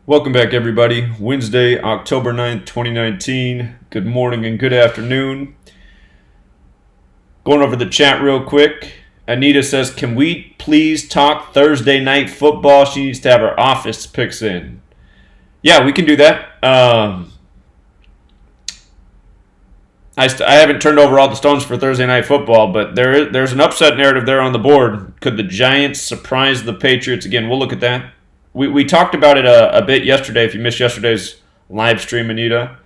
Welcome back, everybody. Wednesday, October 9th, 2019. Good morning and good afternoon. Going over the chat real quick. Anita says, can we please talk Thursday night football? She needs to have her office picks in. Yeah, we can do that. I haven't turned over all the stones for Thursday night football, but there's an upset narrative there on the board. Could the Giants surprise the Patriots? Again, we'll look at that. We talked about it a bit yesterday. If you missed yesterday's live stream, Anita.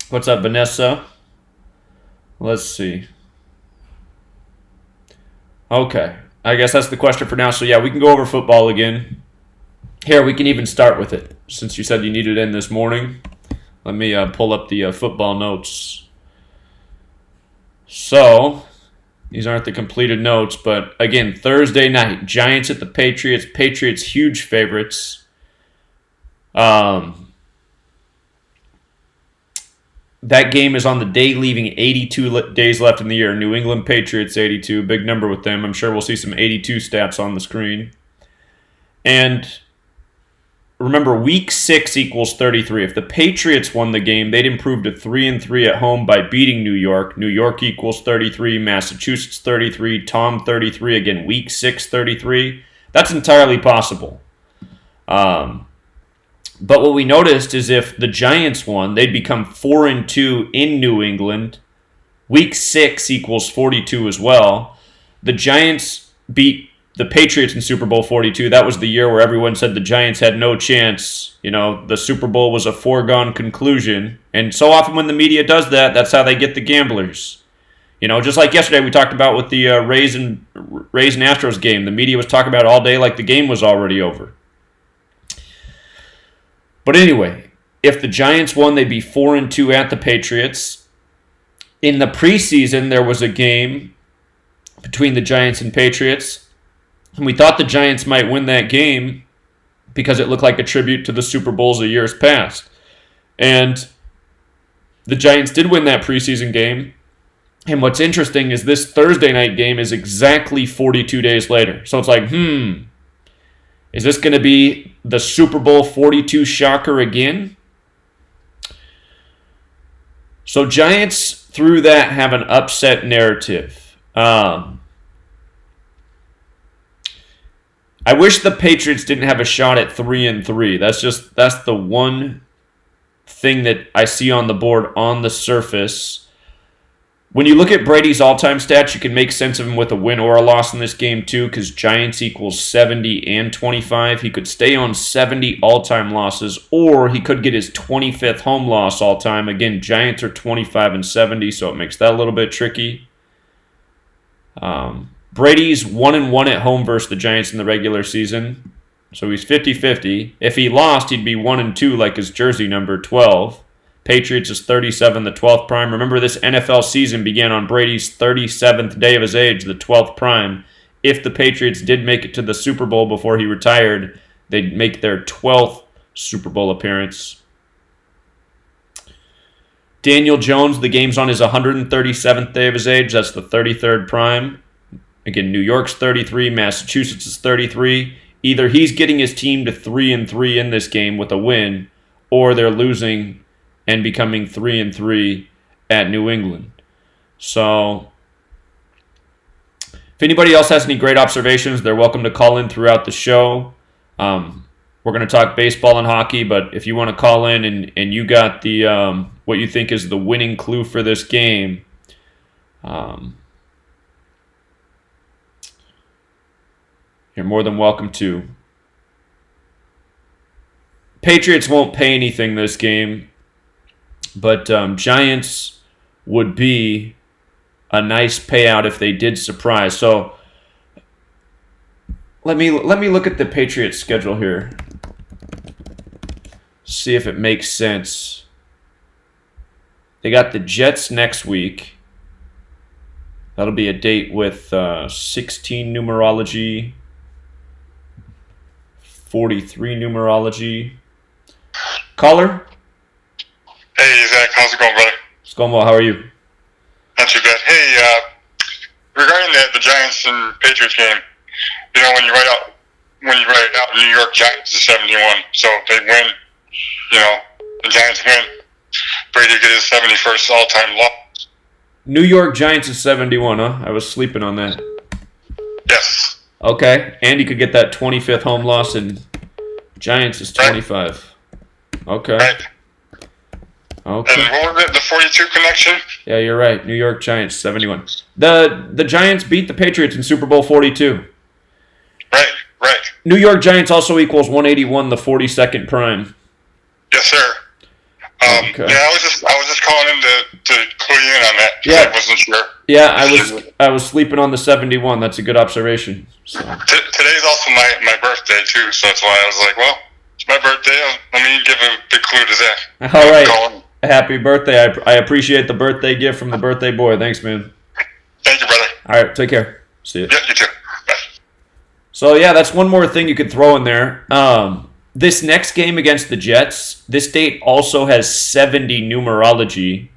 What's up, Vanessa? Let's see. Okay. I guess that's the question for now. So, yeah, we can go over football again. Here, we can even start with it, since you said you needed it in this morning. Let me pull up the football notes. So, these aren't the completed notes, but again, Thursday night, Giants at the Patriots. Patriots, huge favorites. That game is on the day leaving 82 days left in the year. New England Patriots, 82. Big number with them. I'm sure we'll see some 82 stats on the screen. And remember, week 6 equals 33. If the Patriots won the game, they'd improve to 3-3 at home by beating New York. New York equals 33, Massachusetts 33, Tom 33. Again, week 6, 33. That's entirely possible. But what we noticed is if the Giants won, they'd become 4-2 in New England. Week 6 equals 42 as well. The Giants beat the Patriots in Super Bowl 42. That was the year where everyone said the Giants had no chance. You know, the Super Bowl was a foregone conclusion. And so often when the media does that, that's how they get the gamblers. You know, just like yesterday we talked about with the Rays and Astros game. The media was talking about it all day like the game was already over. But anyway, if the Giants won, they'd be 4-2 at the Patriots. In the preseason, there was a game between the Giants and Patriots. And we thought the Giants might win that game because it looked like a tribute to the Super Bowls of years past. And the Giants did win that preseason game. And what's interesting is this Thursday night game is exactly 42 days later. So it's like, is this going to be the Super Bowl 42 shocker again? So Giants, through that, have an upset narrative. I wish the Patriots didn't have a shot at 3-3. That's the one thing that I see on the board on the surface. When you look at Brady's all-time stats, you can make sense of him with a win or a loss in this game too, because Giants equals 70 and 25. He could stay on 70 all-time losses, or he could get his 25th home loss all-time. Again, Giants are 25 and 70, so it makes that a little bit tricky. Brady's 1-1 at home versus the Giants in the regular season. So he's 50-50. If he lost, he'd be 1-2 like his jersey number 12. Patriots is 37, the 12th prime. Remember, this NFL season began on Brady's 37th day of his age, the 12th prime. If the Patriots did make it to the Super Bowl before he retired, they'd make their 12th Super Bowl appearance. Daniel Jones, the game's on his 137th day of his age. That's the 33rd prime. Again, New York's 33, Massachusetts is 33. Either he's getting his team to 3-3 in this game with a win, or they're losing and becoming 3-3 at New England. So, if anybody else has any great observations, they're welcome to call in throughout the show. We're going to talk baseball and hockey, but if you want to call in and you got the what you think is the winning clue for this game, you're more than welcome to. Patriots won't pay anything this game, but Giants would be a nice payout if they did surprise. So let me look at the Patriots schedule here. See if it makes sense. They got the Jets next week. That'll be a date with 16 numerology, 43 numerology. Caller? Hey, Zach. How's it going, brother? It's going well. How are you? Not too bad. Hey, regarding the Giants and Patriots game, you know, when you write out when you write it out, New York Giants is 71. So if they win, the Giants win. Brady get his 71st all-time loss. New York Giants is 71, huh? I was sleeping on that. Yes. Okay. And he could get that 25th home loss, and Giants is 25. Right. Okay. Right. Okay. And what was it? The 42 connection? Yeah, you're right. New York Giants, 71. The Giants beat the Patriots in Super Bowl 42. Right. New York Giants also equals 181, the 42nd prime. Yes, sir. Okay. Yeah, I was just calling in to clue you in on that. Yeah. I wasn't sure. Yeah, I was sleeping on the 71. That's a good observation. So. Today's also my birthday too, so that's why I was like, well, it's my birthday. Let me give a big clue to Zach. All right. Happy birthday. I appreciate the birthday gift from the birthday boy. Thanks, man. Thank you, brother. All right, take care. See you. Yeah, you too. Bye. So, yeah, that's one more thing you could throw in there. This next game against the Jets, this date also has 70 numerology.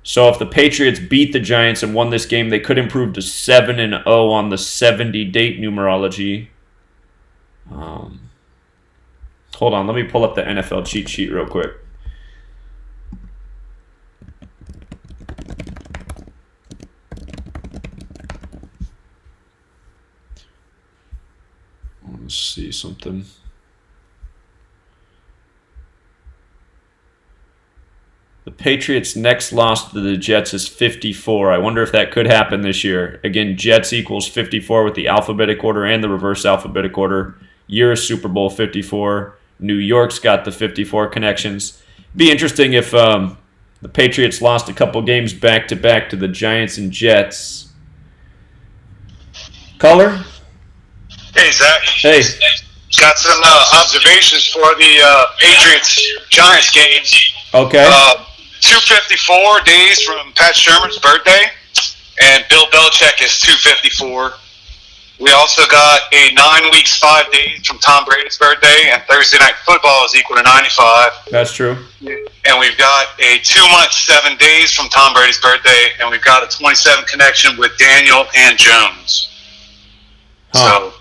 So if the Patriots beat the Giants and won this game, they could improve to 7-0 on the 70 date numerology. Hold on, let me pull up the NFL cheat sheet real quick. Let's see something. The Patriots' next loss to the Jets is 54. I wonder if that could happen this year. Again, Jets equals 54 with the alphabetic order and the reverse alphabetic order. Year is Super Bowl 54. New York's got the 54 connections. Be interesting if the Patriots lost a couple games back-to-back to the Giants and Jets. Caller? Hey, Zach. Hey. Got some observations for the Patriots-Giants game. Okay. 254 days from Pat Shermer's birthday, and Bill Belichick is 254. We also got a 9 weeks, 5 days from Tom Brady's birthday, and Thursday Night Football is equal to 95. That's true. And we've got a 2 months, 7 days from Tom Brady's birthday, and we've got a 27 connection with Daniel and Jones. Huh.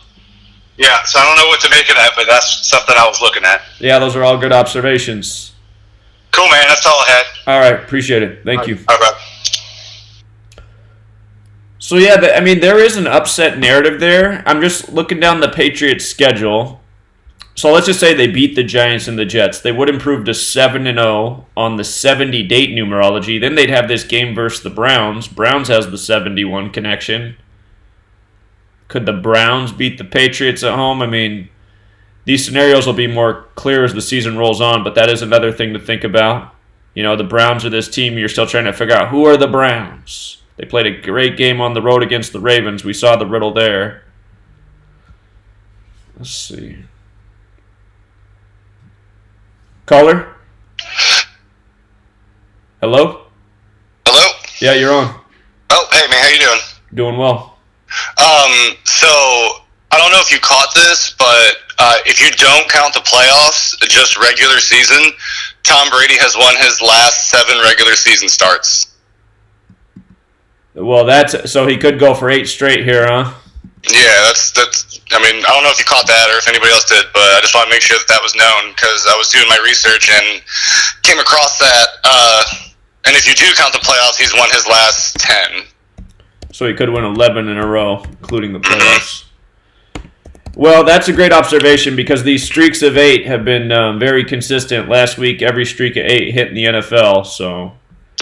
So I don't know what to make of that, but that's something I was looking at. Yeah, those are all good observations. Cool, man. That's all I had. All right, appreciate it. Thank you. All right. So, yeah, there is an upset narrative there. I'm just looking down the Patriots' schedule. So let's just say they beat the Giants and the Jets. They would improve to 7-0 on the 70-date numerology. Then they'd have this game versus the Browns. Browns has the 71 connection. Could the Browns beat the Patriots at home? These scenarios will be more clear as the season rolls on, but that is another thing to think about. The Browns are this team. You're still trying to figure out who are the Browns. They played a great game on the road against the Ravens. We saw the riddle there. Let's see. Caller? Hello? Hello? Yeah, you're on. Oh, hey man, how you doing? Doing well. So I don't know if you caught this, but if you don't count the playoffs, just regular season, Tom Brady has won his last 7 regular season starts. Well, so he could go for 8 straight here, huh? Yeah, that's. I don't know if you caught that or if anybody else did, but I just want to make sure that was known because I was doing my research and came across that. And if you do count the playoffs, he's won his last 10. So he could win 11 in a row, including the playoffs. Well, that's a great observation because these streaks of 8 have been very consistent. Last week, every streak of 8 hit in the NFL. So.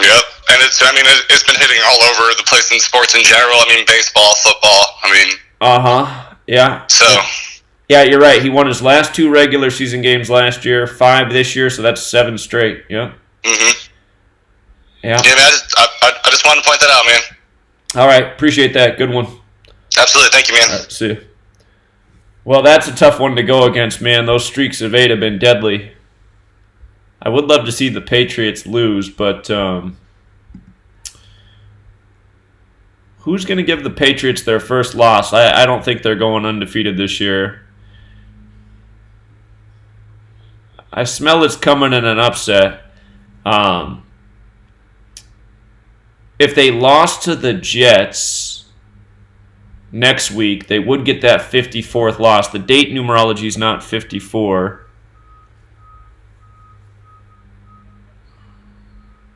Yep, and it's been hitting all over the place in sports in general. Baseball, football. Yeah. So. Yeah, you're right. He won his last 2 regular season games last year, 5 this year, so that's 7 straight. Yeah. Mhm. Yeah. Yeah, man. I just wanted to point that out, man. All right, appreciate that. Good one. Absolutely, thank you, man. All right, see you. Well, that's a tough one to go against, man. Those streaks of 8 have been deadly. I would love to see the Patriots lose, but who's going to give the Patriots their first loss? I don't think they're going undefeated this year. I smell it's coming in an upset. If they lost to the Jets, next week, they would get that 54th loss. The date numerology is not 54.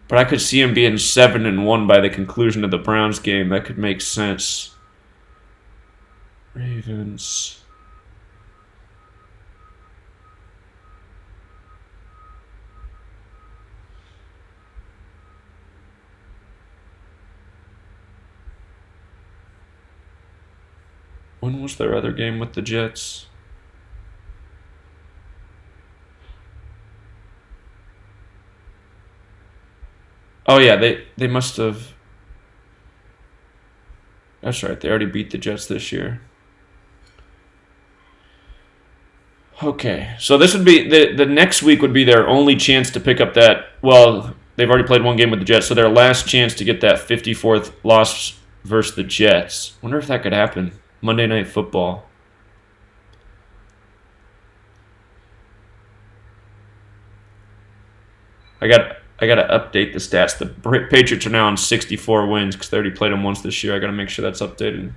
But I could see him being 7-1 by the conclusion of the Browns game. That could make sense. Ravens. When was their other game with the Jets? Oh, yeah, they must have... That's right, they already beat the Jets this year. Okay, so this would be... The next week would be their only chance to pick up that... Well, they've already played one game with the Jets, so their last chance to get that 54th loss versus the Jets. Wonder if that could happen. Monday Night Football. I got to update the stats. The Patriots are now on 64 wins because they already played them once this year. I got to make sure that's updated.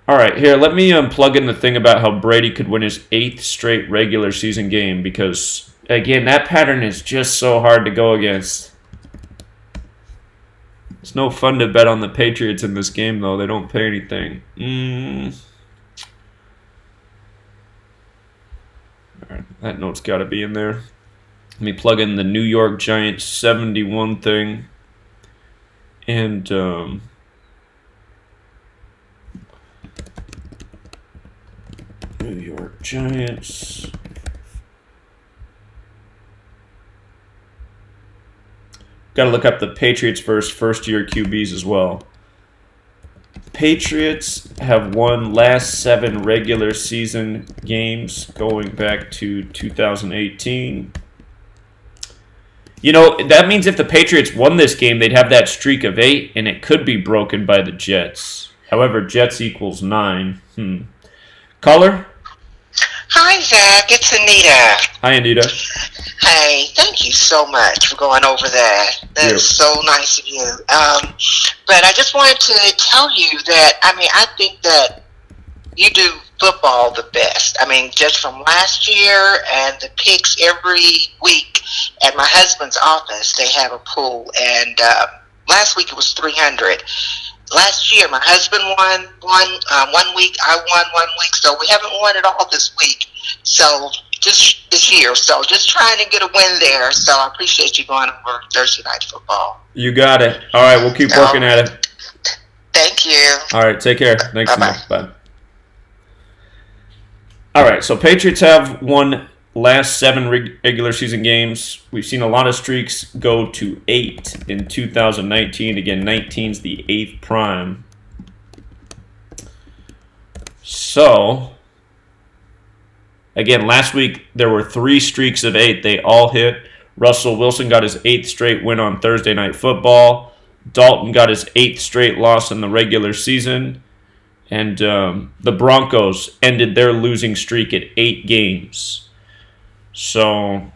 All right, here, let me plug in the thing about how Brady could win his 8th straight regular season game because, again, that pattern is just so hard to go against. It's no fun to bet on the Patriots in this game, though. They don't pay anything. All right, that note's got to be in there. Let me plug in the New York Giants 71 thing. And New York Giants. Got to look up the Patriots versus first-year QBs as well. Patriots have won last 7 regular season games going back to 2018. You know, that means if the Patriots won this game, they'd have that streak of 8, and it could be broken by the Jets. However, Jets equals 9. Caller? Hi, Zach. It's Anita. Hi, Anita. Hey, thank you so much for going over that. That is so nice of you. But I just wanted to tell you that, I think that you do football the best. Just from last year and the picks every week at my husband's office, they have a pool. And last week it was 300. Last year, my husband won 1 week. I won 1 week. So we haven't won it all this week. So just this year. So just trying to get a win there. So I appreciate you going over Thursday Night Football. You got it. All right, we'll keep working at it. Thank you. All right, take care. Thanks, Bye-bye. Bye. All right, so Patriots have won last 7 regular season games. We've seen a lot of streaks go to 8 in 2019. Again, 19's the 8th prime. So, again, last week there were 3 streaks of 8. They all hit. Russell Wilson got his 8th straight win on Thursday Night Football. Dalton got his 8th straight loss in the regular season. And the Broncos ended their losing streak at 8 games. So,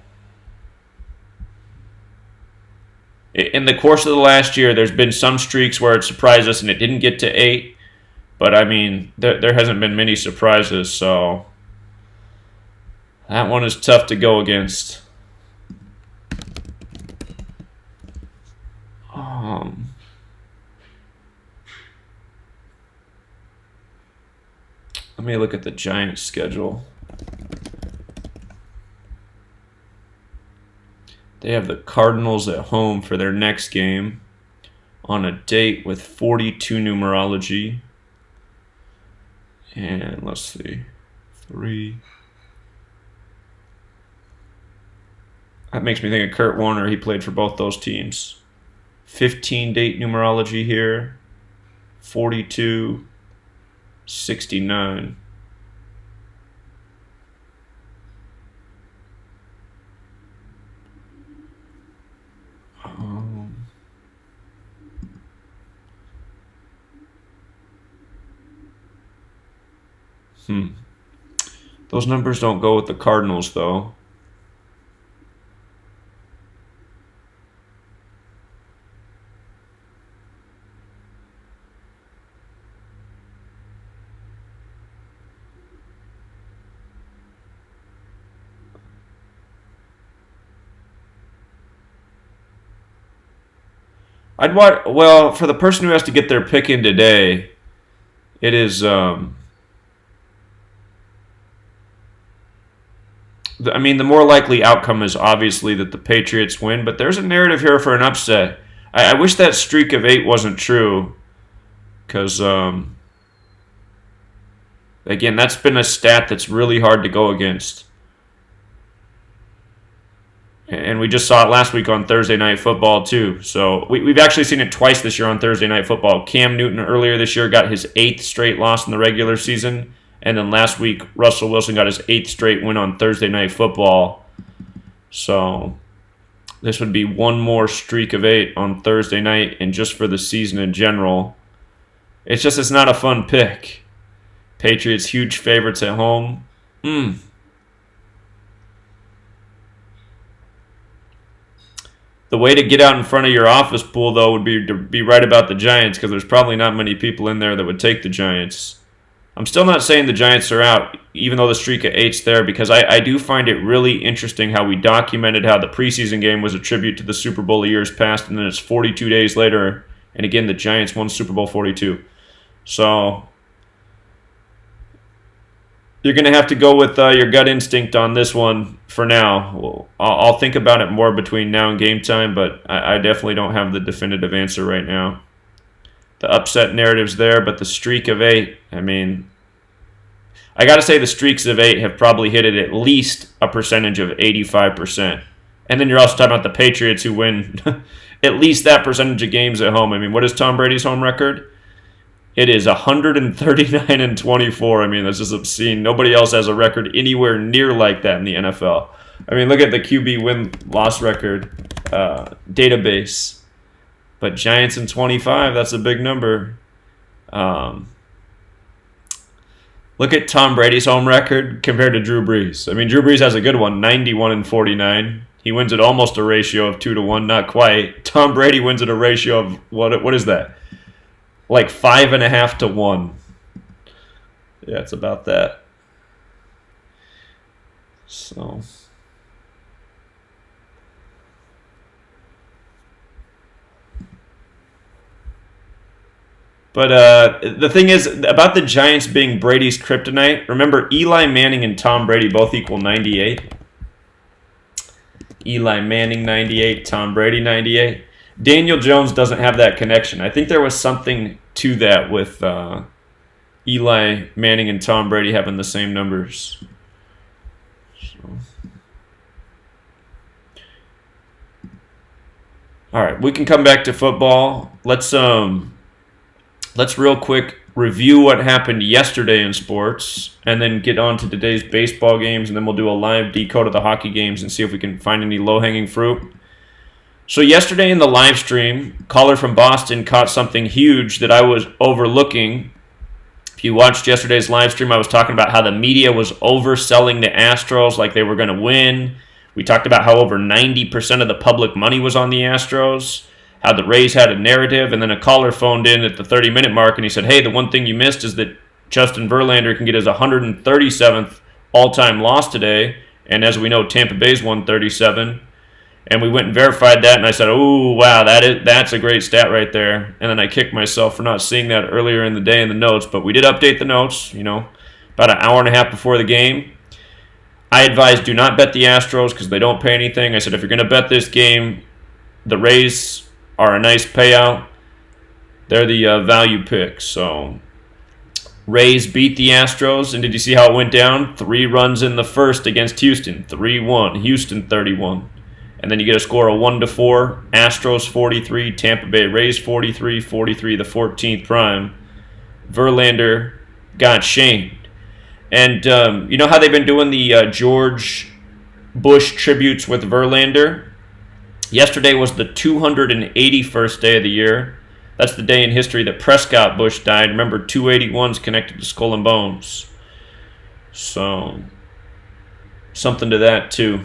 in the course of the last year, there's been some streaks where it surprised us and it didn't get to 8. But, there hasn't been many surprises, so that one is tough to go against. Let me look at the Giants' schedule. They have the Cardinals at home for their next game on a date with 42 numerology. And let's see. 3. That makes me think of Kurt Warner. He played for both those teams. 15 date numerology here. 42. 69. Those numbers don't go with the Cardinals, though. I'd watch. Well, for the person who has to get their pick in today, it is. I mean, the more likely outcome is obviously that the Patriots win, but there's a narrative here for an upset. I wish that streak of 8 wasn't true, because again, that's been a stat that's really hard to go against. And we just saw it last week on Thursday Night Football, too. So we've actually seen it twice this year on Thursday Night Football. Cam Newton earlier this year got his 8th straight loss in the regular season. And then last week, Russell Wilson got his 8th straight win on Thursday Night Football. So this would be one more streak of 8 on Thursday night, and just for the season in general. It's not a fun pick. Patriots huge favorites at home. The way to get out in front of your office pool, though, would be to be right about the Giants, because there's probably not many people in there that would take the Giants. I'm still not saying the Giants are out, even though the streak of 8's there, because I do find it really interesting how we documented how the preseason game was a tribute to the Super Bowl of years past, and then it's 42 days later, and again, the Giants won Super Bowl 42. So you're going to have to go with your gut instinct on this one for now. Well, I'll think about it more between now and game time, but I definitely don't have the definitive answer right now. The upset narrative's there, but the streak of 8, I mean, I got to say the streaks of 8 have probably hit it at least a percentage of 85%. And then you're also talking about the Patriots who win at least that percentage of games at home. I mean, what is Tom Brady's home record? It is 139-24. I mean, that's just obscene. Nobody else has a record anywhere near like that in the NFL. I mean, look at the QB win-loss record database. But Giants in 25, that's a big number. Look at Tom Brady's home record compared to Drew Brees. I mean, Drew Brees has a good one, 91-49. He wins at almost a ratio of 2-1, not quite. Tom Brady wins at a ratio of, what is that? Like 5.5 to 1. Yeah, it's about that. So. But the thing is, about the Giants being Brady's kryptonite, remember Eli Manning and Tom Brady both equal 98? Eli Manning 98, Tom Brady 98. Daniel Jones doesn't have that connection. I think there was something to that with Eli Manning and Tom Brady having the same numbers. So. All right, we can come back to football. Let's real quick review what happened yesterday in sports, and then get on to today's baseball games, and then we'll do a live decode of the hockey games and see if we can find any low-hanging fruit. So yesterday in the live stream, caller from Boston caught something huge that I was overlooking. If you watched yesterday's live stream, I was talking about how the media was overselling the Astros like they were going to win. We talked about how over 90% of the public money was on the Astros, how the Rays had a narrative, and then a caller phoned in at the 30-minute mark, and he said, hey, the one thing you missed is that Justin Verlander can get his 137th all-time loss today, and as we know, Tampa Bay's 137. And we went and verified that, and I said, oh, wow, that's a great stat right there. And then I kicked myself for not seeing that earlier in the day in the notes. But we did update the notes, about an hour and a half before the game. I advised do not bet the Astros because they don't pay anything. I said if you're going to bet this game, the Rays are a nice payout. They're the value pick. So Rays beat the Astros, and did you see how it went down? 3 runs in the first against Houston, 3-1. Houston 31. And then you get a score of 1-4, Astros 43, Tampa Bay Rays 43, 43 the 14th prime. Verlander got shamed. And you know how they've been doing the George Bush tributes with Verlander? Yesterday was the 281st day of the year. That's the day in history that Prescott Bush died. Remember, 281's connected to Skull and Bones. So, something to that, too.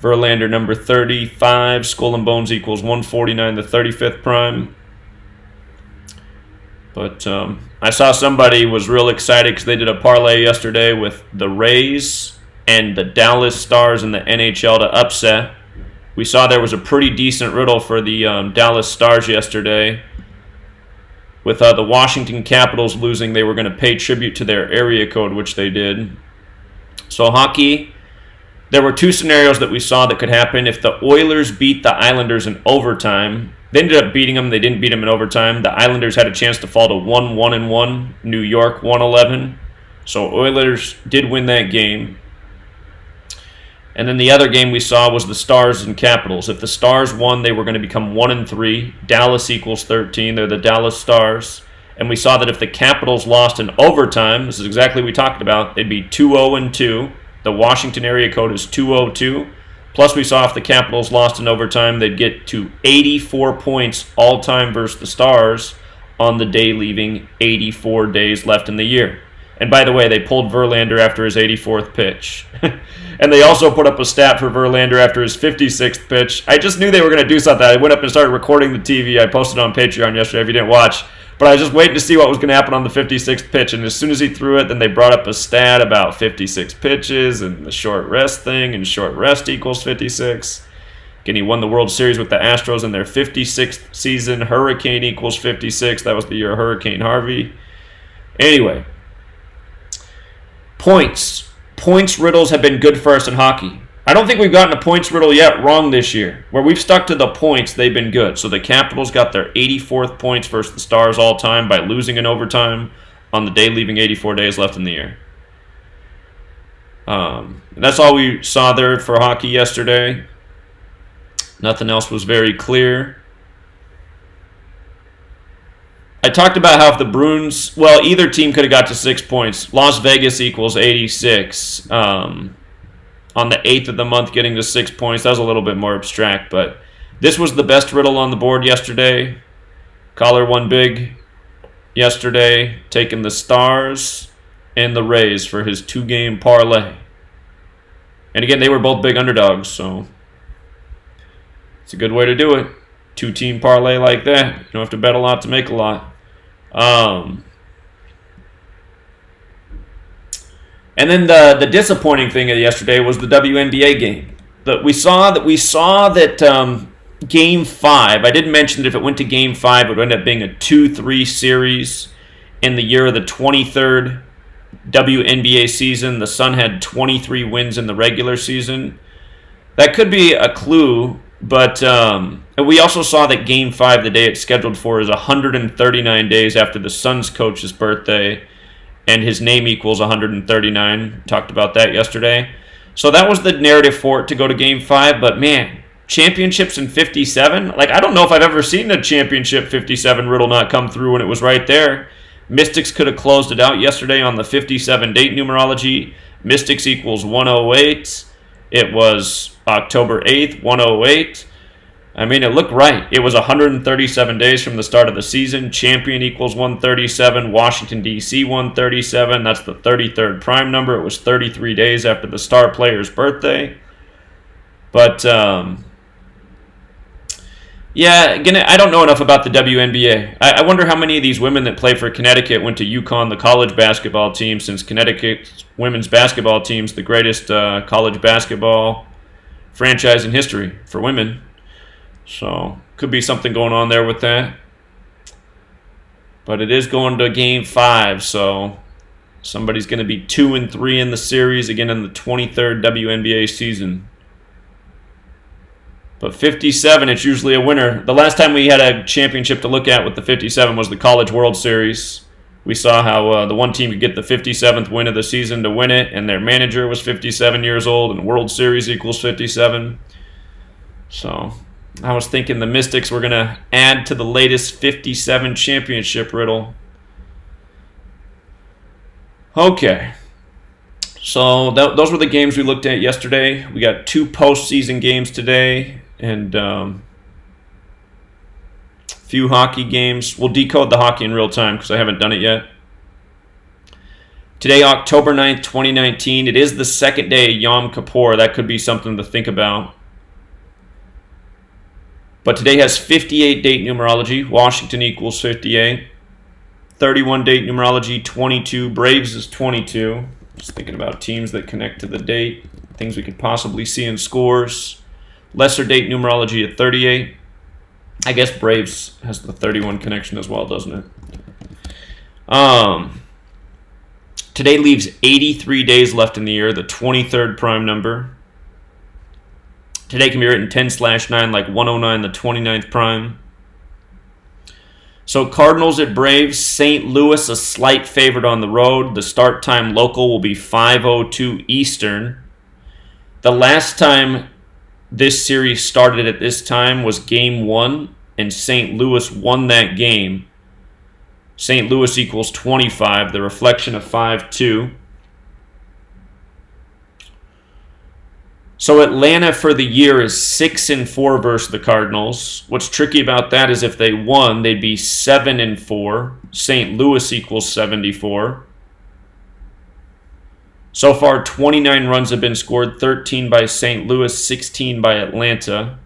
Verlander number 35, Skull and Bones equals 149, the 35th prime. But I saw somebody was real excited because they did a parlay yesterday with the Rays and the Dallas Stars in the NHL to upset. We saw there was a pretty decent riddle for the Dallas Stars yesterday. With the Washington Capitals losing, they were going to pay tribute to their area code, which they did. So hockey, there were two scenarios that we saw that could happen. If the Oilers beat the Islanders in overtime, they ended up beating them. They didn't beat them in overtime. The Islanders had a chance to fall to 1-1-1. New York 1-11. So Oilers did win that game. And then the other game we saw was the Stars and Capitals. If the Stars won, they were going to become 1-3. Dallas equals 13. They're the Dallas Stars. And we saw that if the Capitals lost in overtime, this is exactly what we talked about, they'd be 2-0-2. The Washington area code is 202. Plus we saw if the Capitals lost in overtime, they'd get to 84 points all-time versus the Stars on the day leaving 84 days left in the year. And by the way, they pulled Verlander after his 84th pitch. And they also put up a stat for Verlander after his 56th pitch. I just knew they were going to do something. I went up and started recording the TV. I posted on Patreon yesterday if you didn't watch. But I was just waiting to see what was going to happen on the 56th pitch. And as soon as he threw it, then they brought up a stat about 56 pitches and the short rest thing. And short rest equals 56. Again, he won the World Series with the Astros in their 56th season. Hurricane equals 56. That was the year of Hurricane Harvey. Anyway. Points. Points riddles have been good for us in hockey. I don't think we've gotten a points riddle yet wrong this year. Where we've stuck to the points, they've been good. So the Capitals got their 84th points versus the Stars all time by losing in overtime on the day leaving 84 days left in the year. That's all we saw there for hockey yesterday. Nothing else was very clear. I talked about how if the Bruins, well, either team could have got to 6 points. Las Vegas equals 86. On the 8th of the month, getting to 6 points. That was a little bit more abstract, but this was the best riddle on the board yesterday. Collar won big yesterday, taking the Stars and the Rays for his 2-game parlay. And again, they were both big underdogs, so it's a good way to do it. 2-team parlay like that. You don't have to bet a lot to make a lot. And then the disappointing thing of yesterday was the WNBA game. We saw that Game 5, I did mention that if it went to Game 5, it would end up being a 2-3 series in the year of the 23rd WNBA season. The Sun had 23 wins in the regular season. That could be a clue, but we also saw that Game 5, the day it's scheduled for, is 139 days after the Suns coach's birthday, and his name equals 139. Talked about that yesterday. So that was the narrative for it to go to Game 5, but man, championships in 57? Like, I don't know if I've ever seen a championship 57 riddle not come through when it was right there. Mystics could have closed it out yesterday on the 57 date numerology. Mystics equals 108. It was October 8th, 108. I mean, it looked right. It was 137 days from the start of the season. Champion equals 137. Washington, D.C. 137. That's the 33rd prime number. It was 33 days after the star player's birthday. But, yeah, again, I don't know enough about the WNBA. I wonder how many of these women that play for Connecticut went to UConn, the college basketball team, since Connecticut's women's basketball team's the greatest college basketball franchise in history for women. So, could be something going on there with that. But it is going to Game 5, so somebody's going to be 2-3 in the series, again in the 23rd WNBA season. But 57, it's usually a winner. The last time we had a championship to look at with the 57 was the College World Series. We saw how the one team could get the 57th win of the season to win it, and their manager was 57 years old, and World Series equals 57. So I was thinking the Mystics were going to add to the latest 57 championship riddle. Okay. So those were the games we looked at yesterday. We got 2 postseason games today and few hockey games. We'll decode the hockey in real time because I haven't done it yet. Today, October 9th, 2019. It is the second day of Yom Kippur. That could be something to think about. But today has 58 date numerology. Washington equals 58. 31 date numerology, 22. Braves is 22. Just thinking about teams that connect to the date. Things we could possibly see in scores. Lesser date numerology at 38. I guess Braves has the 31 connection as well, doesn't it? Today leaves 83 days left in the year, the 23rd prime number. Today can be written 10/9 like 109, the 29th prime. So Cardinals at Braves, St. Louis a slight favorite on the road. The start time local will be 5:02 Eastern. The last time this series started at this time was Game 1, and St. Louis won that game. St. Louis equals 25, the reflection of 5-2. So Atlanta for the year is 6-4 versus the Cardinals. What's tricky about that is if they won, they'd be 7-4. St. Louis equals 74. So far, 29 runs have been scored, 13 by St. Louis, 16 by Atlanta.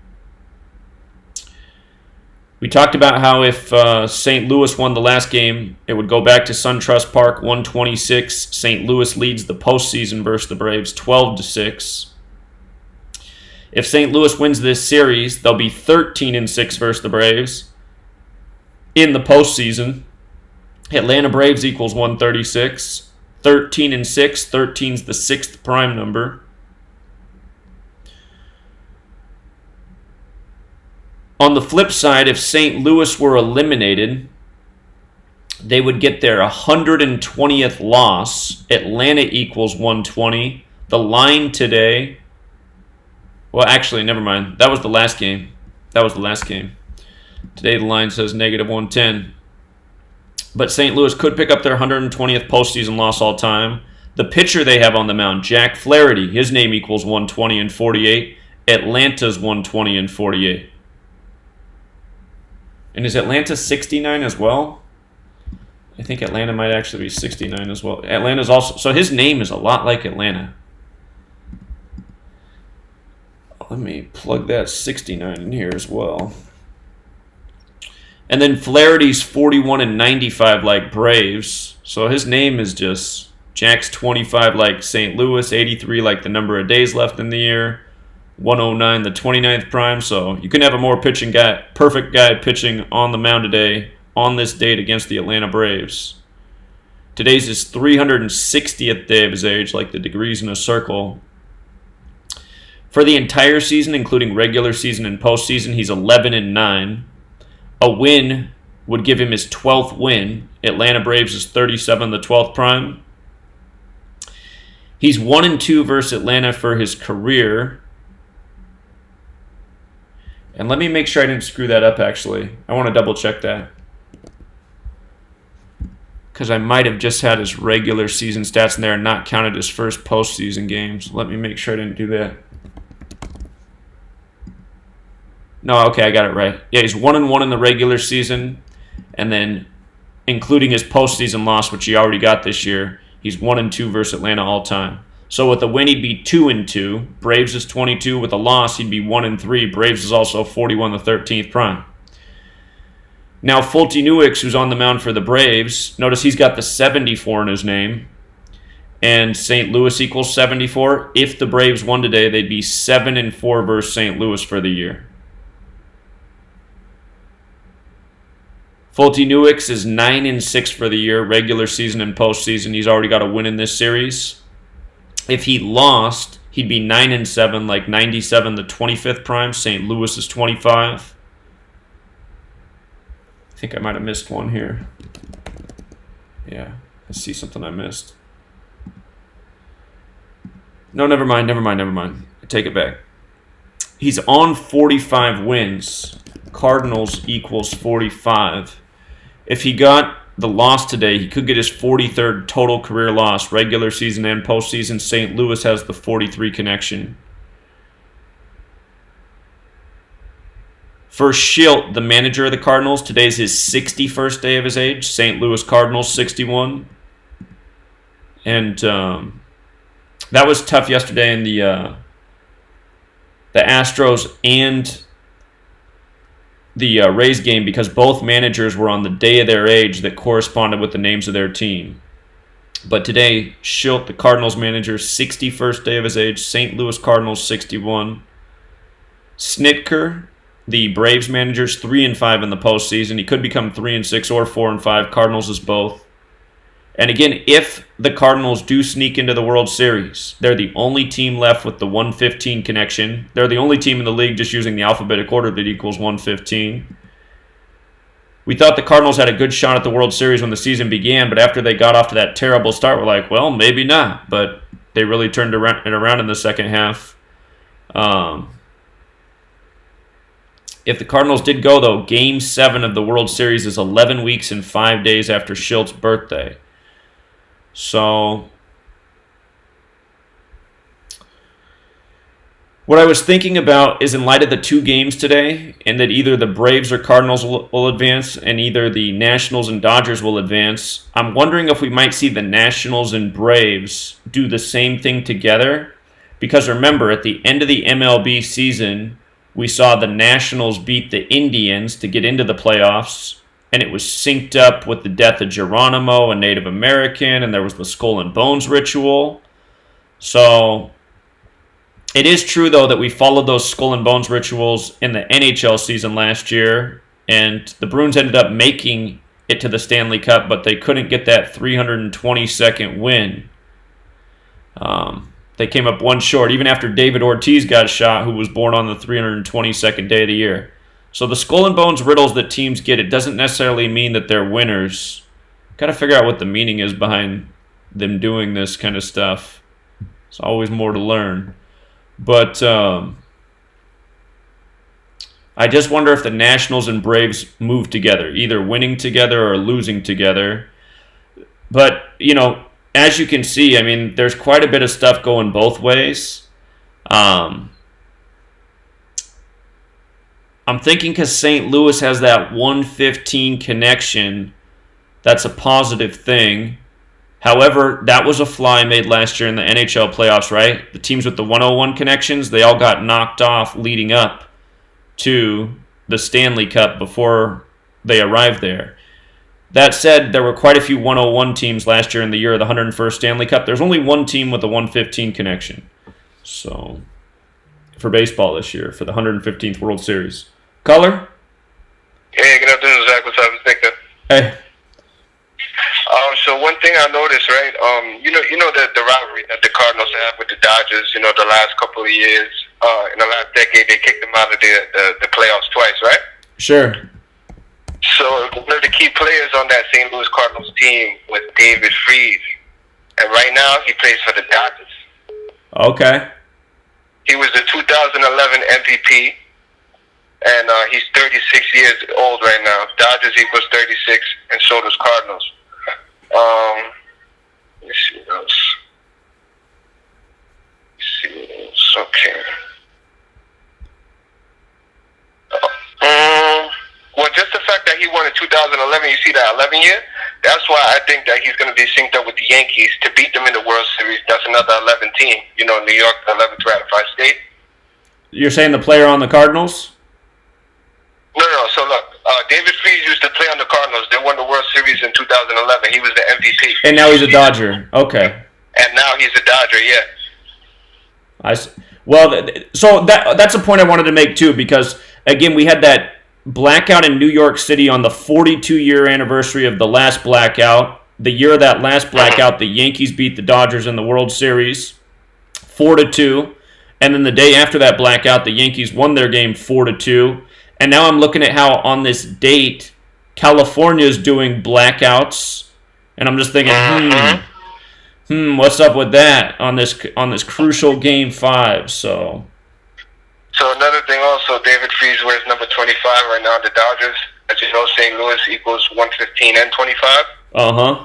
We talked about how if St. Louis won the last game, it would go back to SunTrust Park, 126. St. Louis leads the postseason versus the Braves, 12-6. If St. Louis wins this series, they'll be 13-6 versus the Braves in the postseason. Atlanta Braves equals 136. 13-6. 13's the 6th prime number. On the flip side, if St. Louis were eliminated, they would get their 120th loss. Atlanta equals 120. The line today... Well, actually, never mind. That was the last game. Today the line says -110. But St. Louis could pick up their 120th postseason loss all time. The pitcher they have on the mound, Jack Flaherty, his name equals 120 and 48. Atlanta's 120 and 48. And is Atlanta 69 as well? I think Atlanta might actually be 69 as well. Atlanta's also... So his name is a lot like Atlanta. Let me plug that 69 in here as well. And then Flaherty's 41 and 95 like Braves. So his name is just... Jack's 25 like St. Louis, 83 like the number of days left in the year, 109 the 29th prime. So you can have a more perfect guy pitching on the mound today on this date against the Atlanta Braves. Today's his 360th day of his age, like the degrees in a circle. For the entire season, including regular season and postseason, he's 11-9. A win would give him his 12th win. Atlanta Braves is 37, the 12th prime. He's 1-2 versus Atlanta for his career. And let me make sure I didn't screw that up, actually. I want to double check that. Because I might have just had his regular season stats in there and not counted his first postseason games. Let me make sure I didn't do that. No, okay, I got it right. Yeah, he's 1-1 in the regular season. And then, including his postseason loss, which he already got this year, he's 1-2 versus Atlanta all time. So with a win, he'd be 2-2. Braves is 22. With a loss, he'd be 1-3. Braves is also 41, the 13th prime. Now, Foltynewicz, who's on the mound for the Braves, notice he's got the 74 in his name. And St. Louis equals 74. If the Braves won today, they'd be 7-4 versus St. Louis for the year. Foltynewicz is 9-6 for the year, regular season and postseason. He's already got a win in this series. If he lost, he'd be 9-7, like 97, the 25th prime. St. Louis is 25. I think I might have missed one here. Yeah, I see something I missed. No, never mind. I take it back. He's on 45 wins. Cardinals equals 45. If he got the loss today, he could get his 43rd total career loss, regular season and postseason. St. Louis has the 43 connection. For Schilt, the manager of the Cardinals, today's his 61st day of his age. St. Louis Cardinals, 61. And that was tough yesterday in the Astros and the Rays game because both managers were on the day of their age that corresponded with the names of their team. But today, Schilt, the Cardinals manager, 61st day of his age. St. Louis Cardinals, 61. Snitker, the Braves manager's 3-5 in the postseason. He could become 3-6 or 4-5. Cardinals is both. And again, if the Cardinals do sneak into the World Series, they're the only team left with the 115 connection. They're the only team in the league just using the alphabetic order that equals 115. We thought the Cardinals had a good shot at the World Series when the season began, but after they got off to that terrible start, we're like, well, maybe not. But they really turned it around in the second half. If the Cardinals did go, though, Game 7 of the World Series is 11 weeks and 5 days after Schilt's birthday. So, what I was thinking about is in light of the 2 games today, and that either the Braves or Cardinals will advance, and either the Nationals and Dodgers will advance, I'm wondering if we might see the Nationals and Braves do the same thing together. Because remember, at the end of the MLB season, we saw the Nationals beat the Indians to get into the playoffs, and it was synced up with the death of Geronimo, a Native American, and there was the Skull and Bones ritual. So, it is true, though, that we followed those Skull and Bones rituals in the NHL season last year, and the Bruins ended up making it to the Stanley Cup, but they couldn't get that 322nd win. They came up one short, even after David Ortiz got shot, who was born on the 322nd day of the year. So the Skull and Bones riddles that teams get, it doesn't necessarily mean that they're winners. Got to figure out what the meaning is behind them doing this kind of stuff. There's always more to learn. But I just wonder if the Nationals and Braves move together, either winning together or losing together. But, you know, as you can see, I mean, there's quite a bit of stuff going both ways. I'm thinking because St. Louis has that 115 connection, that's a positive thing. However, that was a fly made last year in the NHL playoffs, right? The teams with the 101 connections, they all got knocked off leading up to the Stanley Cup before they arrived there. That said, there were quite a few 101 teams last year in the year of the 101st Stanley Cup. There's only one team with a 115 connection. So, for baseball this year, for the 115th World Series. Caller? Hey, good afternoon, Zach. What's up? It's Victor. Hey. So one thing I noticed, right? You know the rivalry that the Cardinals have with the Dodgers. You know, the last couple of years, in the last decade, they kicked them out of the playoffs twice, right? Sure. So one of the key players on that St. Louis Cardinals team was David Freese, and right now he plays for the Dodgers. Okay. He was the 2011 MVP, and he's 36 years old right now. Dodgers equals 36, and so does Cardinals. Let me see what else. Okay. Well, just the fact that he won in 2011, you see that 11 year, that's why I think that he's going to be synced up with the Yankees to beat them in the World Series. That's another 11 team. You know, New York, the 11th ratified state. You're saying the player on the Cardinals? No. So look, David Freese used to play on the Cardinals. They won the World Series in 2011. He was the MVP. And now he's a Dodger. Okay. And now he's a Dodger, yeah. Well, so that's a point I wanted to make too, because again, we had that blackout in New York City on the 42-year anniversary of the last blackout. The year of that last blackout, the Yankees beat the Dodgers in the World Series 4-2. And then the day after that blackout, the Yankees won their game 4-2. And now I'm looking at how on this date, California's doing blackouts. And I'm just thinking, what's up with that on this crucial Game 5? So another thing also, David Freese wears number 25 right now at the Dodgers. As you know, St. Louis equals 115 and 25. Uh-huh.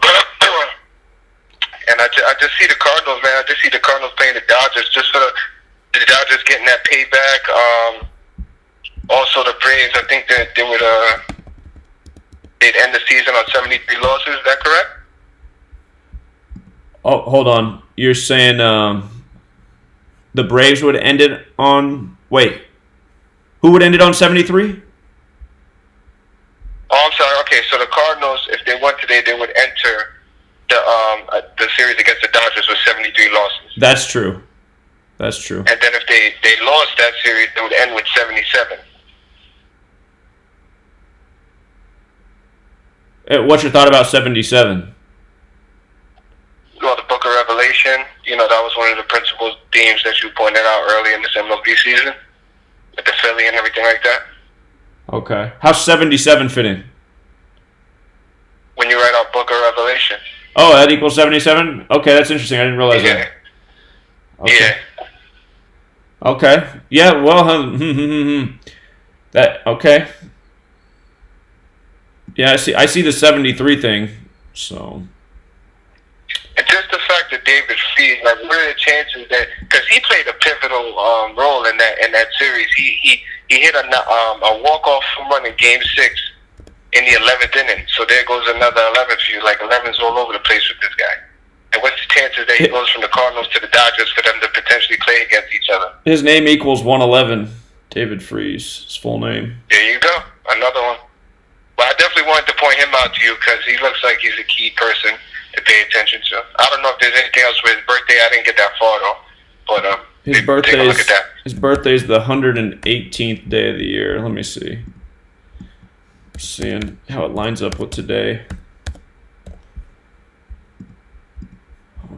And I just see the Cardinals, man. I just see the Cardinals playing the Dodgers just for the Dodgers getting that payback. Also, the Braves, I think that they'd end the season on 73 losses. Is that correct? Oh, hold on. You're saying the Braves would end it on... Wait. Who would end it on 73? Oh, I'm sorry. Okay, so the Cardinals, if they won today, they would enter the series against the Dodgers with 73 losses. That's true. That's true. And then if they lost that series, it would end with 77. What's your thought about 77? Well, the Book of Revelation, that was one of the principal themes that you pointed out early in this MLB season, with the Philly and everything like that. Okay. How's 77 fitting? When you write out Book of Revelation. Oh, that equals 77? Okay, that's interesting. I didn't realize that. Okay. Yeah. Okay. Yeah, well, that, okay. Yeah, I see the 73 thing, so. And just the fact that David Freese, what are the chances that, because he played a pivotal role in that series. He hit a walk-off home run in Game 6 in the 11th inning. So there goes another 11 for you. Like 11's all over the place with this guy. And what's the chances that he goes from the Cardinals to the Dodgers for them to potentially play against each other? His name equals 111. David Freese, his full name. There you go. Another one. But I definitely wanted to point him out to you because he looks like he's a key person to pay attention to. I don't know if there's anything else with his birthday. I didn't get that far though. But take a look at that. His birthday is the 118th day of the year. Let me see. Seeing how it lines up with today.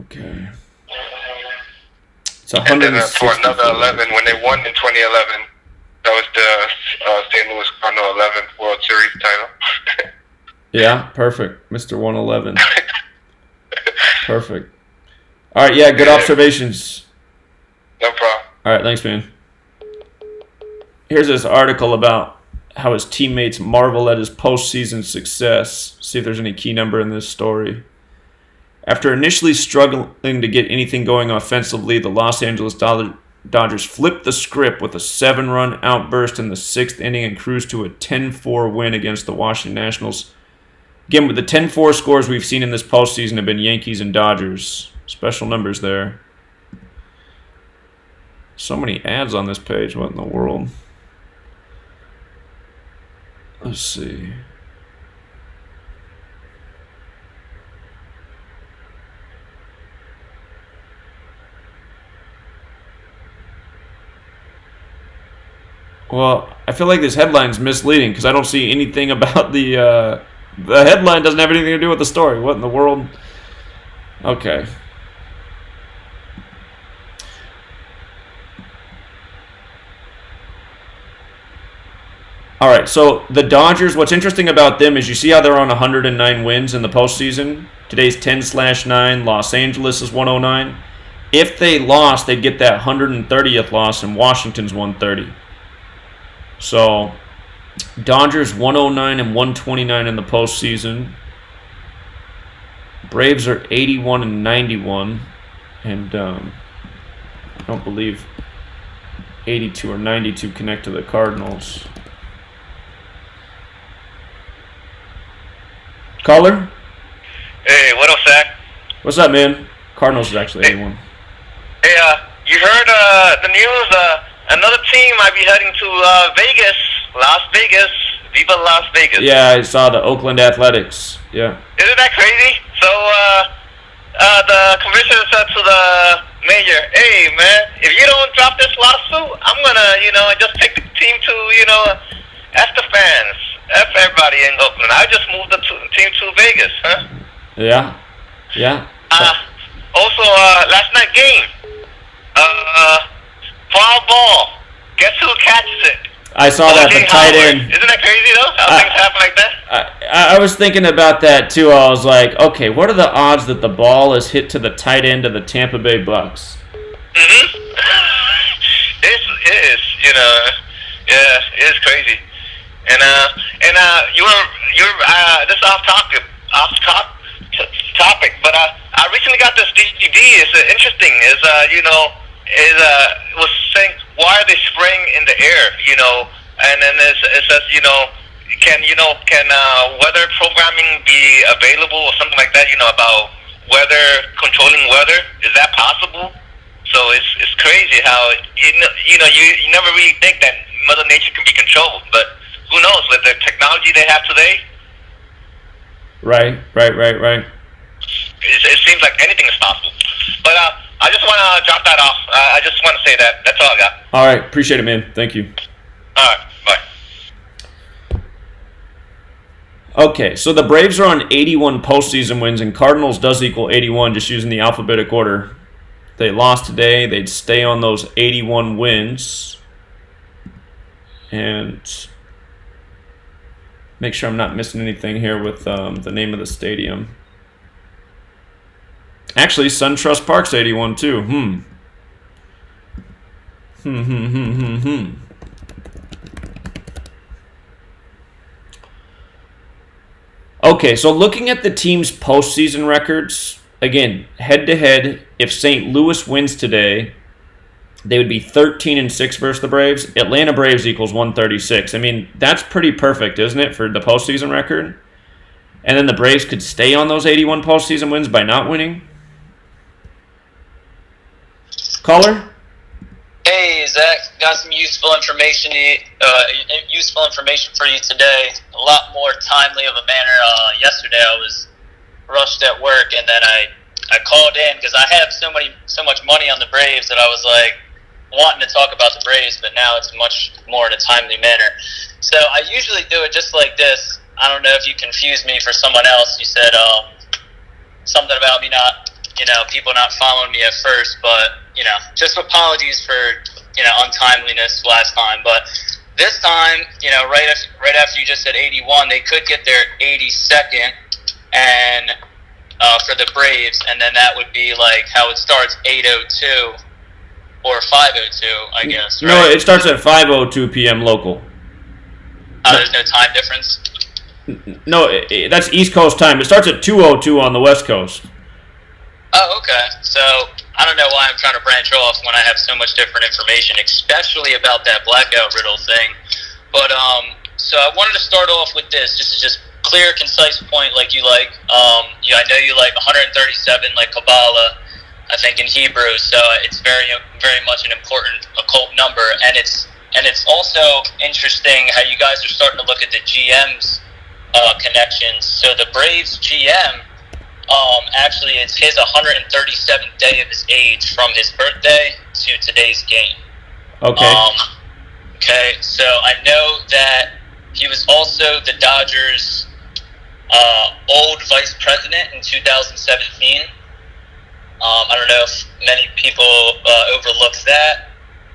Okay. It's And then for another 11, when they won in 2011, that was the St. Louis Cardinal 11th World Series title. Yeah, perfect. Mr. 111. Perfect. All right, yeah, good observations. No problem. All right, thanks, man. Here's this article about how his teammates marvel at his postseason success. See if there's any key number in this story. After initially struggling to get anything going offensively, the Los Angeles Dodgers flipped the script with a 7-run outburst in the 6th inning and cruised to a 10-4 win against the Washington Nationals. Again, with the 10-4 scores we've seen in this postseason have been Yankees and Dodgers. Special numbers there. So many ads on this page. What in the world? Let's see. Well, I feel like this headline's misleading because I don't see anything about the headline doesn't have anything to do with the story. What in the world? Okay. All right, so the Dodgers, what's interesting about them is you see how they're on 109 wins in the postseason. Today's 10/9. Los Angeles is 109. If they lost, they'd get that 130th loss, and Washington's 130. So, Dodgers 109 and 129 in the postseason. Braves are 81 and 91, and I don't believe 82 or 92 connect to the Cardinals. Caller? Hey, what up, Zach? What's up, man? Cardinals is actually 81. Hey, you heard the news? Another team might be heading to Vegas, Las Vegas. Viva Las Vegas. Yeah, I saw the Oakland Athletics. Yeah. Isn't that crazy? So, the commissioner said to the mayor, "Hey, man, if you don't drop this lawsuit, I'm gonna, just take the team to, F the fans, F everybody in Oakland. I just moved the team to Vegas, huh?" Yeah. Yeah. Also, last night game, foul ball. Guess who catches it? I saw that, the tight end. Isn't that crazy, though? How things happen like that? I was thinking about that, too. I was like, okay, what are the odds that the ball is hit to the tight end of the Tampa Bay Bucks? Mm-hmm. It is, yeah, it is crazy. And you're this is off topic, but I recently got this DVD. It's interesting. It was saying, why are they spraying in the air? And then it says, can weather programming be available or something like that? About controlling weather. Is that possible? So it's crazy how you never really think that Mother Nature can be controlled, but who knows with the technology they have today? Right. It seems like anything is possible. But I just want to drop that off. I just want to say that. That's all I got. All right. Appreciate it, man. Thank you. All right. Bye. Okay, so the Braves are on 81 postseason wins, and Cardinals does equal 81, just using the alphabetic order. If they lost today, they'd stay on those 81 wins. And make sure I'm not missing anything here with the name of the stadium. Actually, SunTrust Park's 81 too. Okay, so looking at the team's postseason records, again, head-to-head, if St. Louis wins today, they would be 13-6 versus the Braves. Atlanta Braves equals 136. I mean, that's pretty perfect, isn't it, for the postseason record? And then the Braves could stay on those 81 postseason wins by not winning? Caller? Hey, Zach, got some useful information for you today. A lot more timely of a manner. Yesterday I was rushed at work, and then I called in because I have so much money on the Braves that I was like wanting to talk about the Braves, but now it's much more in a timely manner. So I usually do it just like this. I don't know if you confused me for someone else. You said something about me not, people not following me at first, but just apologies for untimeliness last time. But this time, right after you just said 81, they could get their 82nd, and for the Braves, and then that would be like how it starts 8:02 or 5:02, I guess. Right? No, it starts at 5:02 p.m. local. There's no time difference. No, that's East Coast time. It starts at 2:02 on the West Coast. Oh, okay. So I don't know why I'm trying to branch off when I have so much different information, especially about that blackout riddle thing. But so I wanted to start off with this. This is just clear, concise point, like you like. I know you like 137, like Kabbalah, I think in Hebrew. So it's very, very much an important occult number, and it's also interesting how you guys are starting to look at the GM's connections. So the Braves GM. Actually, it's his 137th day of his age from his birthday to today's game. Okay. Okay, so I know that he was also the Dodgers' old vice president in 2017. I don't know if many people overlooked that.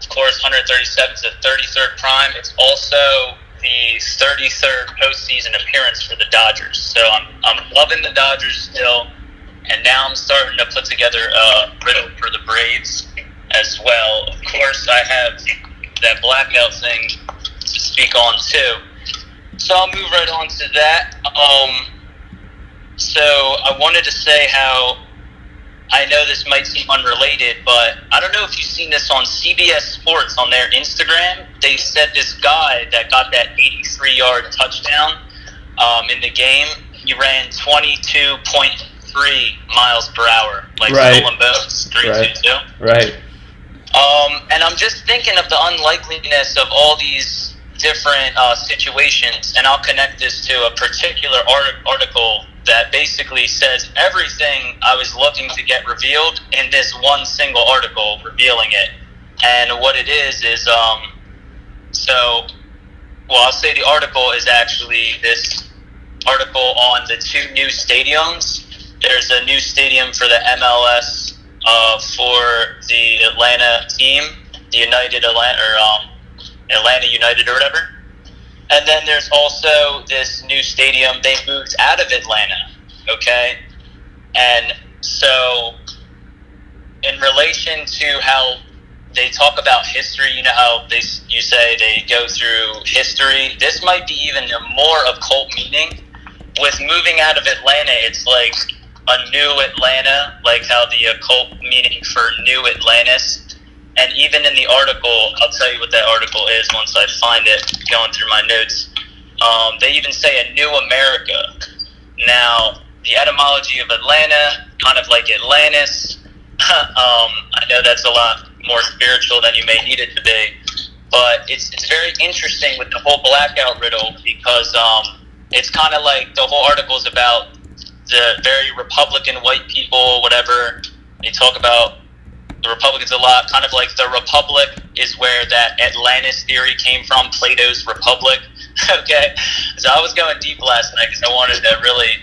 Of course, 137 is the 33rd prime. It's also the 33rd postseason appearance for the Dodgers. So I'm loving the Dodgers still, and now I'm starting to put together a riddle for the Braves as well. Of course, I have that blackout thing to speak on too. So I'll move right on to that. So I wanted to say how I know this might seem unrelated, but I don't know if you've seen this on CBS Sports on their Instagram. They said this guy that got that 83-yard touchdown in the game, he ran 22.3 miles per hour, like Stolen Bones, 322. Right. And I'm just thinking of the unlikeliness of all these different situations, and I'll connect this to a particular article that basically says everything I was looking to get revealed in this one single article, revealing it. And what it is I'll say the article is actually this article on the two new stadiums. There's a new stadium for the MLS for the Atlanta team, the Atlanta United or whatever. And then there's also this new stadium. They moved out of Atlanta, okay? And so in relation to how they talk about history, you know how you say they go through history, this might be even a more occult meaning. With moving out of Atlanta, it's like a new Atlanta, like how the occult meaning for New Atlantis. And even in the article, I'll tell you what that article is once I find it, going through my notes. They even say a new America. Now, the etymology of Atlanta, kind of like Atlantis. I know that's a lot more spiritual than you may need it to be. But it's very interesting with the whole blackout riddle because it's kind of like the whole article is about the very Republican white people, whatever. They talk about the Republicans a lot. Kind of like the Republic is where that Atlantis theory came from, Plato's Republic. Okay, so I was going deep last night because I wanted to really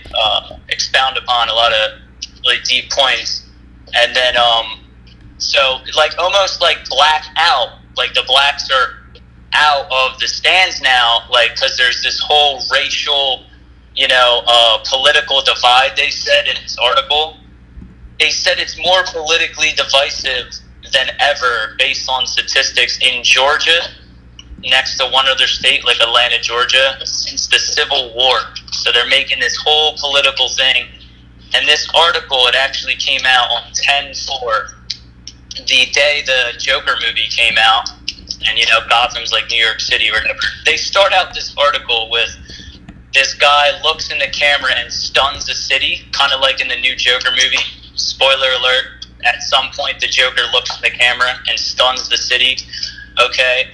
expound upon a lot of really deep points. And then, so like almost like black out, like the blacks are out of the stands now, like because there's this whole racial, political divide. They said in this article, they said it's more politically divisive than ever based on statistics in Georgia, next to one other state like Atlanta, Georgia, since the Civil War. So they're making this whole political thing. And this article, it actually came out on 10/4, the day the Joker movie came out. And, Gotham's like New York City or whatever. They start out this article with this guy looks in the camera and stuns the city, kind of like in the new Joker movie. Spoiler alert, at some point the Joker looks in the camera and stuns the city. Okay,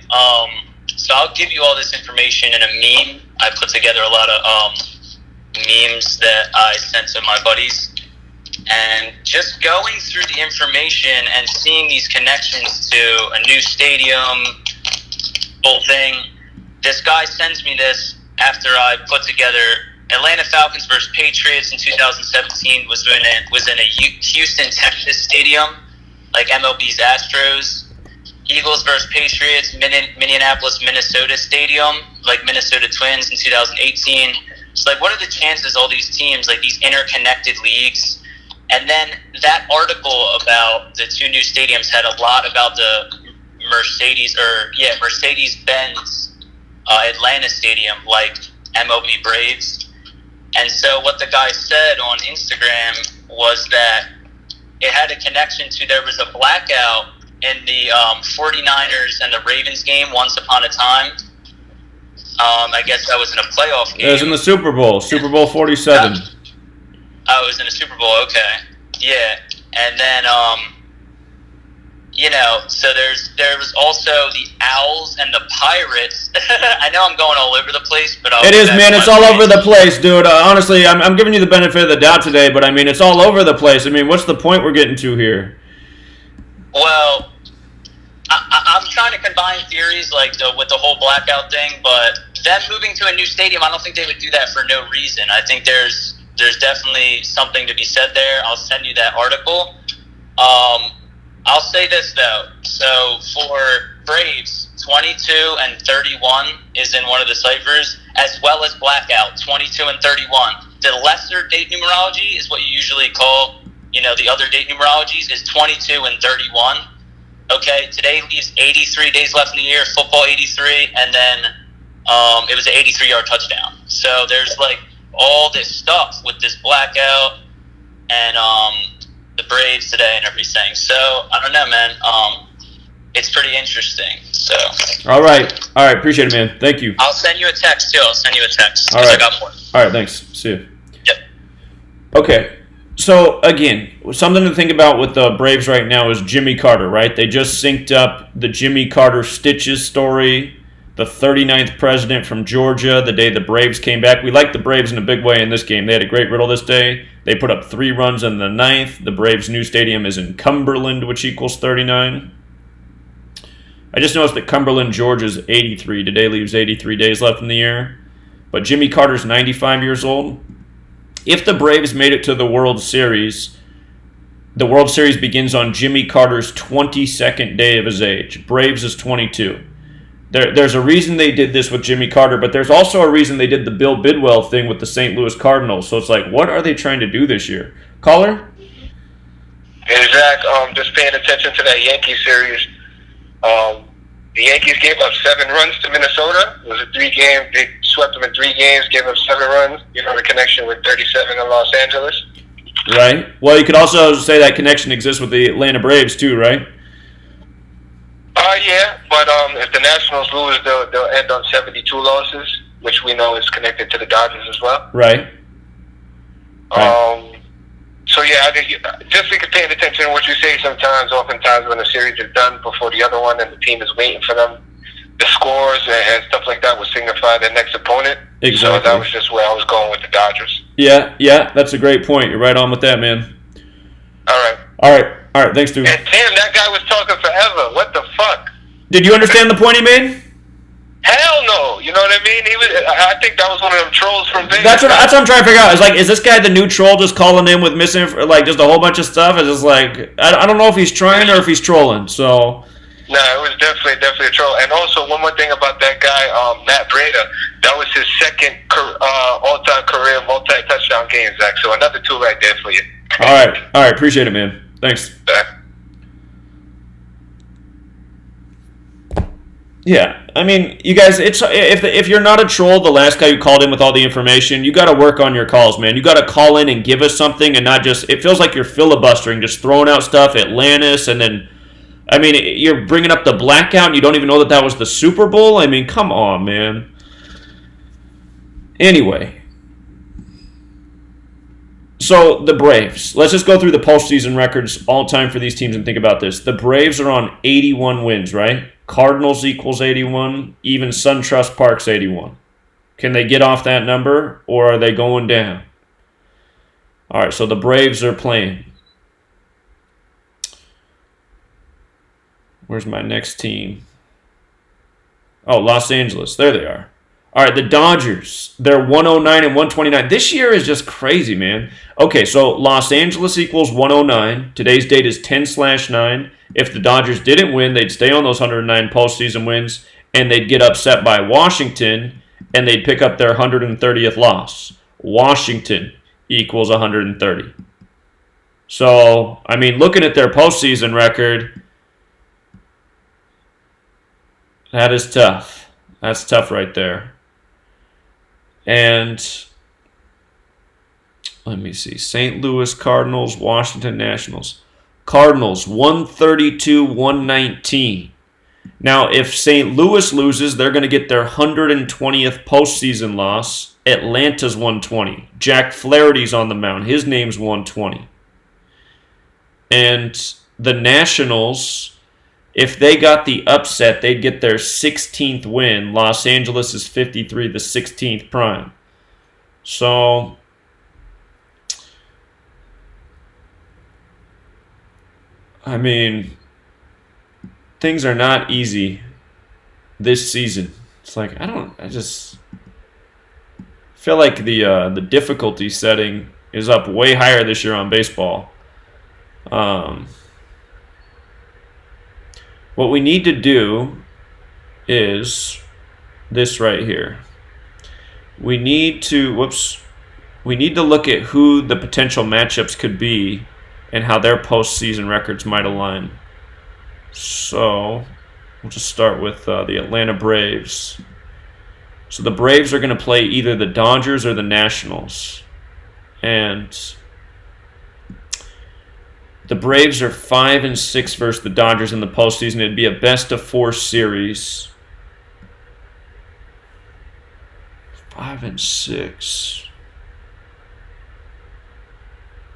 so I'll give you all this information in a meme. I put together a lot of memes that I sent to my buddies. And just going through the information and seeing these connections to a new stadium, whole thing, this guy sends me this after I put together Atlanta Falcons versus Patriots in 2017 was in a Houston, Texas stadium, like MLB's Astros. Eagles versus Patriots, Minneapolis, Minnesota stadium, like Minnesota Twins in 2018. So, like, what are the chances all these teams, like these interconnected leagues? And then that article about the two new stadiums had a lot about the Mercedes-Benz Atlanta stadium, like MLB Braves. And so what the guy said on Instagram was that it had a connection to, there was a blackout in the 49ers and the Ravens game once upon a time. I guess that was in a playoff game. It was in the Super Bowl 47. Oh, it was in the Super Bowl, okay. Yeah. And then, so there was also the Owls and the Pirates. I know I'm going all over the place, but it is, man. It's all over the place, dude. Honestly, I'm giving you the benefit of the doubt today, but I mean, it's all over the place. I mean, what's the point we're getting to here? Well, I'm trying to combine theories with the whole blackout thing, but them moving to a new stadium, I don't think they would do that for no reason. I think there's definitely something to be said there. I'll send you that article. I'll say this, though. So for Braves, 22 and 31 is in one of the ciphers, as well as blackout, 22 and 31. The lesser date numerology is what you usually call, the other date numerologies, is 22 and 31. Okay, today leaves 83 days left in the year, football 83, and then it was an 83-yard touchdown. So there's, all this stuff with this blackout and the Braves today and everything. So I don't know, man. It's pretty interesting. So. All right. Appreciate it, man. Thank you. I'll send you a text too. All right. I got more. All right. Thanks. See you. Yep. Okay. So again, something to think about with the Braves right now is Jimmy Carter, right? They just synced up the Jimmy Carter Stitches story. The 39th president from Georgia, the day the Braves came back. We liked the Braves in a big way in this game. They had a great riddle this day. They put up 3 runs in the 9th. The Braves' new stadium is in Cumberland, which equals 39. I just noticed that Cumberland, Georgia's 83. Today leaves 83 days left in the year. But Jimmy Carter's 95 years old. If the Braves made it to the World Series, the World Series begins on Jimmy Carter's 22nd day of his age. Braves is 22. There's a reason they did this with Jimmy Carter, but there's also a reason they did the Bill Bidwell thing with the St. Louis Cardinals. So it's like, what are they trying to do this year? Caller? Hey, Zach, just paying attention to that Yankee series. The Yankees gave up 7 runs to Minnesota. It was a 3-game. They swept them in 3 games, gave up 7 runs. The connection with 37 in Los Angeles. Right. Well, you could also say that connection exists with the Atlanta Braves too, right? Yeah, but if the Nationals lose, they'll end on 72 losses, which we know is connected to the Dodgers as well. Right. So yeah, I think just think of paying attention to what you say sometimes. Oftentimes when the series is done before the other one and the team is waiting for them, the scores and stuff like that will signify the next opponent. Exactly. So that was just where I was going with the Dodgers. Yeah, that's a great point. You're right on with that, man. All right. Thanks, dude. And damn, that guy was talking forever. What the fuck? Did you understand the point he made? Hell no. You know what I mean? I think that was one of them trolls from Vegas. That's what I'm trying to figure out. It's like, is this guy the new troll just calling in with like just a whole bunch of stuff? It's just like, I don't know if he's trying or if he's trolling. So. No, it was definitely a troll. And also, one more thing about that guy, Matt Breda, that was his second all-time career multi-touchdown game, Zach. So another two right there for you. All right. Appreciate it, man. Thanks. Yeah, I mean, you guys, if you're not a troll, the last guy who called in with all the information, you got to work on your calls, man. You got to call in and give us something and not just, it feels like you're filibustering, just throwing out stuff, Atlantis, and then, I mean, you're bringing up the blackout and you don't even know that was the Super Bowl? I mean, come on, man. Anyway. So, the Braves. Let's just go through the postseason records all time for these teams and think about this. The Braves are on 81 wins, right? Cardinals equals 81. Even SunTrust Park's 81. Can they get off that number, or are they going down? All right, so the Braves are playing. Where's my next team? Oh, Los Angeles. There they are. All right, the Dodgers. They're 109 and 129. This year is just crazy, man. Okay, so Los Angeles equals 109. Today's date is 10/9. If the Dodgers didn't win, they'd stay on those 109 postseason wins, and they'd get upset by Washington, and they'd pick up their 130th loss. Washington equals 130. So, I mean, looking at their postseason record, that is tough. That's tough right there. And let me see. St. Louis Cardinals, Washington Nationals. Cardinals, 132-119. Now, if St. Louis loses, they're going to get their 120th postseason loss. Atlanta's 120. Jack Flaherty's on the mound. His name's 120. And the Nationals, if they got the upset, they'd get their 16th win. Los Angeles is 53, the 16th prime. So, I mean, things are not easy this season. It's like, I just feel like the difficulty setting is up way higher this year on baseball. What we need to do is this right here. We need to look at who the potential matchups could be and how their postseason records might align. So we'll just start with the Atlanta Braves. So the Braves are going to play either the Dodgers or the Nationals. And the Braves are 5-6 versus the Dodgers in the postseason. It'd be a best-of-4 series. 5-6.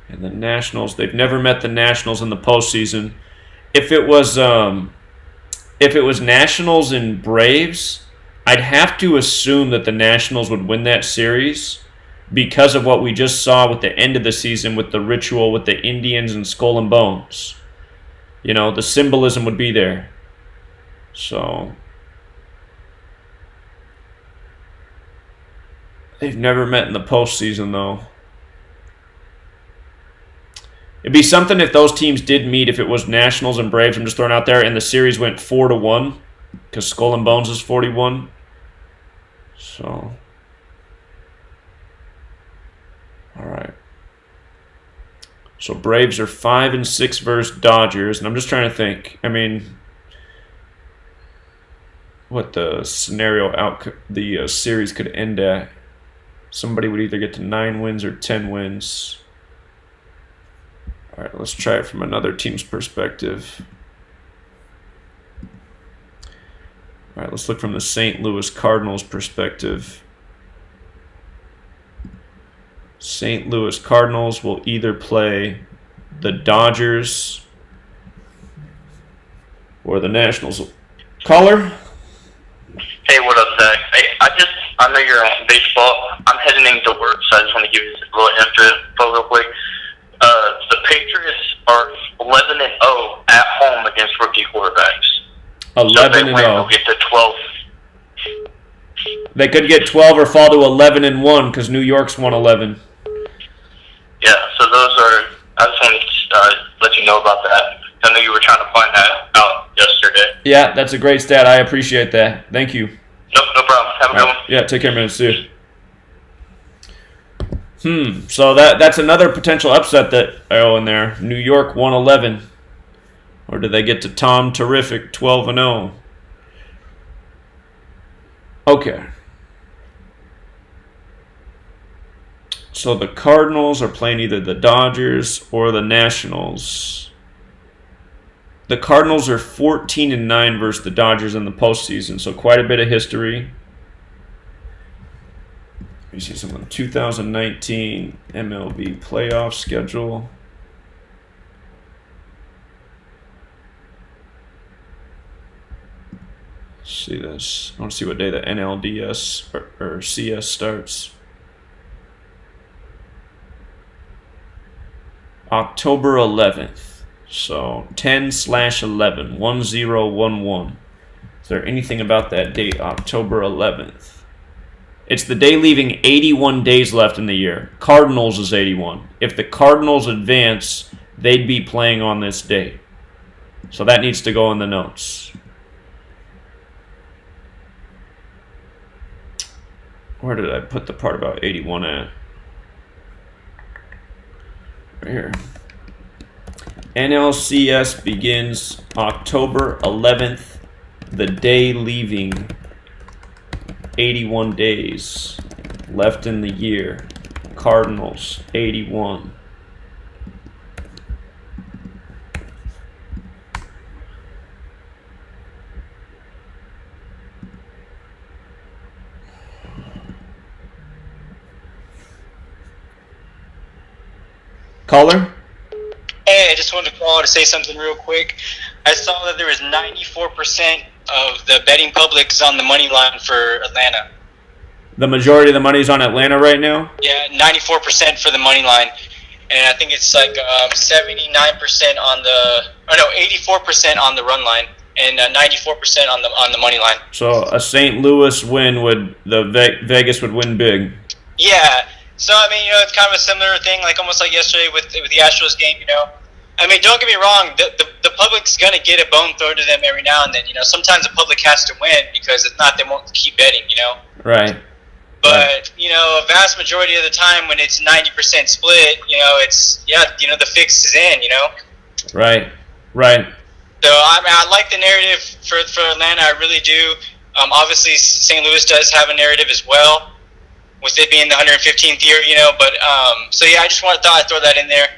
And the Nationals, they've never met the Nationals in the postseason. If it was Nationals and Braves, I'd have to assume that the Nationals would win that series because of what we just saw with the end of the season with the ritual with the Indians and Skull and Bones. You know, the symbolism would be there. So, they've never met in the postseason, though. It'd be something if those teams did meet, if it was Nationals and Braves, I'm just throwing out there, and the series went 4-1, because Skull and Bones is 41. So, all right. So Braves are 5-6 versus Dodgers, and I'm just trying to think. I mean, what the scenario the series could end at. Somebody would either get to 9 wins or 10 wins. All right, let's try it from another team's perspective. All right, let's look from the St. Louis Cardinals perspective. St. Louis Cardinals will either play the Dodgers or the Nationals. Caller? Hey, what up, Zach? Hey, I know you're on baseball. I'm heading into work, so I just want to give you a little info real quick. The Patriots are 11-0 at home against rookie quarterbacks. 11 and 0. They'll get to 12. They could get 12 or fall to 11 and 1 because New York's won 11. Yeah, so those are. I just wanted to let you know about that. I know you were trying to find that out yesterday. Yeah, that's a great stat. I appreciate that. Thank you. No problem. Have a good one. Yeah, take care, man. See you. So that's another potential upset that I owe in there. New York 1-11. Or do they get to Tom Terrific 12 and 0? Okay. So the Cardinals are playing either the Dodgers or the Nationals. The Cardinals are 14 and 9 versus the Dodgers in the postseason, so quite a bit of history. Let me see some of the 2019 MLB playoff schedule. Let's see this. I want to see what day the NLDS or CS starts. October 11th. So 10/11, 1011. Is there anything about that date, October 11th? It's the day leaving 81 days left in the year. Cardinals is 81. If the Cardinals advance, they'd be playing on this day. So that needs to go in the notes. Where did I put the part about 81 at? Right here. NLCS begins October 11th, the day leaving 81 days left in the year. Cardinals, 81. Caller? Hey, I just wanted to call to say something real quick. I saw that there was 94% of the betting public is on the money line for Atlanta. The majority of the money is on Atlanta right now? Yeah, 94% for the money line. And I think it's like 79% on the, 84% on the run line and 94% on the money line. So a St. Louis win would, Vegas would win big. Yeah. So, I mean, it's kind of a similar thing, like almost like yesterday with the Astros game, I mean, don't get me wrong, the public's going to get a bone thrown to them every now and then. Sometimes the public has to win because if not, they won't keep betting, Right. But, a vast majority of the time when it's 90% split, it's, the fix is in, Right. Right. So, I mean, I like the narrative for Atlanta. I really do. Obviously, St. Louis does have a narrative as well, with it being the 115th year, but, so yeah, I just thought I'd throw that in there.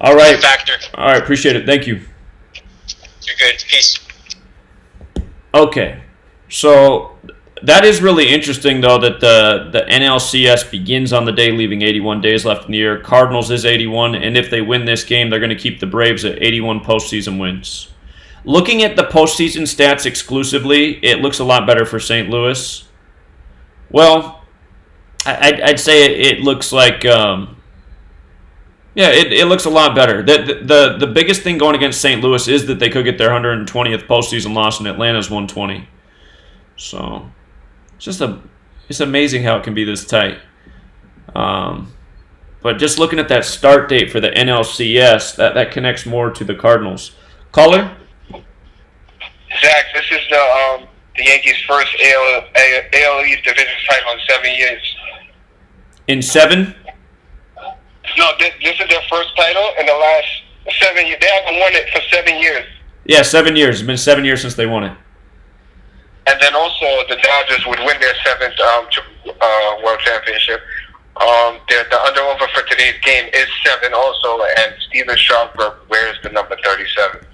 All right. Factor. All right, appreciate it. Thank you. You're good. Peace. Okay. So that is really interesting, though, that the NLCS begins on the day leaving 81 days left in the year. Cardinals is 81, and if they win this game, they're going to keep the Braves at 81 postseason wins. Looking at the postseason stats exclusively, it looks a lot better for St. Louis. Well, I'd say it looks like, it looks a lot better. The biggest thing going against St. Louis is that they could get their 120th postseason loss, and Atlanta's 120. So it's amazing how it can be this tight. But just looking at that start date for the NLCS, that connects more to the Cardinals. Caller? Zach, this is the Yankees' first AL East division title in 7 years. In 7? No, this is their first title in the last 7 years. They haven't won it for 7 years. Yeah, 7 years. It's been 7 years since they won it. And then also the Dodgers would win their 7th World Championship. The under-over for today's game is 7 also, and Steven Strasburg wears the number 37.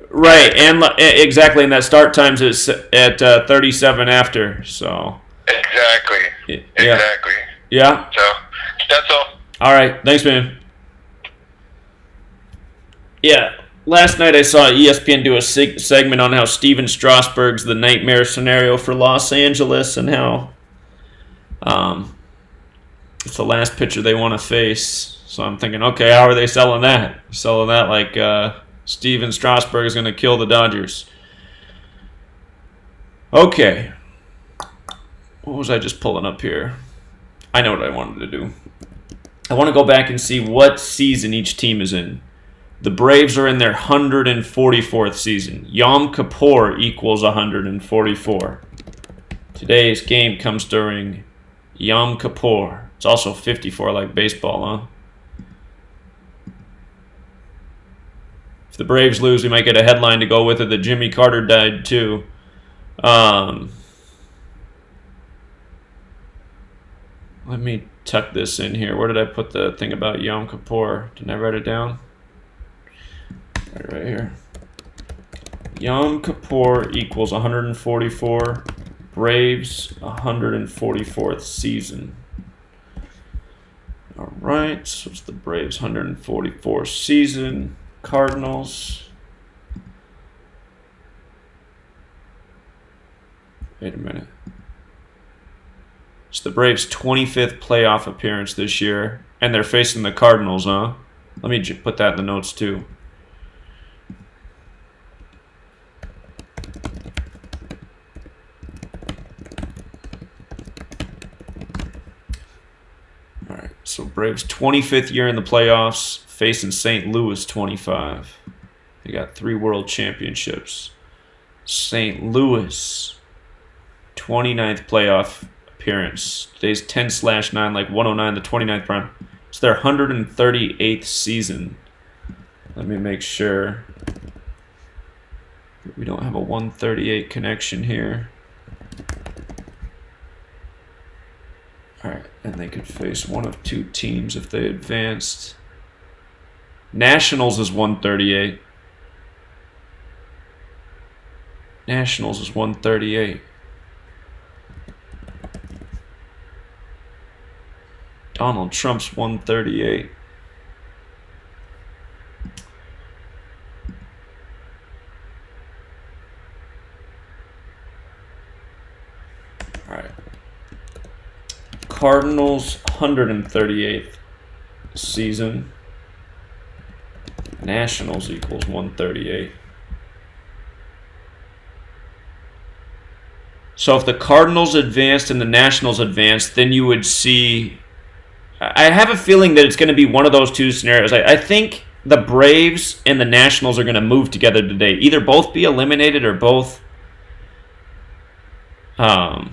Right, and exactly, and that start times is at 37 after, so. Exactly. Yeah. Exactly. Yeah. So, that's all. All right, thanks, man. Yeah, last night I saw ESPN do a segment on how Steven Strasburg's the nightmare scenario for Los Angeles and how it's the last pitcher they want to face. So I'm thinking, okay, how are they selling that? Selling that like Steven Strasburg is going to kill the Dodgers. Okay. What was I just pulling up here? I know what I wanted to do. I want to go back and see what season each team is in. The Braves are in their 144th season. Yom Kippur equals 144. Today's game comes during Yom Kippur. It's also 54 like baseball, huh? If the Braves lose, we might get a headline to go with it that Jimmy Carter died too. Let me tuck this in here. Where did I put the thing about Yom Kippur? Didn't I write it down? Right here. Yom Kippur equals 144. Braves 144th season. All right, so it's the Braves 144th season. Cardinals. Wait a minute. It's the Braves' 25th playoff appearance this year, and they're facing the Cardinals, huh? Let me put that in the notes too. All right, so Braves' 25th year in the playoffs, facing St. Louis 25. They got 3 world championships. St. Louis, 29th playoff appearance. Today's 10/9, like 109, the 29th prime. It's their 138th season. Let me make sure we don't have a 138 connection here. All right, and they could face one of 2 teams if they advanced. Nationals is 138. Nationals is 138. Donald Trump's 138. All right. Cardinals 138th season. Nationals equals 138. So if the Cardinals advanced and the Nationals advanced, then you would see... I have a feeling that it's going to be one of those 2 scenarios. I think the Braves and the Nationals are going to move together today. Either both be eliminated or both... Well,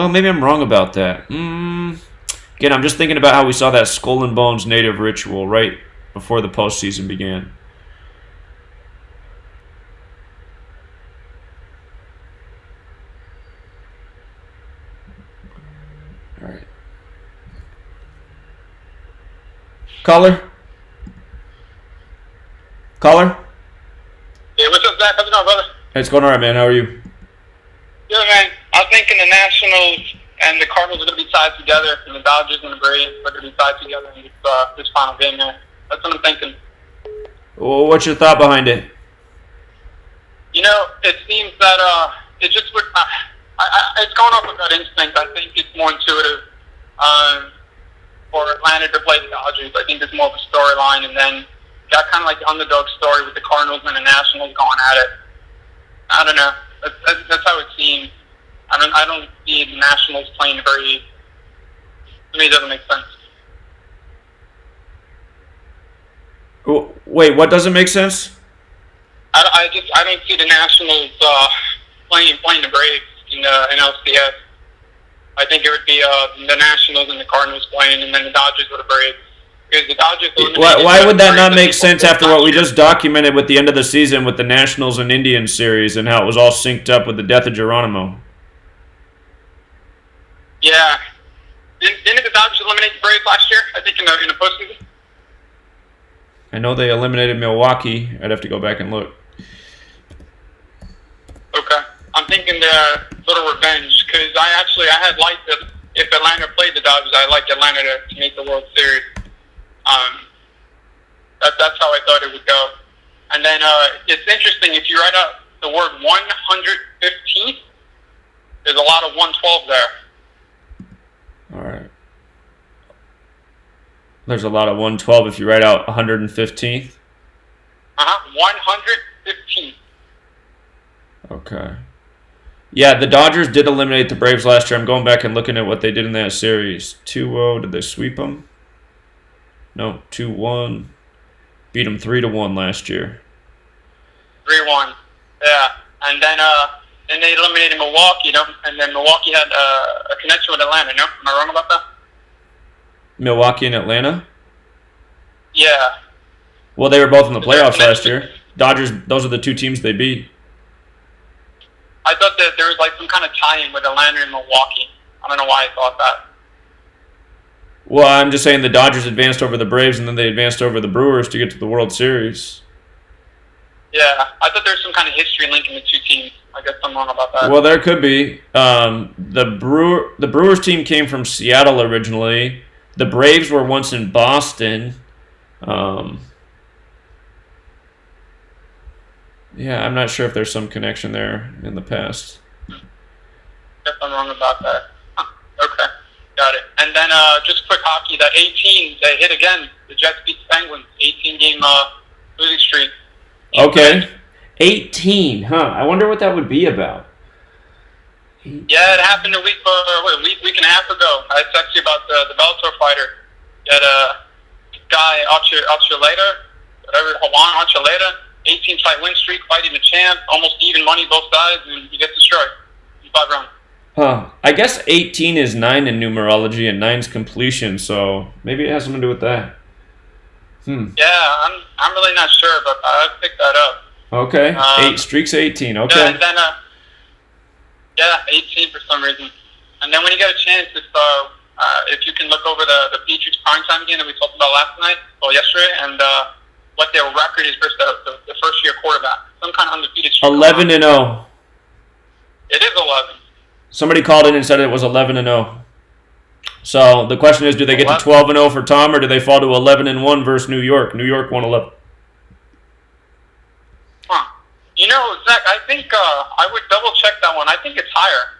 maybe I'm wrong about that. Again, I'm just thinking about how we saw that Skull and Bones native ritual right before the postseason began. All right. Caller? Hey, what's up, Zach? How's it going, brother? Hey, it's going all right, man. How are you? Yeah, man. I'm thinking the Nationals and the Cardinals are going to be tied together, and the Dodgers and the Braves are going to be tied together in this final game, man. That's what I'm thinking. Well, what's your thought behind it? You know, it seems that it just would. It's going off of that instinct. I think it's more intuitive for Atlanta to play the Dodgers. I think there's more of a storyline, and then got kind of like the underdog story with the Cardinals and the Nationals going at it. I don't know. That's how it seems. I don't see the Nationals playing very. To me, it doesn't make sense. Wait, what doesn't make sense? I don't see the Nationals playing the Braves in LCS. I think it would be the Nationals and the Cardinals playing, and then the Dodgers with the Braves. Because the Dodgers. Why would that not make sense after what we just documented with the end of the season with the Nationals and Indians series and how it was all synced up with the death of Geronimo? Yeah. Didn't the Dodgers eliminate the Braves last year? I think in the postseason. I know they eliminated Milwaukee. I'd have to go back and look. Okay. I'm thinking the little revenge because I had liked it. If Atlanta played the Dodgers, I'd like Atlanta to make the World Series. That's how I thought it would go. And then it's interesting, if you write out the word 115th, there's a lot of 112 there. All right. There's a lot of 112 if you write out 115th. 115. Okay. Yeah, the Dodgers did eliminate the Braves last year. I'm going back and looking at what they did in that series. 2-0. Did they sweep them? No, 2-1. Beat them 3-1 last year. 3-1. Yeah. And then they eliminated Milwaukee, and then Milwaukee had a connection with Atlanta, Am I wrong about that? Milwaukee and Atlanta? Yeah. Well, they were both in the playoffs last year. Dodgers, those are the two teams they beat. I thought that there was like some kind of tie-in with Atlanta and Milwaukee. I don't know why I thought that. Well, I'm just saying the Dodgers advanced over the Braves, and then they advanced over the Brewers to get to the World Series. Yeah, I thought there was some kind of history linking the two teams. I guess I'm wrong about that. Well, there could be. The Brewers team came from Seattle originally. The Braves were once in Boston. Yeah, I'm not sure if there's some connection there in the past. Guess I'm wrong about that. Okay, got it. And then just quick hockey, the 18, they hit again. The Jets beat the Penguins, 18-game losing streak. Okay, 18, huh? I wonder what that would be about. Yeah, it happened a week and a half ago. I texted you about the Bellator fighter. You had a guy, Archuleta, whatever, Juan Archuleta, 18-fight win streak, fighting the champ, almost even money both sides, and he gets destroyed in 5 rounds. Huh. I guess 18 is 9 in numerology, and 9's completion, so maybe it has something to do with that. Yeah, I'm really not sure, but I picked that up. Okay, 8 streaks, 18. Okay. Yeah, and then 18 for some reason. And then when you get a chance, if you can look over the Patriots primetime game that we talked about yesterday, and what their record is versus the first-year quarterback, some kind of undefeated streak. 11-0. It is 11. Somebody called in and said it was 11-0. So the question is, do they get to 12-0 for Tom, or do they fall to 11-1 versus New York? New York won 11. Zach, I think I would double-check that one. I think it's higher.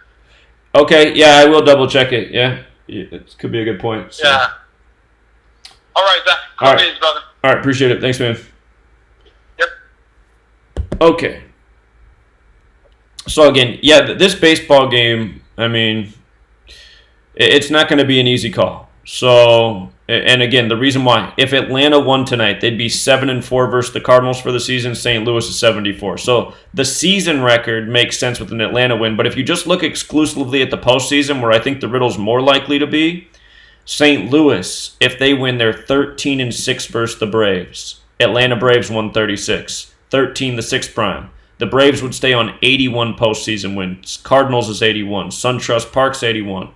Okay, yeah, I will double-check it. Yeah, it could be a good point. So. Yeah. All right, Zach. All right. Brother. All right, appreciate it. Thanks, man. Yep. Okay. So, again, yeah, this baseball game, I mean, it's not going to be an easy call. So, and again, the reason why, if Atlanta won tonight, they'd be 7-4 versus the Cardinals for the season. St. Louis is 74. So the season record makes sense with an Atlanta win. But if you just look exclusively at the postseason, where I think the riddle's more likely to be, St. Louis, if they win, they're 13-6 versus the Braves. Atlanta Braves won 36, 13 the 6th prime. The Braves would stay on 81 postseason wins. Cardinals is 81. SunTrust Park's 81.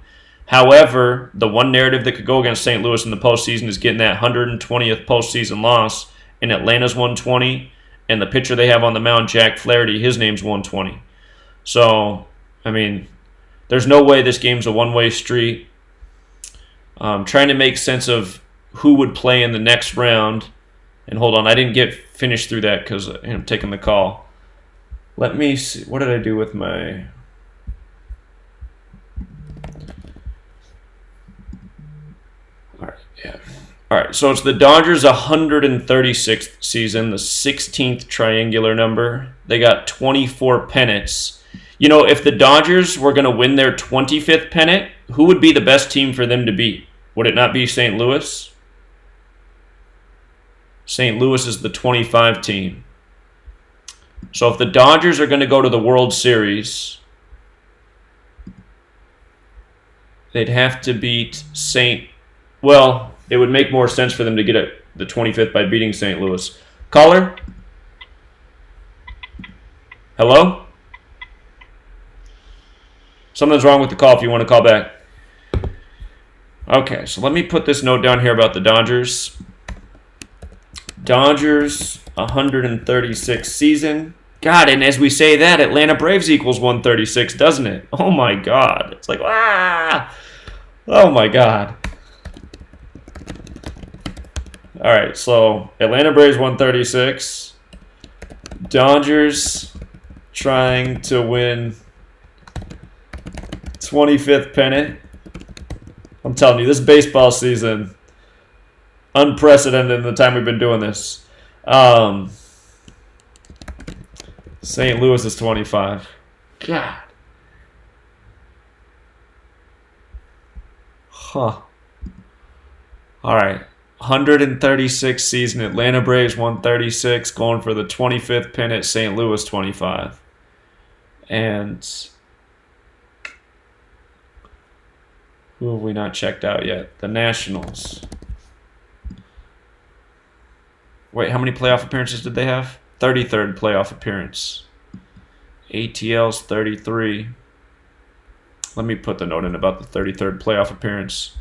However, the one narrative that could go against St. Louis in the postseason is getting that 120th postseason loss, and Atlanta's 120, and the pitcher they have on the mound, Jack Flaherty, his name's 120. So, I mean, there's no way this game's a one-way street. Trying to make sense of who would play in the next round. And hold on, I didn't get finished through that because I'm taking the call. Let me see. What did I do with my... All right, so it's the Dodgers' 136th season, the 16th triangular number. They got 24 pennants. You know, if the Dodgers were going to win their 25th pennant, who would be the best team for them to beat? Would it not be St. Louis? St. Louis is the 25 team. So if the Dodgers are going to go to the World Series, they'd have to beat Well, it would make more sense for them to get the 25th by beating St. Louis. Caller? Hello? Something's wrong with the call if you want to call back. Okay, so let me put this note down here about the Dodgers. Dodgers, 136 season. God, and as we say that, Atlanta Braves equals 136, doesn't it? Oh my God. It's like, oh my God. All right, so Atlanta Braves 136. Dodgers trying to win 25th pennant. I'm telling you, this baseball season, unprecedented in the time we've been doing this. St. Louis is 25. God. Huh. All right. 136 season. Atlanta Braves 136, going for the 25th pennant. St. Louis 25. And who have we not checked out yet? The Nationals. Wait, how many playoff appearances did they have? 33rd playoff appearance. ATL's 33. Let me put the note in about the 33rd playoff appearance.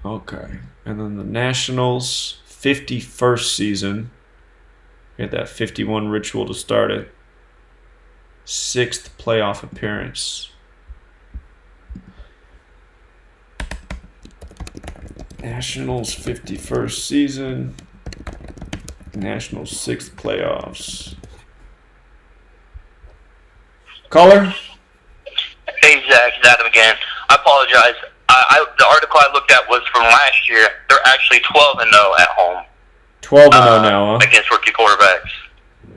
Okay. And then the Nationals, 51st season. We had that 51 ritual to start it. 6th playoff appearance. Nationals, 51st season. Nationals, 6th playoffs. Caller? Hey, Zach, it's Adam again. I apologize. The article I looked at was from last year. They're actually 12-0 at home. 12-0 now, huh? Against rookie quarterbacks.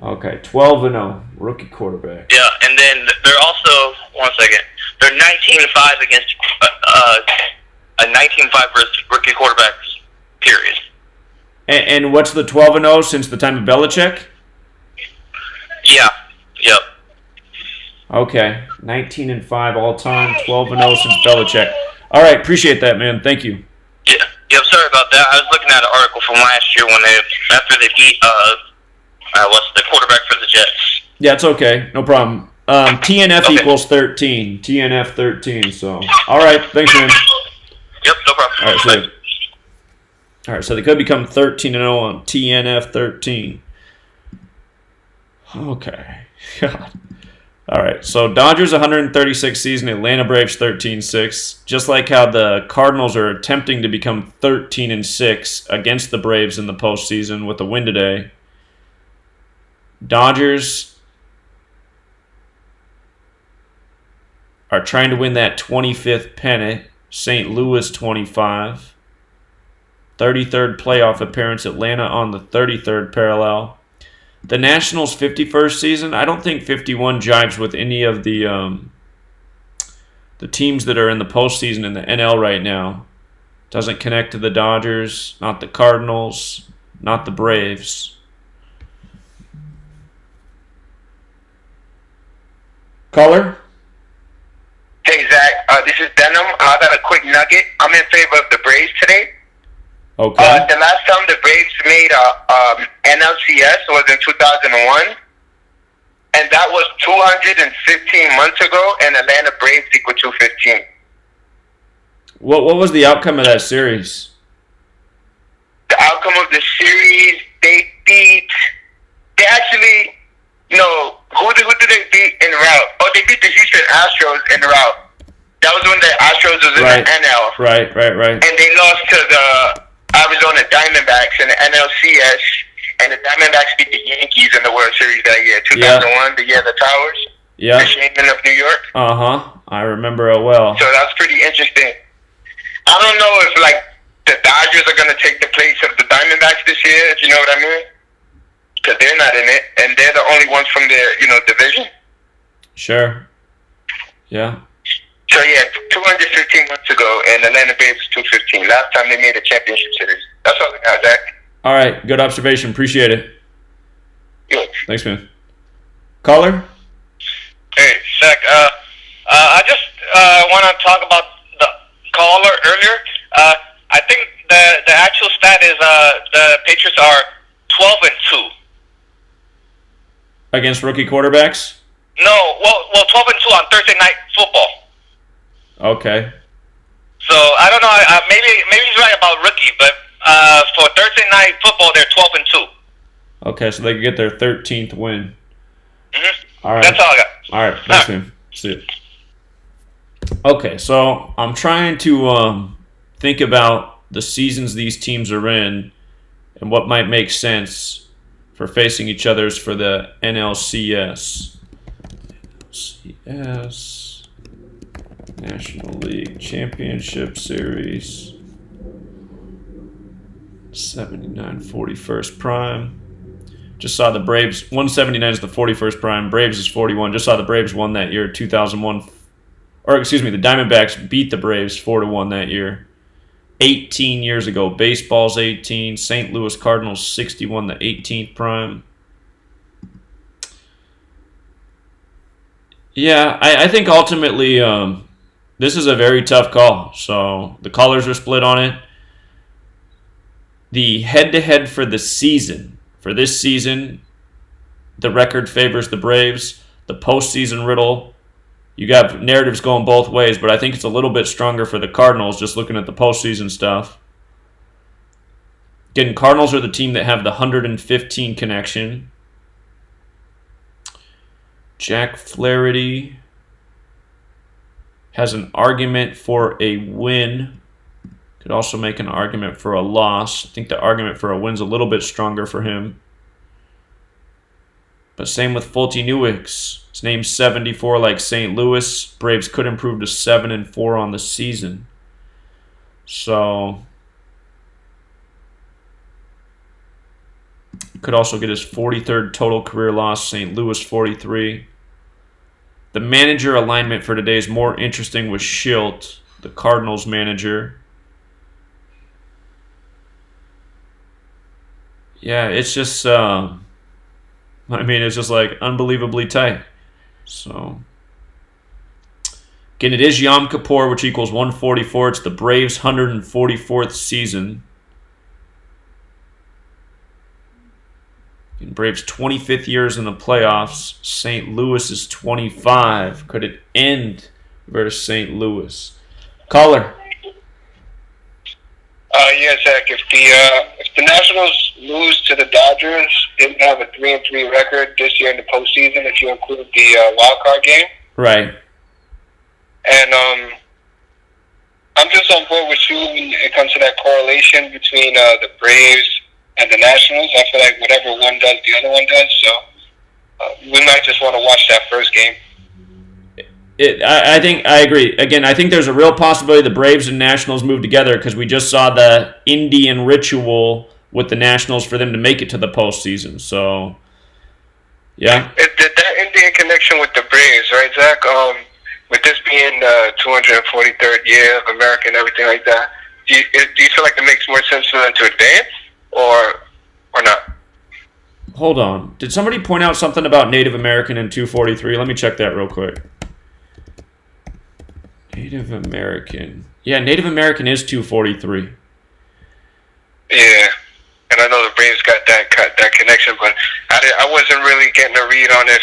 Okay, 12-0, rookie quarterback. Yeah, and then they're also, one second, they're 19-5 against, 19-5 versus rookie quarterbacks, period. And what's the 12-0 since the time of Belichick? Yeah, yep. Okay, 19-5 all time, 12-0 since Belichick. All right, appreciate that, man. Thank you. Yeah, sorry about that. I was looking at an article from last year after they beat, what's the quarterback for the Jets. Yeah, it's okay. No problem. TNF Okay. equals 13. TNF 13, so. All right, thanks, man. Yep, no problem. All right, so they could become 13-0 on TNF 13. Okay. God. All right, so Dodgers 136 season, Atlanta Braves 13-6. Just like how the Cardinals are attempting to become 13-6 against the Braves in the postseason with a win today. Dodgers are trying to win that 25th pennant. St. Louis 25. 33rd playoff appearance. Atlanta on the 33rd parallel. The Nationals' 51st season, I don't think 51 jives with any of the teams that are in the postseason in the NL right now. Doesn't connect to the Dodgers, not the Cardinals, not the Braves. Caller? Hey, Zach, this is Denim. I got a quick nugget. I'm in favor of the Braves today. Okay. The last time the Braves made NLCS was in 2001, and that was 215 months ago, and Atlanta Braves equal 215. What was the outcome of that series? The outcome of the series, they actually, no, who did they beat in route? Oh, they beat the Houston Astros in route. That was when the Astros was in the NL. Right. And they lost to the Arizona Diamondbacks in the NLCS, and the Diamondbacks beat the Yankees in the World Series that year, 2001, the year of the Towers. Yeah. The Shaman of New York. Uh-huh. I remember it well. So that's pretty interesting. I don't know if, like, the Dodgers are going to take the place of the Diamondbacks this year, if you know what I mean. Because they're not in it, and they're the only ones from their, division. Sure. Yeah. So, yeah, 215 months ago, and Atlanta Braves was 215. Last time they made a championship series. That's all I got, Zach. All right. Good observation. Appreciate it. Good. Thanks, man. Caller? Hey, Zach. I just want to talk about the caller earlier. I think the actual stat is the Patriots are 12-2 Against rookie quarterbacks? No, well, 12-2 on Thursday Night Football. Okay. So I don't know. Maybe he's right about rookie, but for Thursday Night Football, they're 12-2. Okay, so they could get their 13th win. Mm-hmm. All right. That's all I got. All right. Thanks, man. See you. Okay, so I'm trying to think about the seasons these teams are in and what might make sense for facing each other for the NLCS. NLCS National League Championship Series 79 41st prime. Just saw the Braves. 179 is the 41st prime. Braves is 41. Just saw the Braves won that year, 2001. Or excuse me, the Diamondbacks beat the Braves 4-1 that year. 18 years ago. Baseball's 18. St. Louis Cardinals 61, the 18th prime. Yeah, I think ultimately this is a very tough call. So the callers are split on it. The head-to-head for the season. For this season, the record favors the Braves. The postseason riddle, you got narratives going both ways, but I think it's a little bit stronger for the Cardinals just looking at the postseason stuff. Again, Cardinals are the team that have the 115 connection. Jack Flaherty has an argument for a win. Could also make an argument for a loss. I think the argument for a win's a little bit stronger for him. But same with Fulty Newicks. His name's 74 like St. Louis. Braves could improve to 7-4 on the season. So could also get his 43rd total career loss. St. Louis 43. The manager alignment for today is more interesting with Schilt, the Cardinals manager. Yeah, it's just, it's just like unbelievably tight. So, again, it is Yom Kippur, which equals 144. It's the Braves' 144th season. Again, Braves' 25th years in the playoffs. St. Louis is 25. Could it end versus St. Louis? Caller. Yeah, Zach. If the Nationals lose to the Dodgers, they would have a 3-3 record this year in the postseason if you include the wild card game. Right. And I'm just on board with you when it comes to that correlation between the Braves and the Nationals. I feel like whatever one does, the other one does. So we might just want to watch that first game. I think I agree. Again, I think there's a real possibility the Braves and Nationals move together because we just saw the Indian ritual with the Nationals for them to make it to the postseason. So, yeah. That Indian connection with the Braves, right, Zach? With this being the 243rd year of America and everything like that, do you feel like it makes more sense for them to advance or not? Hold on. Did somebody point out something about Native American in 243? Let me check that real quick. Native American. Yeah, Native American is 243. Yeah, and I know the Braves got that connection, but I wasn't really getting a read on if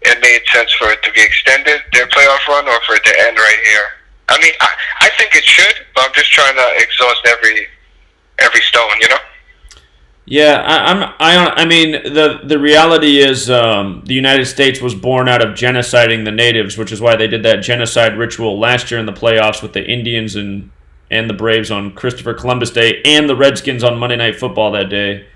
it made sense for it to be extended, their playoff run, or for it to end right here. I mean, I think it should, but I'm just trying to exhaust every stone, you know? Yeah, I mean, the reality is the United States was born out of genociding the natives, which is why they did that genocide ritual last year in the playoffs with the Indians and the Braves on Christopher Columbus Day and the Redskins on Monday Night Football that day.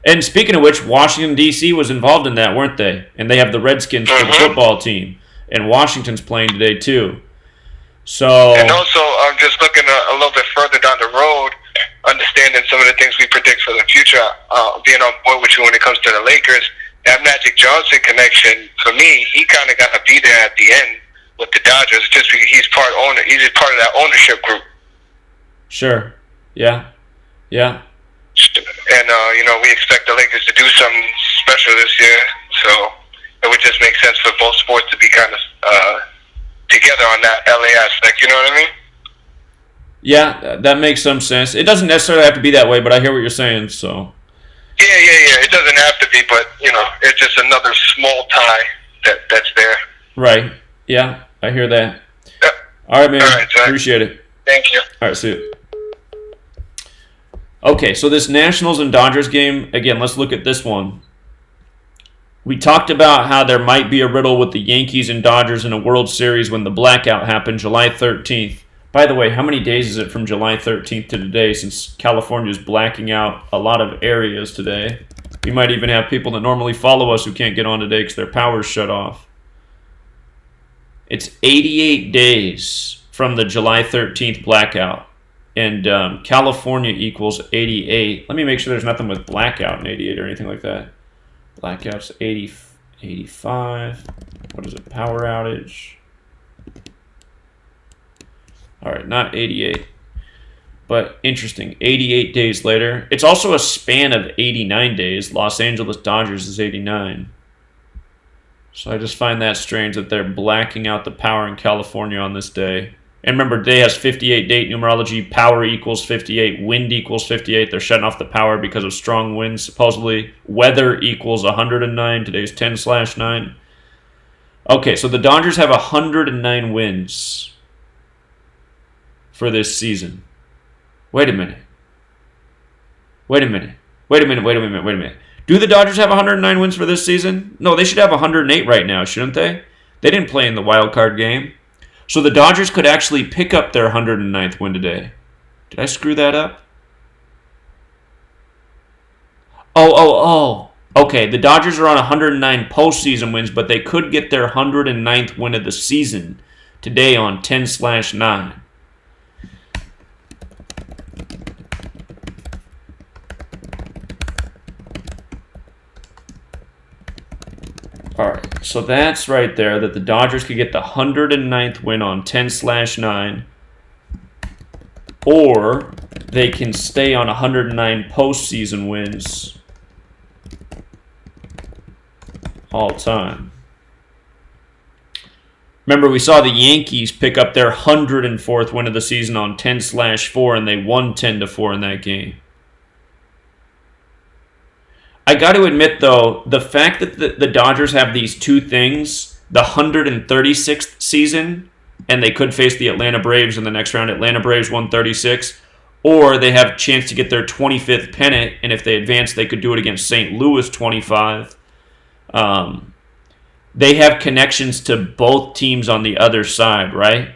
And speaking of which, Washington, D.C. was involved in that, weren't they? And they have the Redskins for the football team. And Washington's playing today, too. So, and also, I'm just looking a little bit further down the road, understanding some of the things we predict for the future, being on board with you when it comes to the Lakers. That Magic Johnson connection, for me, he kind of got to be there at the end with the Dodgers, just because he's part of that ownership group. Sure. Yeah. Yeah. And, we expect the Lakers to do something special this year, so it would just make sense for both sports to be kind of together on that LA aspect, you know what I mean? Yeah, that makes some sense. It doesn't necessarily have to be that way, but I hear what you're saying, so. Yeah. It doesn't have to be, but, it's just another small tie that's there. Right. Yeah, I hear that. Yep. All right, man. All right, appreciate it. Thank you. All right, see you. Okay, so this Nationals and Dodgers game, again, let's look at this one. We talked about how there might be a riddle with the Yankees and Dodgers in a World Series when the blackout happened July 13th. By the way, how many days is it from July 13th to today, since California is blacking out a lot of areas today? We might even have people that normally follow us who can't get on today because their power's shut off. It's 88 days from the July 13th blackout. And California equals 88. Let me make sure there's nothing with blackout in 88 or anything like that. Blackout's 80, 85. What is it? Power outage. All right, not 88. But interesting, 88 days later. It's also a span of 89 days. Los Angeles Dodgers is 89. So I just find that strange that they're blacking out the power in California on this day. And remember, day has 58 date numerology. Power equals 58. Wind equals 58. They're shutting off the power because of strong winds, supposedly. Weather equals 109. Today's 10/9. Okay, so the Dodgers have 109 wins for this season. Wait a minute. Do the Dodgers have 109 wins for this season? No, they should have 108 right now, shouldn't they? They didn't play in the wild card game. So the Dodgers could actually pick up their 109th win today. Did I screw that up? Oh. Okay, the Dodgers are on 109 postseason wins, but they could get their 109th win of the season today on 10/9. All right, so that's right there, that the Dodgers could get the 109th win on 10/9, or they can stay on 109 postseason wins all time. Remember, we saw the Yankees pick up their 104th win of the season on 10/4, and they won 10-4 in that game. I got to admit, though, the fact that the Dodgers have these two things, the 136th season, and they could face the Atlanta Braves in the next round. Atlanta Braves 136, or they have a chance to get their 25th pennant, and if they advance, they could do it against St. Louis 25. They have connections to both teams on the other side, right?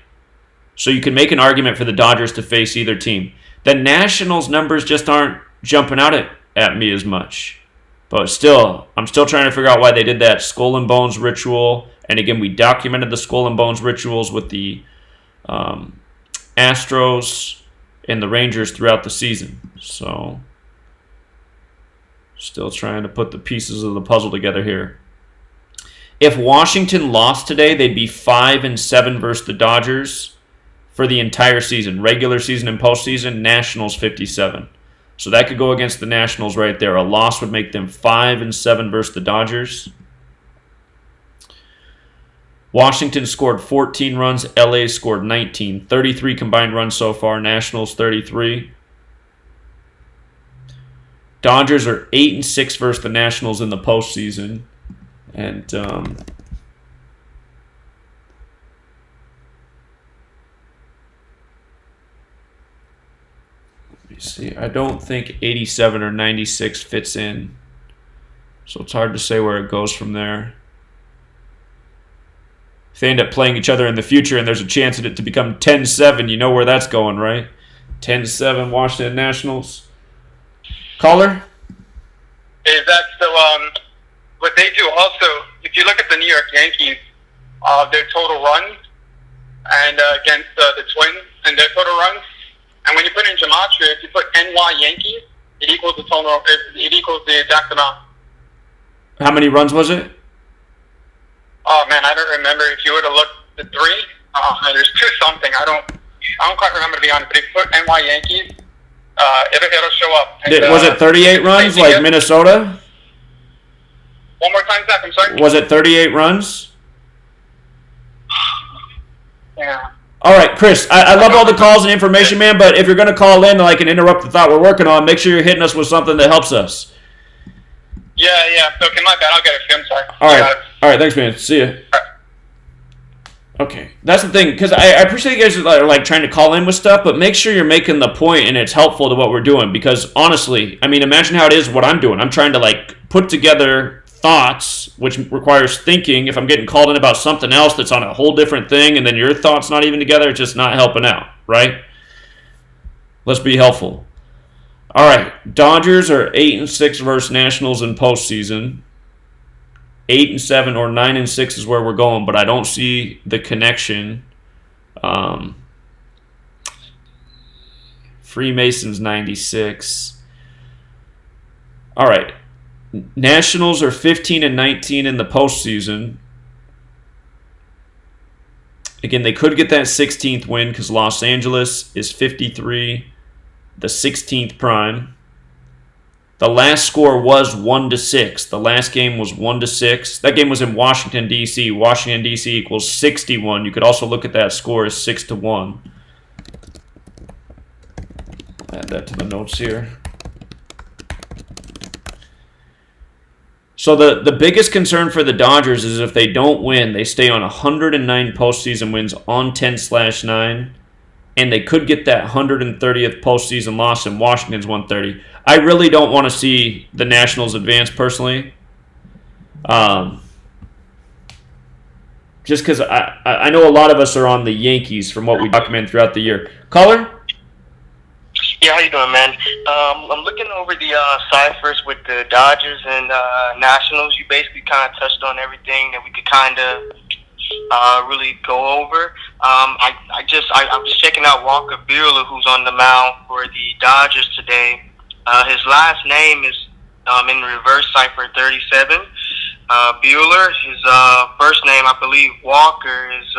So you can make an argument for the Dodgers to face either team. The Nationals numbers just aren't jumping out at me as much. But still, I'm still trying to figure out why they did that Skull and Bones ritual. And again, we documented the Skull and Bones rituals with the Astros and the Rangers throughout the season. So, still trying to put the pieces of the puzzle together here. If Washington lost today, they'd be 5-7 versus the Dodgers for the entire season. Regular season and postseason, Nationals 57. So that could go against the Nationals right there. A loss would make them 5-7 versus the Dodgers. Washington scored 14 runs. LA scored 19. 33 combined runs so far. Nationals 33. Dodgers are 8-6 versus the Nationals in the postseason. And see, I don't think 87 or 96 fits in. So it's hard to say where it goes from there. If they end up playing each other in the future and there's a chance of it to become 10-7, you know where that's going, right? 10-7 Washington Nationals. Caller? Is that so? What they do also, if you look at the New York Yankees, their total runs and against the Twins and their total runs, and when you put in Gematria, if you put NY Yankees, it equals the total. It equals the exact amount. How many runs was it? Oh man, I don't remember. If you were to look at the three, there's two something. I don't quite remember, to be honest. But if you put NY Yankees, it'll show up. And, was it 38 runs like Minnesota? One more time, Zach. I'm sorry. Was it 38 runs? Yeah. All right, Chris, I love all the calls and information, man, but if you're going to call in, I can interrupt the thought we're working on. Make sure you're hitting us with something that helps us. Yeah. Okay, my bad. I'll get it. I'm sorry. All right, thanks, man. See ya. Okay, that's the thing, because I appreciate you guys are trying to call in with stuff, but make sure you're making the point and it's helpful to what we're doing, because honestly, I mean, imagine how it is what I'm doing. I'm trying to put together thoughts, which requires thinking. If I'm getting called in about something else that's on a whole different thing, and then your thoughts not even together, it's just not helping out, right? Let's be helpful. All right, Dodgers are 8-6 versus Nationals in postseason. 8-7 or 9-6 is where we're going, but I don't see the connection. Freemasons 96. All right, Nationals are 15-19 in the postseason. Again, they could get that 16th win because Los Angeles is 53, the 16th prime. The last score was 1-6. The last game was 1-6. That game was in Washington, D.C. Washington, D.C. equals 61. You could also look at that score as 6-1. Add that to the notes here. So the biggest concern for the Dodgers is if they don't win, they stay on 109 postseason wins on 10/9, and they could get that 130th postseason loss in Washington's 130. I really don't want to see the Nationals advance personally. Just because I know a lot of us are on the Yankees from what we document throughout the year. Caller? Yeah, how you doing, man? I'm looking over the ciphers with the Dodgers and Nationals. You basically kind of touched on everything that we could kind of really go over. I'm just checking out Walker Buehler, who's on the mound for the Dodgers today. His last name is in reverse cipher 37. Buehler. His first name, I believe, Walker, is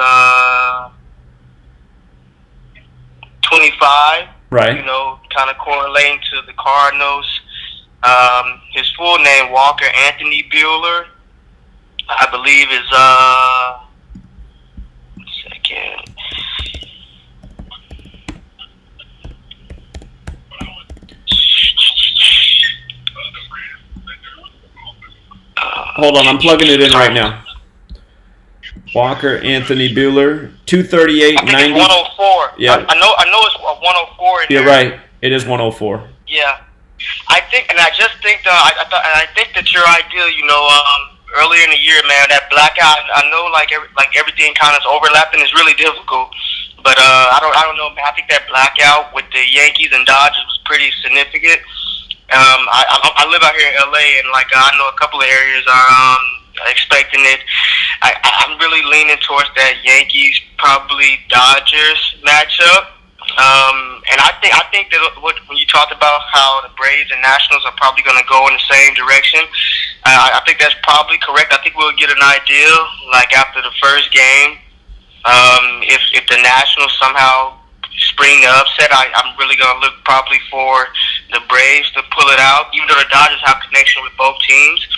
25. Right. You know, kind of correlating to the Cardinals. His full name, Walker Anthony Buehler, I believe is, one second. Hold on, I'm plugging it in right now. Walker Anthony Buehler, 238, I think 90. it's 104. Yeah. I know it's 104 in You're there. right. It is 104. Yeah. I think that your idea, you know, earlier in the year, man, that blackout, I know like everything kind of is overlapping is really difficult. But I don't know. I think that blackout with the Yankees and Dodgers was pretty significant. I live out here in LA, and like I know a couple of areas are expecting it. I'm really leaning towards that Yankees probably Dodgers matchup. And I think that when you talked about how the Braves and Nationals are probably going to go in the same direction, I think that's probably correct. I think we'll get an idea like after the first game. If the Nationals somehow spring the upset, I'm really going to look probably for the Braves to pull it out, even though the Dodgers have connection with both teams.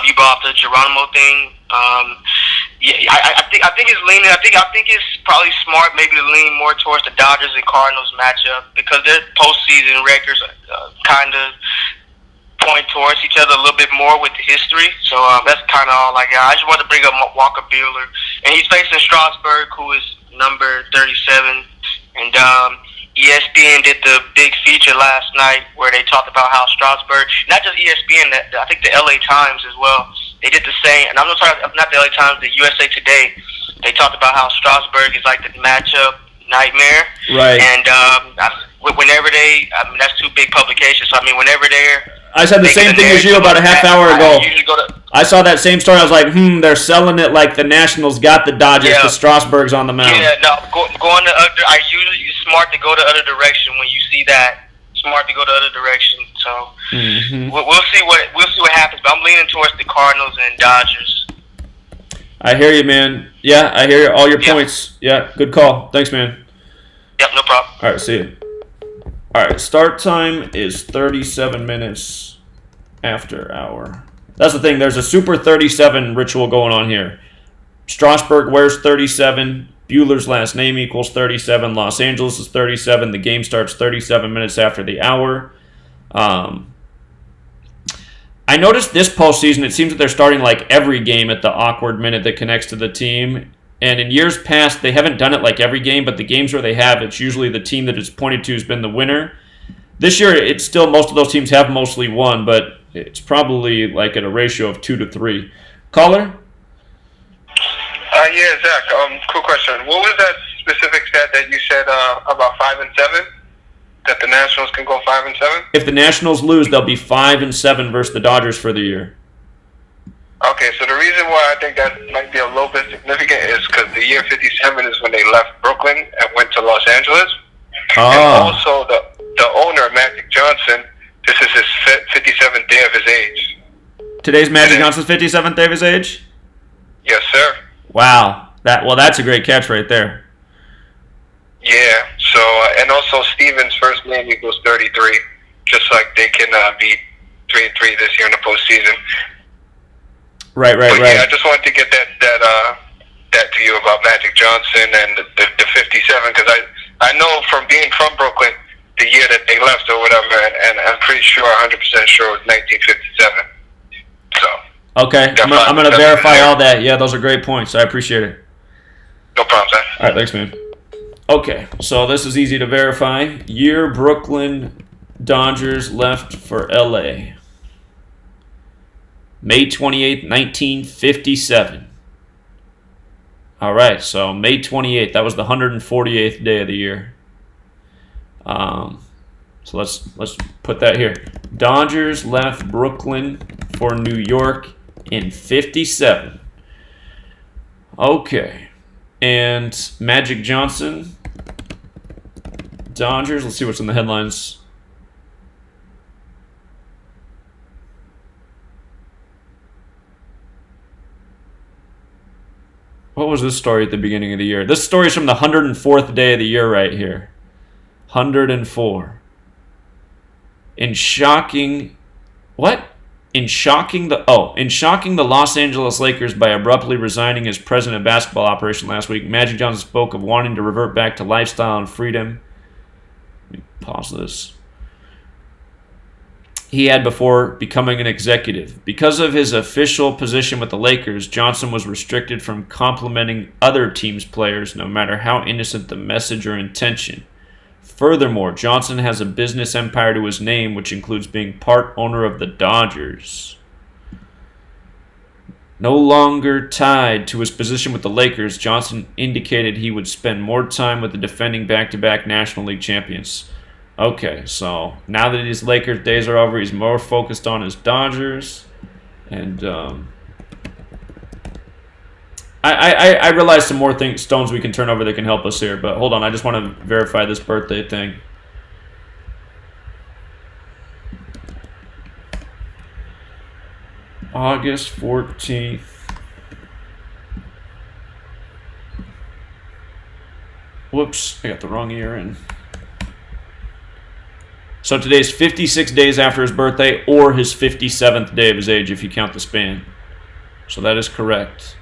You brought up the Geronimo thing. Yeah, I think it's leaning. I think it's probably smart maybe to lean more towards the Dodgers and Cardinals matchup because their postseason records kind of point towards each other a little bit more with the history. So that's kind of all I got. I just wanted to bring up Walker Buehler, and he's facing Strasburg, who is number 37, and ESPN did the big feature last night where they talked about how Strasburg, not just ESPN, I think the LA Times as well, they did the same, and I'm not talking, not the LA Times, the USA Today, they talked about how Strasburg is like the matchup nightmare. Right. And whenever that's two big publications, so I mean, whenever I said the same thing as you about a half hour ago. I saw that same story. I was like, they're selling it like the Nationals got the Dodgers. Yeah. The Strasburg's on the mound. Yeah, no, going the other. It's smart to go the other direction when you see that. Smart to go the other direction. So we'll see what happens. But I'm leaning towards the Cardinals and Dodgers. I hear you, man. Yeah, I hear all your points. Yeah, good call. Thanks, man. Yep, no problem. All right, see you. All right, start time is 37 minutes after hour. That's the thing. There's a super 37 ritual going on here. Strasburg wears 37. Buehler's last name equals 37. Los Angeles is 37. The game starts 37 minutes after the hour. I noticed this postseason, it seems that they're starting like every game at the awkward minute that connects to the team. And in years past, they haven't done it like every game, but the games where they have, it's usually the team that it's pointed to has been the winner. This year, it's still most of those teams have mostly won, but it's probably like at a ratio of 2-3. Caller? Yeah, Zach. Cool question. What was that specific stat that you said about 5-7? That the Nationals can go 5-7? If the Nationals lose, they'll be 5-7 versus the Dodgers for the year. Okay, so the reason why I think that might be a little bit significant is because the year 57 is when they left Brooklyn and went to Los Angeles. And also the owner, Magic Johnson, this is his 57th day of his age. Today's Magic Johnson's 57th day of his age? Yes, sir. Wow. That's a great catch right there. Yeah, so, and also Steven's first name equals 33, just like they can be 3-3 this year in the postseason. Right. Yeah, I just wanted to get that to you about Magic Johnson and the 57, because I know from being from Brooklyn, the year that they left or whatever, and I'm pretty sure, 100% sure it was 1957. So. Okay, I'm going to verify all that. Yeah, those are great points. I appreciate it. No problem, sir. All right, thanks, man. Okay, so this is easy to verify. Year Brooklyn Dodgers left for LA. May 28th, 1957. All right, so May 28th, that was the 148th day of the year. So let's put that here. Dodgers left Brooklyn for New York in 57. Okay. And Magic Johnson, Dodgers. Let's see what's in the headlines. What was this story at the beginning of the year? This story is from the 104th day of the year right here. 104. In shocking the Los Angeles Lakers by abruptly resigning as president of basketball operation last week, Magic Johnson spoke of wanting to revert back to lifestyle and freedom. Let me pause this. He had before becoming an executive. Because of his official position with the Lakers, Johnson was restricted from complimenting other teams' players, no matter how innocent the message or intention. Furthermore, Johnson has a business empire to his name, which includes being part owner of the Dodgers. No longer tied to his position with the Lakers, Johnson indicated he would spend more time with the defending back-to-back National League champions. Okay, so now that his Lakers days are over, he's more focused on his Dodgers. And I realize some more stones we can turn over that can help us here, but hold on, I just want to verify this birthday thing. August 14th. Whoops, I got the wrong year in. So today's 56 days after his birthday, or his 57th day of his age, if you count the span. So that is correct.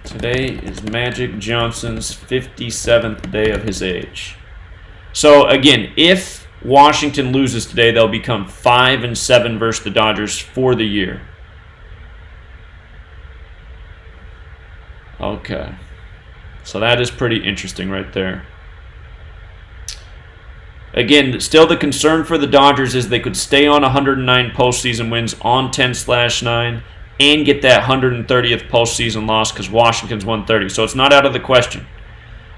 Today is Magic Johnson's 57th day of his age. So again, if Washington loses today, they'll become 5-7 versus the Dodgers for the year. Okay. So that is pretty interesting right there. Again, still the concern for the Dodgers is they could stay on 109 postseason wins on 10/9 and get that 130th postseason loss because Washington's 130. So it's not out of the question.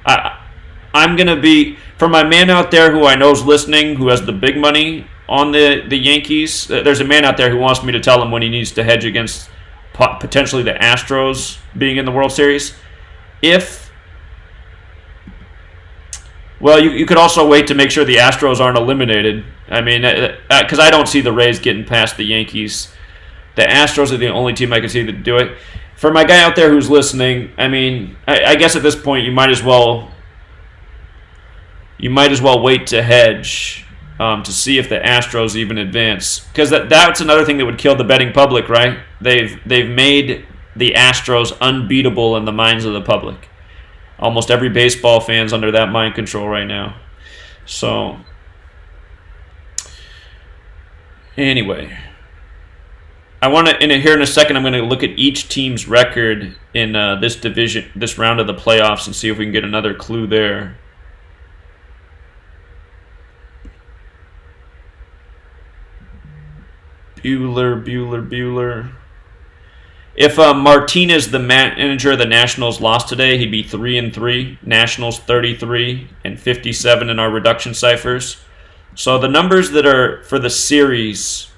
I'm going to be, for my man out there who I know is listening, who has the big money on the Yankees, there's a man out there who wants me to tell him when he needs to hedge against potentially the Astros being in the World Series. Well, you could also wait to make sure the Astros aren't eliminated. I mean, because I don't see the Rays getting past the Yankees. The Astros are the only team I can see that do it. For my guy out there who's listening, I mean, I guess at this point you might as well wait to hedge to see if the Astros even advance, because that's another thing that would kill the betting public, right? They've made the Astros unbeatable in the minds of the public. Almost every baseball fan's under that mind control right now. So, anyway, I want to, here in a second, I'm going to look at each team's record in this division, this round of the playoffs, and see if we can get another clue there. Bueller. If Martinez, the manager of the Nationals, lost today, he'd be 3-3. Nationals 33 and 57 in our reduction ciphers. So the numbers that are for the series,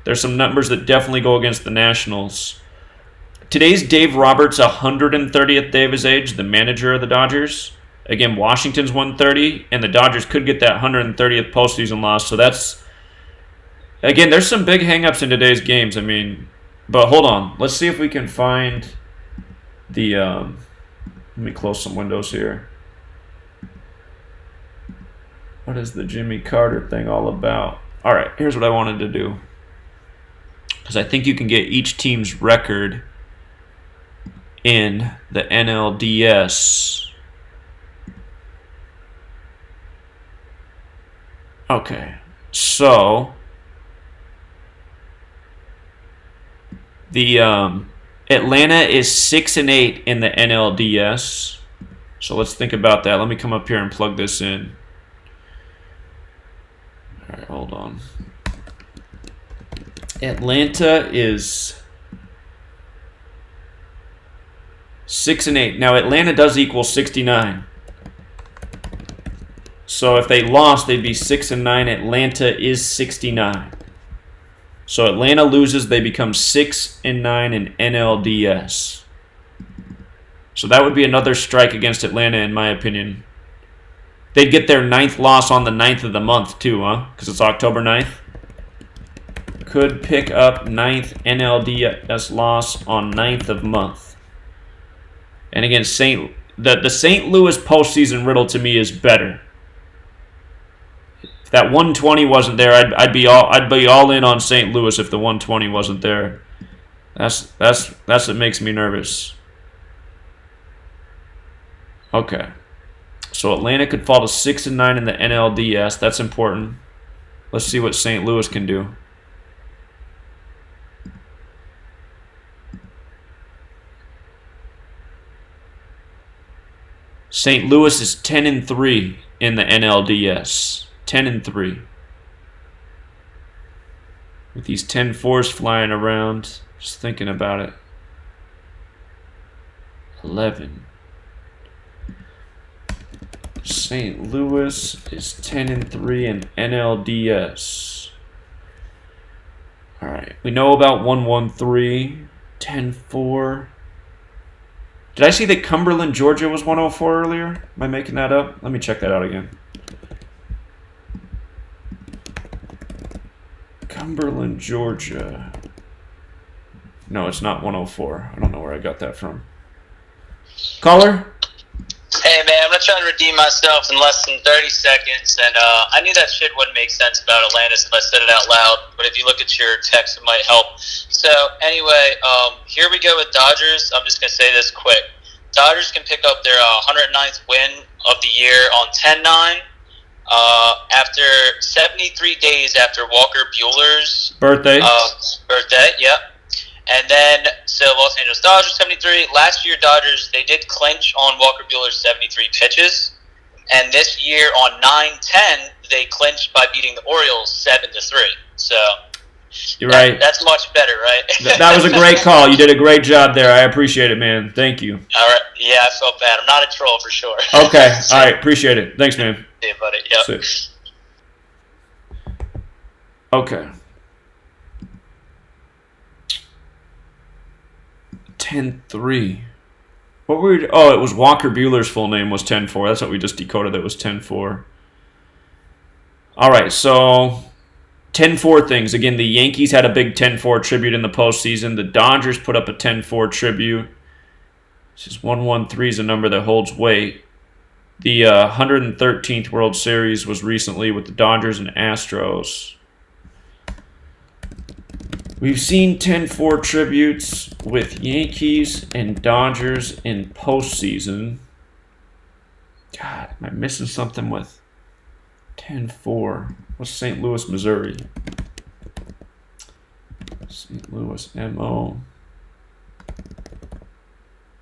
there's some numbers that definitely go against the Nationals. Today's Dave Roberts' 130th day of his age, the manager of the Dodgers. Again, Washington's 130, and the Dodgers could get that 130th postseason loss. So that's, again, there's some big hangups in today's games. I mean, but hold on. Let's see if we can find the, let me close some windows here. What is the Jimmy Carter thing all about? All right, here's what I wanted to do. Because I think you can get each team's record in the NLDS. Okay, so the Atlanta is 6-8 in the NLDS. So let's think about that. Let me come up here and plug this in. All right, hold on. Atlanta is 6-8. Now Atlanta does equal 69. So if they lost, they'd be 6-9. Atlanta is 69. So Atlanta loses, they become 6-9 in NLDS. So that would be another strike against Atlanta, in my opinion. They'd get their 9th loss on the 9th of the month, too, huh? Because it's October 9th. Could pick up 9th NLDS loss on 9th of month. And again, the St. Louis postseason riddle to me is better. If that 120 wasn't there, I'd be all in on St. Louis if the 120 wasn't there. That's what makes me nervous. Okay. So Atlanta could fall to 6-9 in the NLDS. That's important. Let's see what St. Louis can do. St. Louis is 10-3 in the NLDS. 10-3. With these 10-4s flying around, just thinking about it. 11. St. Louis is 10-3 in NLDS. All right, we know about 113, 10-4. Did I see that Cumberland, Georgia was 104 earlier? Am I making that up? Let me check that out again. Cumberland, Georgia. No, it's not 104. I don't know where I got that from. Caller? Hey, man, I'm going to try to redeem myself in less than 30 seconds. And I knew that shit wouldn't make sense about Atlantis if I said it out loud. But if you look at your text, it might help. So, anyway, here we go with Dodgers. I'm just going to say this quick. Dodgers can pick up their 109th win of the year on 10-9. After 73 days after Walker Buehler's birthday. Yep. And then, so Los Angeles Dodgers 73. Last year, Dodgers, they did clinch on Walker Buehler's 73 pitches. And this year on 9-10, they clinched by beating the Orioles 7-3. So you're right. That's much better, right? That was a great call. You did a great job there. I appreciate it, man. Thank you. All right. Yeah, I felt bad. I'm not a troll for sure. Okay. All right. Appreciate it. Thanks, man. See you, buddy. Yep. 6. Okay. 10-3. What were we? Oh, it was Walker Buehler's full name was 10-4. That's what we just decoded. That was 10-4. All right, so 10-4 things. Again, the Yankees had a big 10-4 tribute in the postseason. The Dodgers put up a 10-4 tribute. This is 113 is a number that holds weight. The 113th World Series was recently with the Dodgers and Astros. We've seen 10-4 tributes with Yankees and Dodgers in postseason. God, am I missing something with 10-4? What's St. Louis, Missouri? St. Louis, M.O.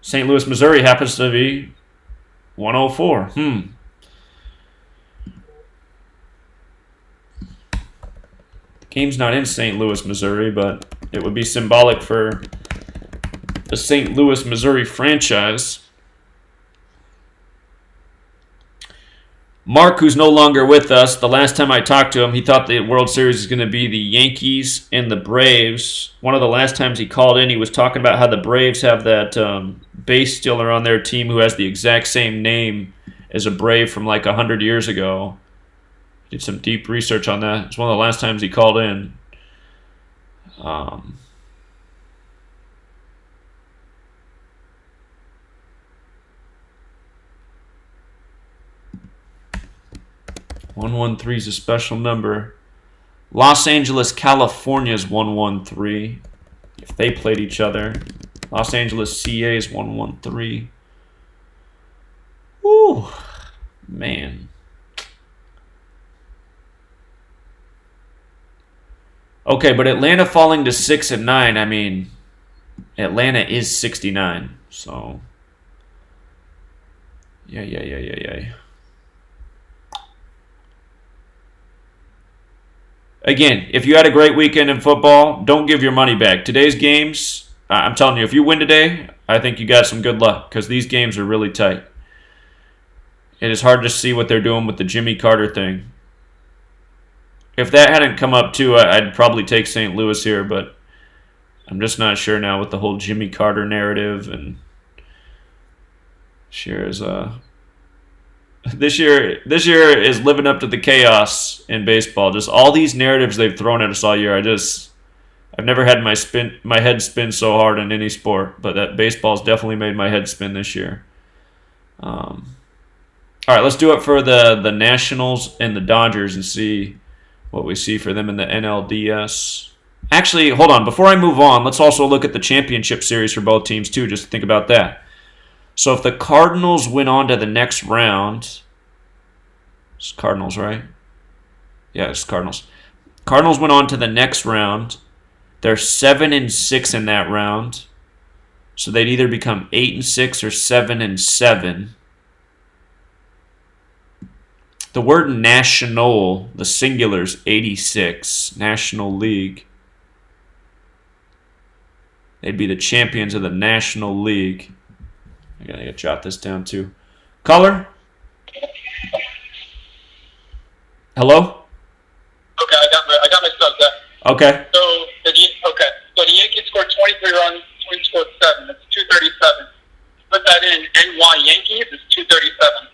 St. Louis, Missouri happens to be 104. Game's not in St. Louis, Missouri, but it would be symbolic for the St. Louis, Missouri franchise. Mark, who's no longer with us, the last time I talked to him, he thought the World Series was going to be the Yankees and the Braves. One of the last times he called in, he was talking about how the Braves have that base stealer on their team who has the exact same name as a Brave from like 100 years ago. Did some deep research on that. It's one of the last times he called in. 113 is a special number. Los Angeles, California is 113. If they played each other. Los Angeles, CA is 113. Woo, man. Okay, but Atlanta falling to 6-9. I mean, Atlanta is 69. So, yeah. Again, if you had a great weekend in football, don't give your money back. Today's games, I'm telling you, if you win today, I think you got some good luck because these games are really tight. It is hard to see what they're doing with the Jimmy Carter thing. If that hadn't come up too, I'd probably take St. Louis here, but I'm just not sure now with the whole Jimmy Carter narrative and This year is living up to the chaos in baseball. Just all these narratives they've thrown at us all year. I've never had my head spin so hard in any sport, but that baseball's definitely made my head spin this year. All right, let's do it for the Nationals and the Dodgers and see what we see for them in the NLDS. Actually, hold on. Before I move on, let's also look at the championship series for both teams too, just to think about that. So if the Cardinals win on to the next round, it's Cardinals, right? Yeah, it's Cardinals. Cardinals went on to the next round. They're 7-6 in that round. So they'd either become 8-6 or 7-7. The word national, the singular's 86, National League. They'd be the champions of the National League. I gotta jot this down too. Caller? Hello? Okay, I got my stuff there. Okay. So the Yankees scored 23 runs, Twins scored 7. That's 237. Put that in NY Yankees is 237.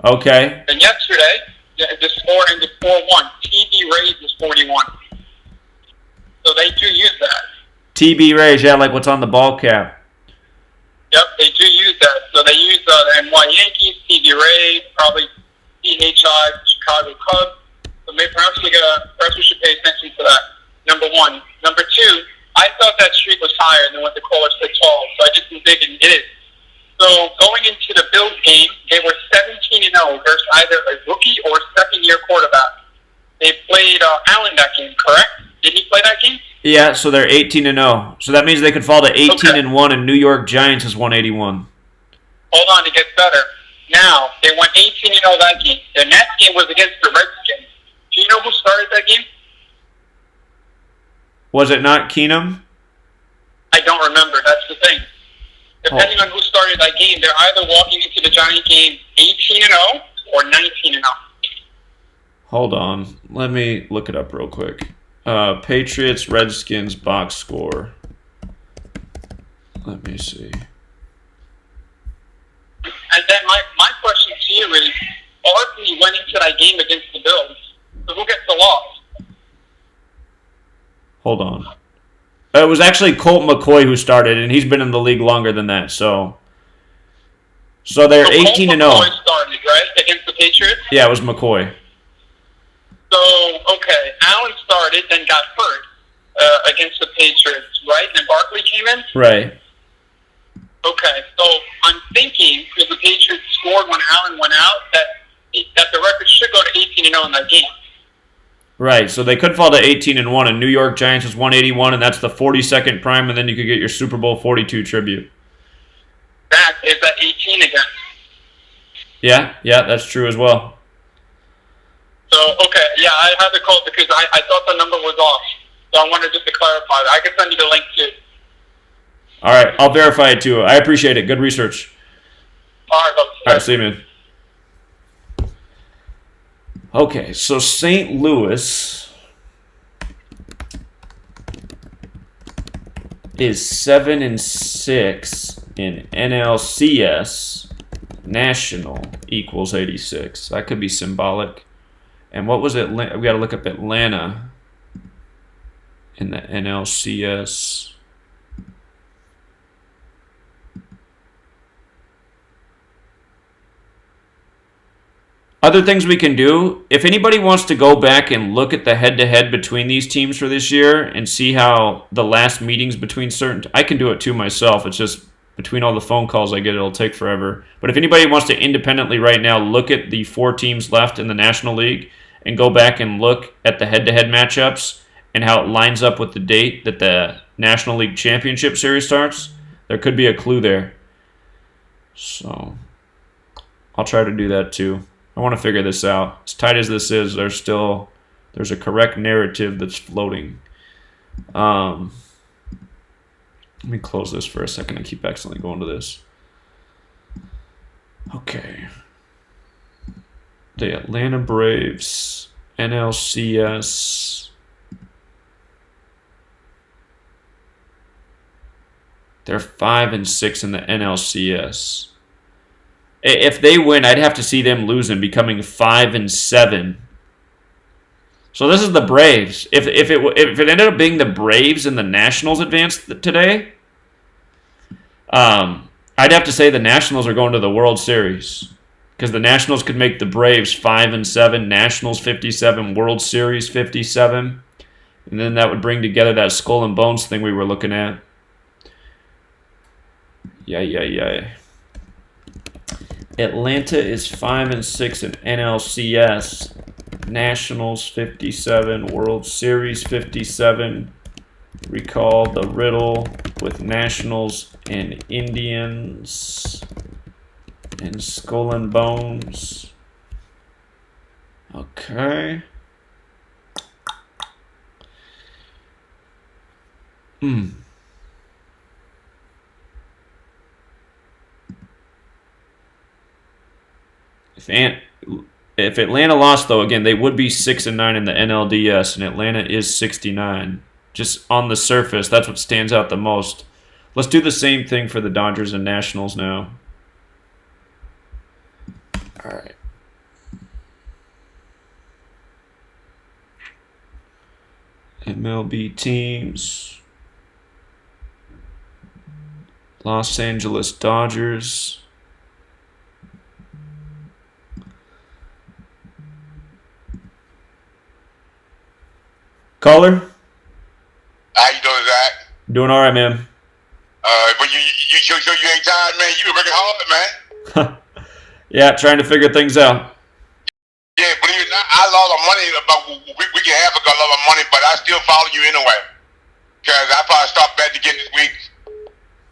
Okay. And yesterday, the score ended 4-1. TB Rays is 41. So they do use that. TB Rays, yeah, like what's on the ball cap. Yep, they do use that. So they use the NY Yankees, TB Rays, probably CHI, Chicago Cubs. So maybe perhaps we should pay attention to that. Number one. Number two, I thought that streak was higher than what the caller said tall. So I just been digging. It is. So going into the Bills game, they were 17-0 versus either a rookie or second-year quarterback. They played Allen that game, correct? Did he play that game? Yeah, so they're 18-0. So that means they could fall to 18-1, and New York Giants is 181. Hold on, it gets better. Now, they went 18-0 that game. The next game was against the Redskins. Do you know who started that game? Was it not Keenum? I don't remember. That's the thing. Depending on who started that game, they're either walking into the Giant game 18-0 or 19-0. Hold on. Let me look it up real quick. Patriots, Redskins, box score. Let me see. And then my question to you is, Barkley went into that game against the Bills. So who gets the loss? Hold on. It was actually Colt McCoy who started, and he's been in the league longer than that. So they're 18-0. McCoy started, right, against the Patriots? Yeah, it was McCoy. So, okay, Allen started, then got hurt against the Patriots, right? And Barkley came in? Right. Okay, so I'm thinking, because the Patriots scored when Allen went out, that the record should go to 18-0 in that game. Right, so they could fall to 18-1, and New York Giants is 181, and that's the 42nd prime, and then you could get your Super Bowl 42 tribute. That is at 18 again. Yeah, that's true as well. So, okay, yeah, I had to call because I thought the number was off. So I wanted just to clarify that. I can send you the link too. All right, I'll verify it too. I appreciate it. Good research. All right, brother. All right, see you, man. Okay, so St. Louis is 7-6 in NLCS. National equals 86. That could be symbolic. And what was it? We got to look up Atlanta in the NLCS. Other things we can do, if anybody wants to go back and look at the head-to-head between these teams for this year and see how the last meetings between certain... I can do it too myself. It's just between all the phone calls I get, it'll take forever. But if anybody wants to independently right now look at the 4 teams left in the National League and go back and look at the head-to-head matchups and how it lines up with the date that the National League Championship Series starts, there could be a clue there. So I'll try to do that too. I want to figure this out. As tight as this is, there's a correct narrative that's floating. Let me close this for a second and keep accidentally going to this. Okay. The Atlanta Braves, NLCS. They're 5-6 in the NLCS. If they win, I'd have to see them losing, becoming 5-7. So this is the Braves. If it ended up being the Braves and the Nationals advanced today, I'd have to say the Nationals are going to the World Series because the Nationals could make the Braves 5-7, Nationals 57, World Series 57, and then that would bring together that skull and bones thing we were looking at. Yeah. Atlanta is 5-6 in NLCS. Nationals 57, World Series 57. Recall the riddle with Nationals and Indians and Skull and Bones. Okay. If Atlanta lost, though, again, they would be 6-9 in the NLDS, and Atlanta is 69. Just on the surface, that's what stands out the most. Let's do the same thing for the Dodgers and Nationals now. All right. MLB teams. Los Angeles Dodgers. Caller? How you doing, Zach? Doing all right, man. But you ain't tired, man. You been working hard, man. Yeah, trying to figure things out. Yeah, believe it or not, I lost my money about a week and a half ago. I lost my money, but I still follow you anyway. Because I probably stopped betting again this week.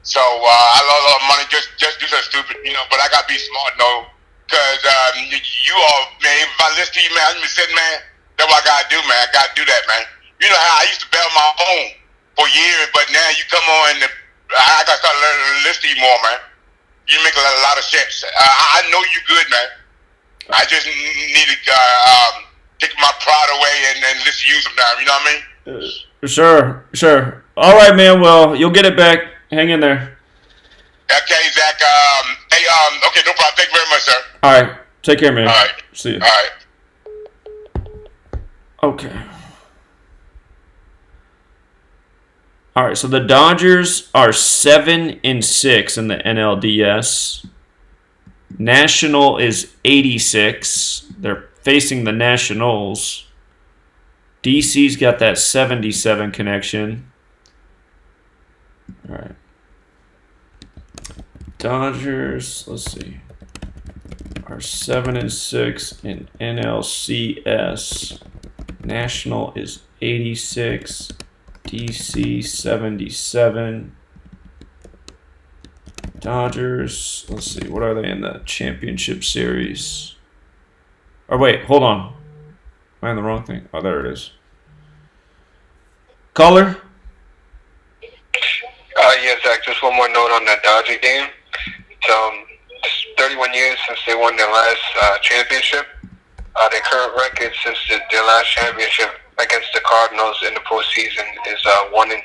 So I lost a lot of money just do something stupid, but I got to be smart, though. Because you all, man, if I listen to you, man, I'm just saying, man, that's what I got to do, man. I got to do that, man. You know how I used to bet on my own for years, but now you come on and I got to start learning to listen to you more, man. You make a lot of sense. I know you're good, man. I just need to take my pride away and listen to you sometime. You know what I mean? Sure. All right, man. Well, you'll get it back. Hang in there. Okay, Zach. Okay, no problem. Thank you very much, sir. All right. Take care, man. All right. See you. All right. Okay. All right, so the Dodgers are 7-6 in the NLDS. National is 86. They're facing the Nationals. DC's got that 77 connection. All right. Dodgers, let's see, are 7-6 in NLCS. National is 86. DC 77. Dodgers, let's see, what are they in the championship series? Or wait, hold on. Am I on the wrong thing? Oh, there it is. Caller? Yeah, Zach, just one more note on that Dodger game. It's 31 years since they won their last championship. Their current record since their last championship against the Cardinals in the postseason is 1-3.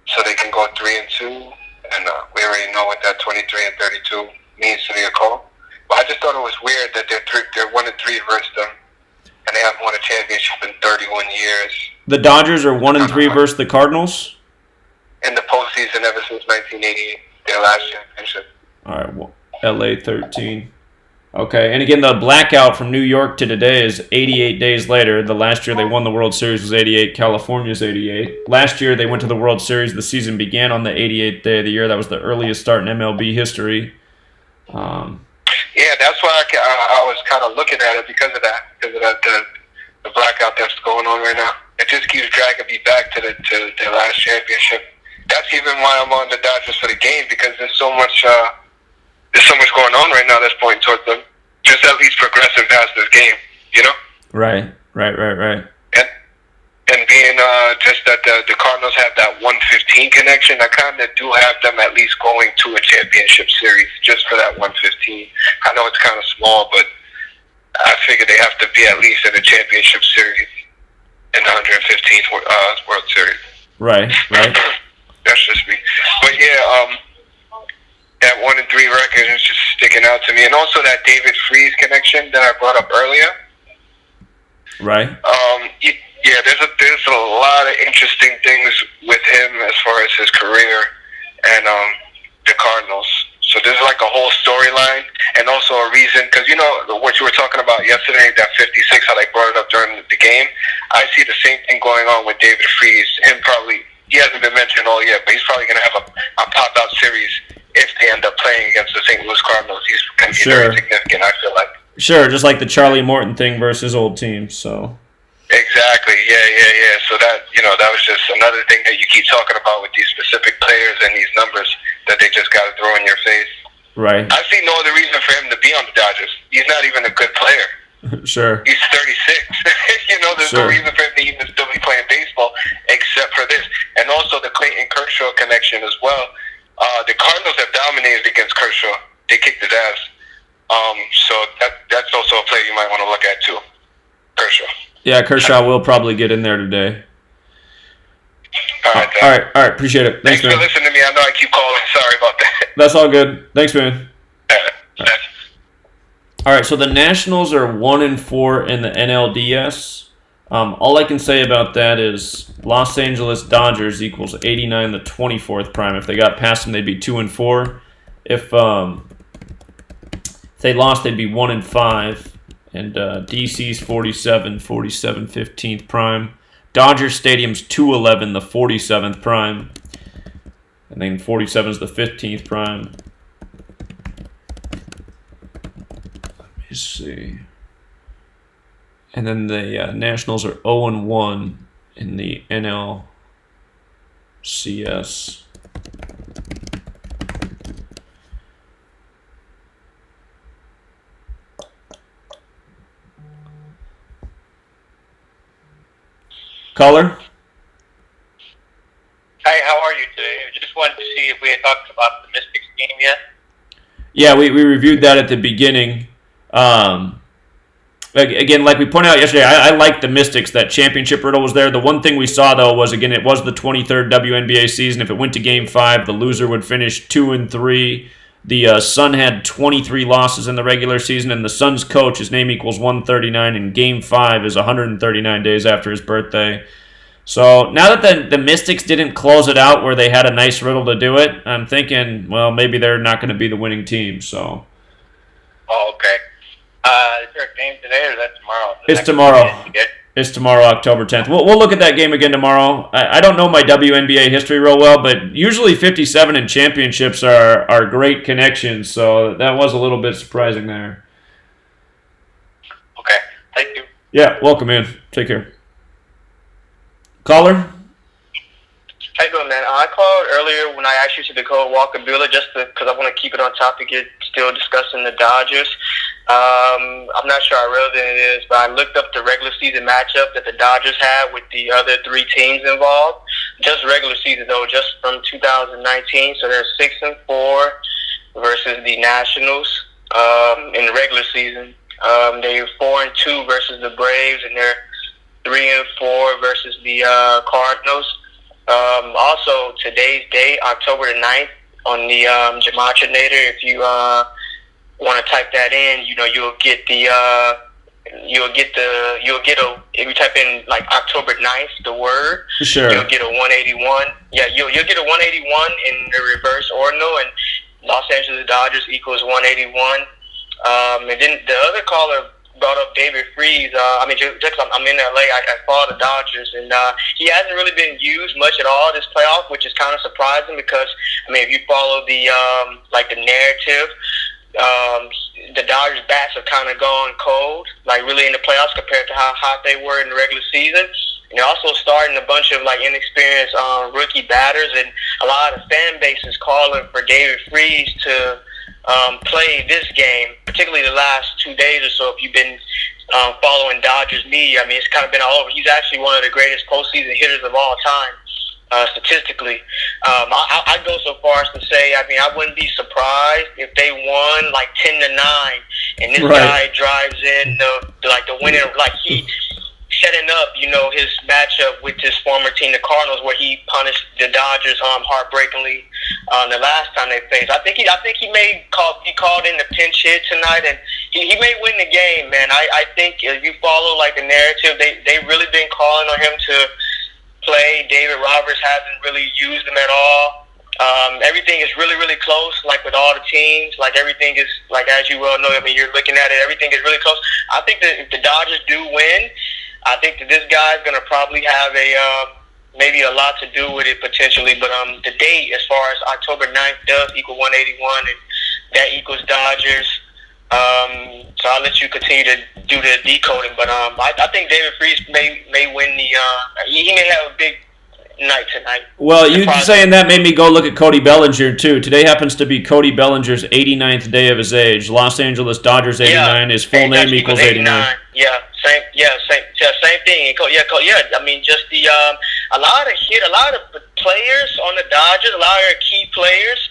So they can go 3-2, and we already know what that 23-32 means to the call. But I just thought it was weird that they're 1-3 versus them, and they haven't won a championship in 31 years. The Dodgers are 1-3 versus the Cardinals? In the postseason ever since 1988, their last championship. All right, well, LA 13. Okay, and again, the blackout from New York to today is 88 days later. The last year they won the World Series was 88. California's 88. Last year they went to the World Series. The season began on the 88th day of the year. That was the earliest start in MLB history. Yeah, that's why I was kind of looking at it because of that the blackout that's going on right now. It just keeps dragging me back to their last championship. That's even why I'm on the Dodgers for the game, because there's so much going on right now that's pointing towards them. Just at least progressing past this game, you know? Right. And being just that the Cardinals have that 115 connection, I kind of do have them at least going to a championship series just for that 115. I know it's kind of small, but I figure they have to be at least in a championship series in the 115th World Series. Right. That's just me. But yeah, that 1-3 record is just sticking out to me, and also that David Freese connection that I brought up earlier. Right. Yeah, there's a lot of interesting things with him as far as his career and the Cardinals. So there's like a whole storyline, and also a reason, because you know what you were talking about yesterday, that 56, how they brought it up during the game. I see the same thing going on with David Freese. He hasn't been mentioned all yet, but he's probably going to have a pop-out series if they end up playing against the St. Louis Cardinals. He's going to be very significant, I feel like. Sure, just like the Charlie Morton thing versus old teams, so. Exactly, yeah. So that was just another thing that you keep talking about with these specific players and these numbers that they just got to throw in your face. Right. I see no other reason for him to be on the Dodgers. He's not even a good player. Sure. He's 36. There's no reason for him to even still be playing baseball except for this. And also the Clayton Kershaw connection as well. The Cardinals have dominated against Kershaw. They kicked his ass. So that's also a player you might want to look at too. Kershaw. Yeah, Kershaw will probably get in there today. All right. All right. Appreciate it. Thanks, man. for listening to me. I know I keep calling. Sorry about that. That's all good. Thanks, man. All right. All right, so the Nationals are 1-4 in the NLDS. All I can say about that is Los Angeles Dodgers equals 89, the 24th prime. If they got past them, they'd be 2-4. If they lost, they'd be 1-5. And DC's 47, 15th prime. Dodger Stadium's 211, the 47th prime. And then 47 is the 15th prime. Let me see. And then the Nationals are 0-1 in the NLCS. Caller? Hi, how are you today? I just wanted to see if we had talked about the Mystics game yet. Yeah, we reviewed that at the beginning. Again, like we pointed out yesterday, I like the Mystics. That championship riddle was there. The one thing we saw, though, was, again, it was the 23rd WNBA season. If it went to Game 5, the loser would finish 2-3. The Sun had 23 losses in the regular season, and the Sun's coach, his name equals 139, and Game 5 is 139 days after his birthday. So now that the Mystics didn't close it out where they had a nice riddle to do it, I'm thinking, well, maybe they're not going to be the winning team. So. Oh, okay. Is there a game today, or is that tomorrow? It's tomorrow. It's tomorrow, October 10th. We'll look at that game again tomorrow. I don't know my WNBA history real well, but usually 57 and championships are great connections, so that was a little bit surprising there. Okay, thank you. Yeah, welcome in. Take care. Caller? How you doing, man? I called earlier when I asked you to Decode Walker Buehler just because I want to keep it on topic. You're still discussing the Dodgers. I'm not sure how relevant it is, but I looked up the regular season matchup that the Dodgers had with the other three teams involved. just regular season though, just from 2019. So they're 6-4 versus the Nationals in the regular season. They're 4-2 versus the Braves, and they're 3-4 versus the Cardinals. Also, today's date, October the 9th, on the Gematria Database. If you want to type that in, you'll get if you type in like October 9th, the word, Sure. You'll get a 181. Yeah, you'll get a 181 in the reverse ordinal, and Los Angeles Dodgers equals 181. And then the other caller brought up David Freese. I'm in LA. I follow the Dodgers, and he hasn't really been used much at all this playoff, which is kind of surprising because if you follow the the narrative, the Dodgers bats have kind of gone cold, really in the playoffs compared to how hot they were in the regular season. And they're also starting a bunch of inexperienced rookie batters, and a lot of the fan base is calling for David Freese to play this game, particularly the last 2 days or so. If you've been following Dodgers media, it's kind of been all over. He's actually one of the greatest postseason hitters of all time, statistically. I'd go so far as to say, I wouldn't be surprised if they won 10-9, and this guy drives in the winning, he setting up, his matchup with his former team, the Cardinals, where he punished the Dodgers heartbreakingly the last time they faced. I think he may be called in the pinch hit tonight, and he may win the game, man. I think if you follow the narrative, they really been calling on him to play. David Roberts hasn't really used him at all. Everything is really, really close, with all the teams. Everything is, as you well know, you're looking at it, everything is really close. I think that if the Dodgers do win, I think that this guy's going to probably have maybe a lot to do with it potentially. But the date, as far as October 9th, does equal 181, and that equals Dodgers. So I'll let you continue to do the decoding. But I think David Freese may win the he may have a big night tonight. Well, you saying that made me go look at Cody Bellinger, too. Today happens to be Cody Bellinger's 89th day of his age. Los Angeles Dodgers 89. His full name equals 89. Same thing. Just a lot of players on the Dodgers, a lot of key players,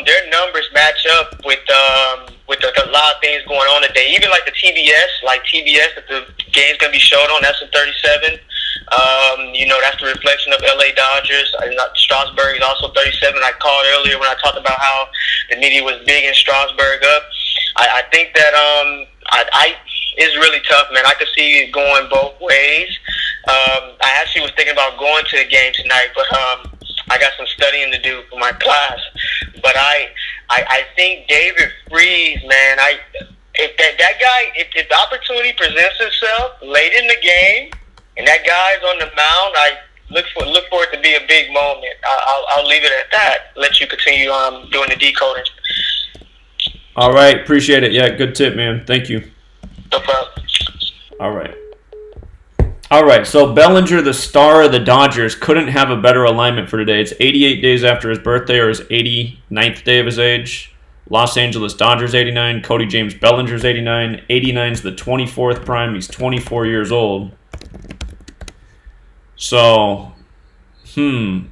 their numbers match up with a lot of things going on today. Even the TBS, that the game's gonna be showed on. That's a 37. That's the reflection of LA Dodgers. Strasburg is also 37. I called earlier when I talked about how the media was bigging Strasburg up. I think that it's really tough, man. I could see it going both ways. I actually was thinking about going to a game tonight, but I got some studying to do for my class. But I think David Freese, man, if that guy, if the opportunity presents itself late in the game, and that guy's on the mound, I look for it to be a big moment. I'll leave it at that. Let you continue doing the decoding. All right, appreciate it. Yeah, good tip, man. Thank you. No problem. All right, so Bellinger, the star of the Dodgers, couldn't have a better alignment for today. It's 88 days after his birthday, or his 89th day of his age. Los Angeles Dodgers 89, Cody James Bellinger's 89. 89's the 24th prime. He's 24 years old. So,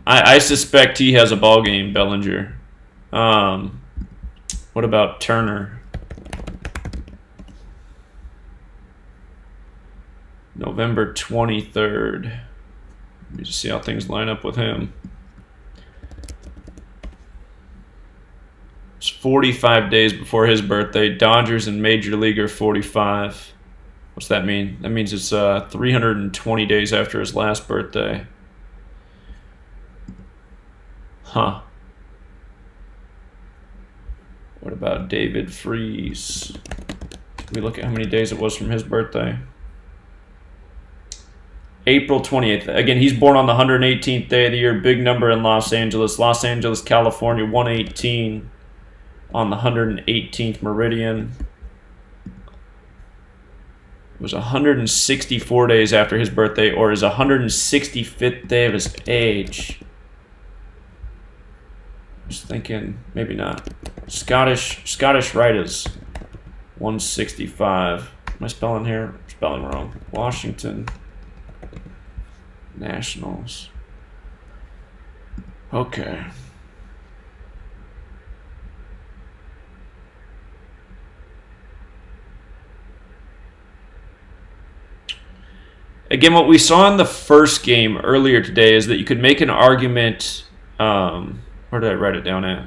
I suspect he has a ball game, Bellinger. What about Turner? November 23rd. Let me just see how things line up with him. It's 45 days before his birthday. Dodgers and Major Leaguer 45. What's that mean? That means it's 320 days after his last birthday. Huh. What about David Freese? Can we look at how many days it was from his birthday? April 28th. Again, he's born on the 118th day of the year. Big number in Los Angeles, California, 118 on the 118th meridian. It was 164 days after his birthday, or his 165th day of his age. I was thinking, maybe not. Scottish Rite is 165. Am I spelling here? Spelling wrong. Washington Nationals. Okay. Again, what we saw in the first game earlier today is that you could make an argument. Where did I write it down at?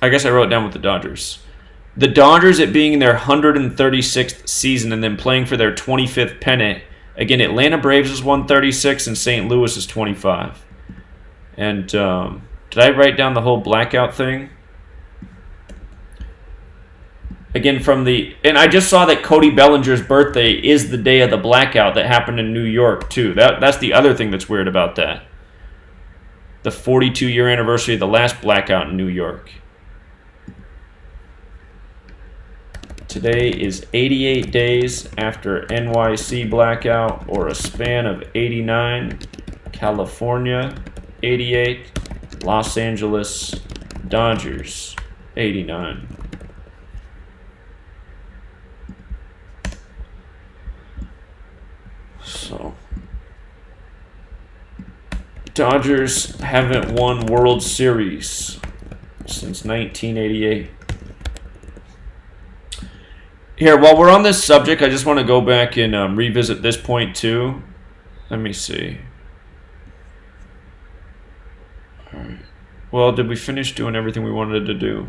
I guess I wrote it down with the Dodgers. The Dodgers, it being their 136th season and then playing for their 25th pennant. Again, Atlanta Braves is 136 and St. Louis is 25. And did I write down the whole blackout thing? Again, and I just saw that Cody Bellinger's birthday is the day of the blackout that happened in New York, too. That's the other thing that's weird about that. The 42-year anniversary of the last blackout in New York. Today is 88 days after NYC blackout, or a span of 89. California, 88. Los Angeles Dodgers, 89. So, Dodgers haven't won World Series since 1988. Here, while we're on this subject, I just want to go back and revisit this point too. Let me see. All right. Well, did we finish doing everything we wanted to do?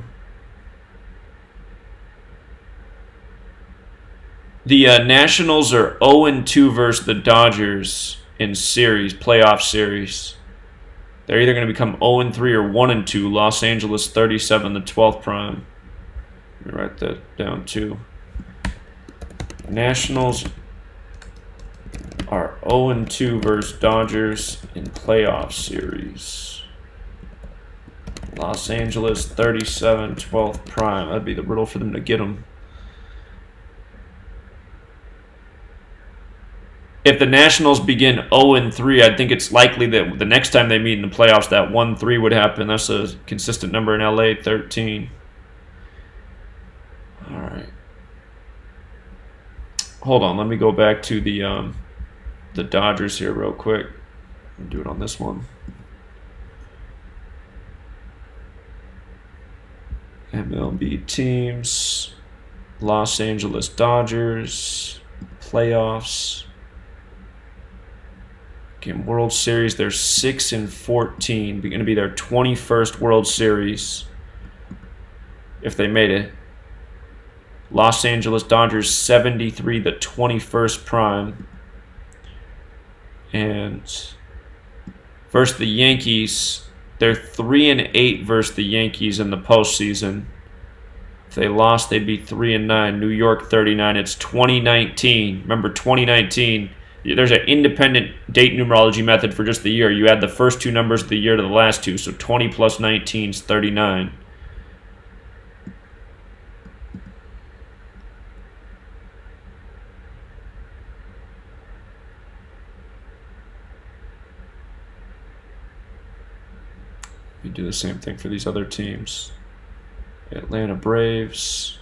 The Nationals are 0-2 versus the Dodgers in playoff series. They're either going to become 0-3 or 1-2. Los Angeles 37, the 12th prime. Let me write that down too. Nationals are 0-2 versus Dodgers in playoff series. Los Angeles 37, 12th prime. That'd be the riddle for them to get them. If the Nationals begin 0-3, I think it's likely that the next time they meet in the playoffs, that 1-3 would happen. That's a consistent number in LA, 13. All right. Hold on, let me go back to the Dodgers here real quick. I'll do it on this one. MLB teams, Los Angeles Dodgers, playoffs. Again, World Series, they're 6-14. Going to be their 21st World Series if they made it. Los Angeles Dodgers 73, the 21st prime. And versus the Yankees, they're 3-8 versus the Yankees in the postseason. If they lost, they'd be 3-9. New York 39. It's 2019. Remember 2019. There's an independent date numerology method for just the year. You add the first two numbers of the year to the last two, so 20 plus 19 is 39. We do the same thing for these other teams. Atlanta Braves.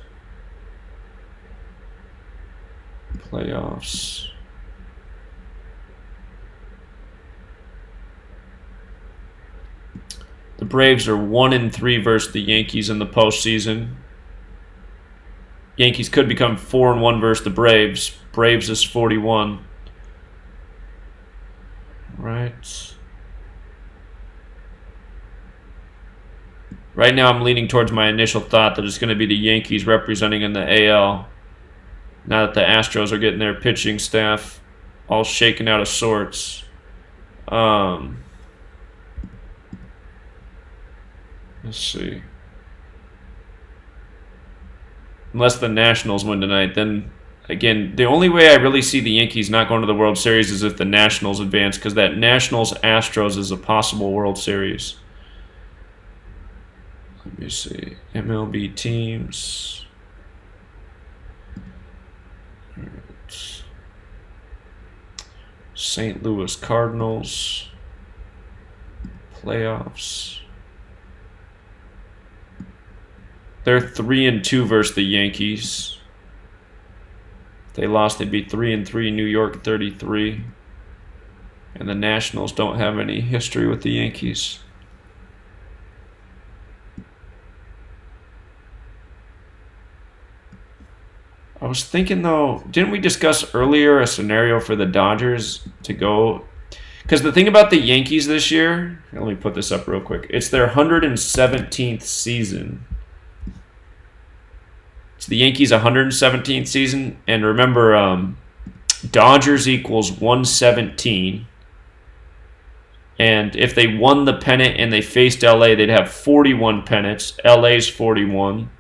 Playoffs. The Braves are 1-3 versus the Yankees in the postseason. Yankees could become 4-1 versus the Braves. Braves is 41. Right. Right now I'm leaning towards my initial thought that it's going to be the Yankees representing in the AL. Now that the Astros are getting their pitching staff all shaken out of sorts. Let's see. Unless the Nationals win tonight, then again, the only way I really see the Yankees not going to the World Series is if the Nationals advance, because that Nationals-Astros is a possible World Series. Let me see. MLB teams. Right. St. Louis Cardinals. Playoffs. They're 3-2 versus the Yankees. they lost, they'd be 3-3. New York 33. And the Nationals don't have any history with the Yankees. I was thinking, though, didn't we discuss earlier a scenario for the Dodgers to go? Because the thing about the Yankees this year, let me put this up real quick. It's their 117th season. It's the Yankees' 117th season. And remember, Dodgers equals 117. And if they won the pennant and they faced LA, they'd have 41 pennants. LA's 41.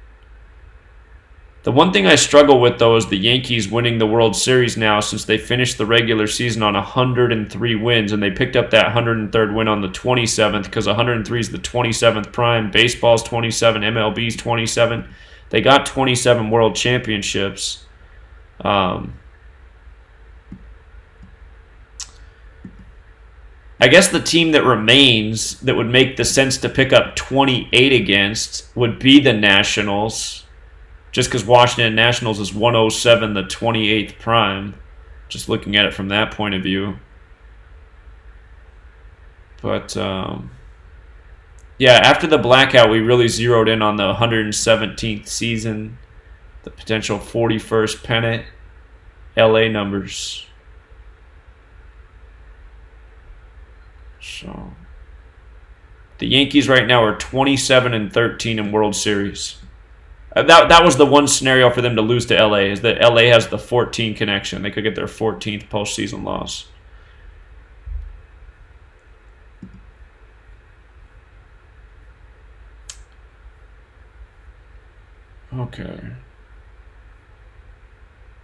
The one thing I struggle with, though, is the Yankees winning the World Series now, since they finished the regular season on 103 wins, and they picked up that 103rd win on the 27th, because 103 is the 27th prime. Baseball's 27, MLB's 27. They got 27 World Championships. I guess the team that remains that would make the sense to pick up 28 against would be the Nationals. Just because Washington Nationals is 107, the 28th prime. Just looking at it from that point of view. But, yeah, after the blackout, we really zeroed in on the 117th season. The potential 41st pennant. LA numbers. So, the Yankees right now are 27-13 in World Series. That was the one scenario for them to lose to LA, is that LA has the 14 connection. They could get their 14th postseason loss. Okay.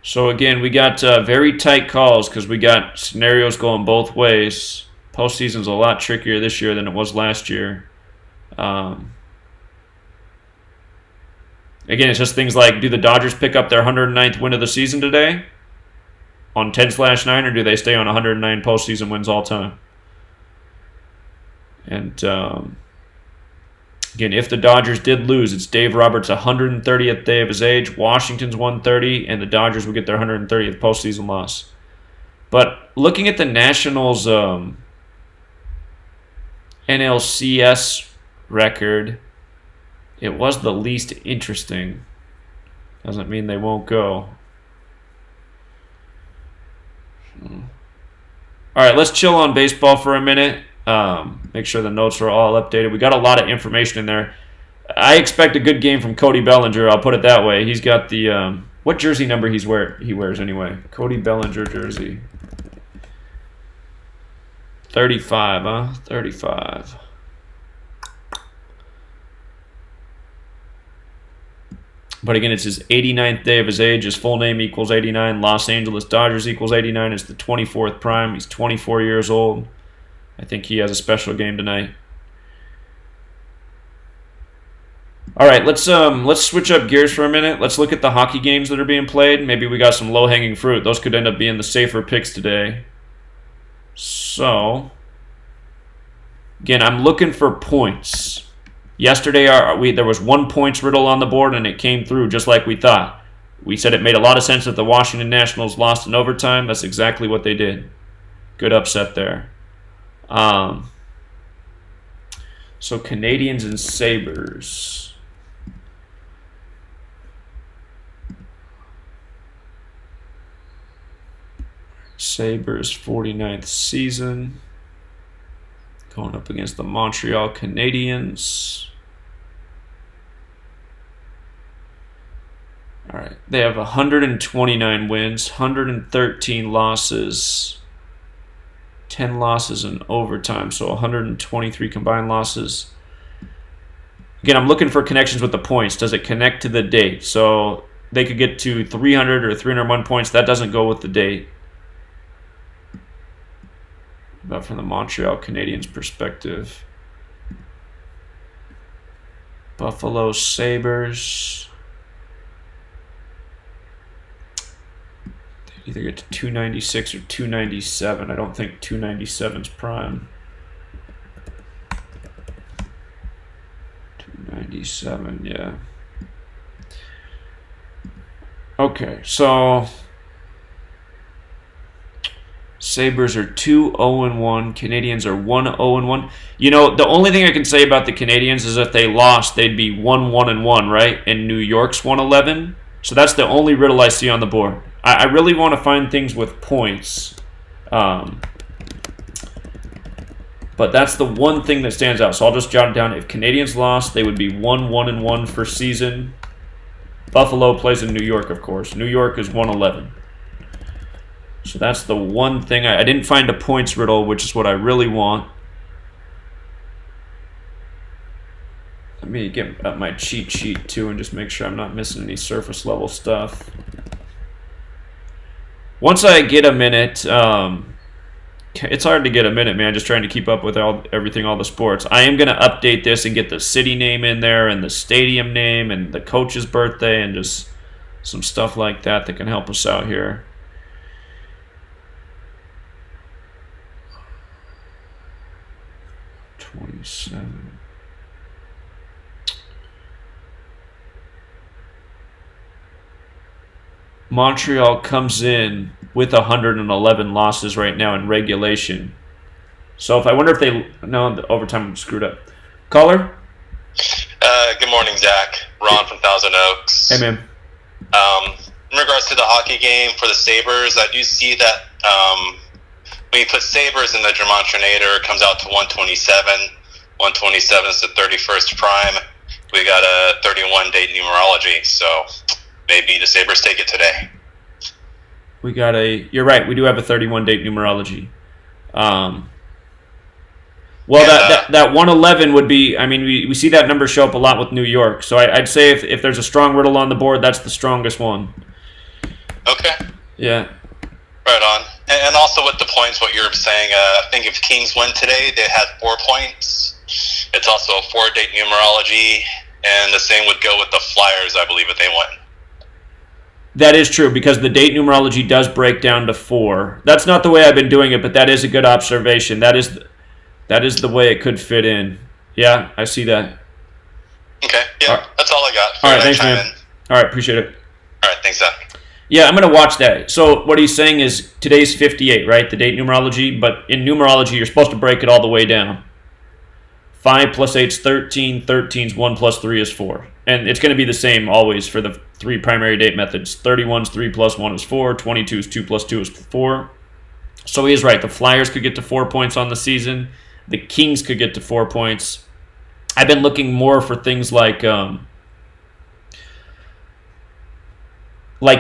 So again, we got very tight calls because we got scenarios going both ways. Postseason's a lot trickier this year than it was last year. Again, it's just things like, do the Dodgers pick up their 109th win of the season today on 10/9, or do they stay on 109 postseason wins all time? And again, if the Dodgers did lose, it's Dave Roberts' 130th day of his age, Washington's 130, and the Dodgers would get their 130th postseason loss. But looking at the Nationals' NLCS record, it was the least interesting. Doesn't mean they won't go. All right, let's chill on baseball for a minute. Make sure the notes are all updated. We got a lot of information in there. I expect a good game from Cody Bellinger. I'll put it that way. He's got the what jersey number he wears anyway? Cody Bellinger jersey. 35, huh? 35. But again, it's his 89th day of his age. His full name equals 89. Los Angeles Dodgers equals 89. It's the 24th prime. He's 24 years old. I think he has a special game tonight. All right, let's switch up gears for a minute. Let's look at the hockey games that are being played. Maybe we got some low-hanging fruit. Those could end up being the safer picks today. So, again, I'm looking for points. Yesterday, there was 1 points riddle on the board, and it came through just like we thought. We said it made a lot of sense that the Washington Nationals lost in overtime. That's exactly what they did. Good upset there. So Canadians and Sabres. Sabres 49th season. Going up against the Montreal Canadiens. All right, they have 129 wins, 113 losses, 10 losses in overtime, so 123 combined losses. Again, I'm looking for connections with the points. Does it connect to the date? So they could get to 300 or 301 points. That doesn't go with the date. But from the Montreal Canadiens perspective, Buffalo Sabres. Either get to 296 or 297. I don't think 297's prime. 297, yeah. Okay, so Sabres are 2-0-1. Canadians are 1-0-1. You know, the only thing I can say about the Canadians is if they lost, they'd be 1-1-1, right? And New York's 1-11. So that's the only riddle I see on the board. I really want to find things with points. But that's the one thing that stands out. So I'll just jot it down. If Canadians lost, they would be 1-1-1 for season. Buffalo plays in New York, of course. New York is 1-11. So that's the one thing. I didn't find a points riddle, which is what I really want. Let me get up my cheat sheet, too, and just make sure I'm not missing any surface level stuff. Once I get a minute, it's hard to get a minute, man, just trying to keep up with everything, all the sports. I am going to update this and get the city name in there and the stadium name and the coach's birthday and just some stuff like that can help us out here. Montreal comes in with 111 losses right now in regulation. So if I wonder if the overtime screwed up. Caller? Good morning, Zach. Ron from Thousand Oaks. Hey, man. In regards to the hockey game for the Sabres, I do see that when you put Sabres in the Gematria, it comes out to 127. 127 is the 31st prime. We got a 31-date numerology, so maybe the Sabres take it today. You're right, we do have a 31-date numerology. That 111 would be, I mean, we see that number show up a lot with New York, so I'd say if there's a strong riddle on the board, that's the strongest one. Okay. Yeah. Right on. And also with the points, what you're saying, I think if Kings win today, they had 4 points. It's also a 4-date numerology, and the same would go with the Flyers, I believe, if they win. That is true, because the date numerology does break down to 4. That's not the way I've been doing it, but that is a good observation. That is the way it could fit in. Yeah, I see that. Okay, yeah, right. That's all I got. All right, thanks, man. All right, appreciate it. All right, thanks, Zach. Yeah, I'm going to watch that. So what he's saying is today's 58, right, the date numerology, but in numerology, you're supposed to break it all the way down. 5 plus 8 is 13, 13 is 1 plus 3 is 4. And it's going to be the same always for the 3 primary date methods. 31 is 3 plus 1 is 4, 22 is 2 plus 2 is 4. So he is right. The Flyers could get to 4 points on the season. The Kings could get to 4 points. I've been looking more for things like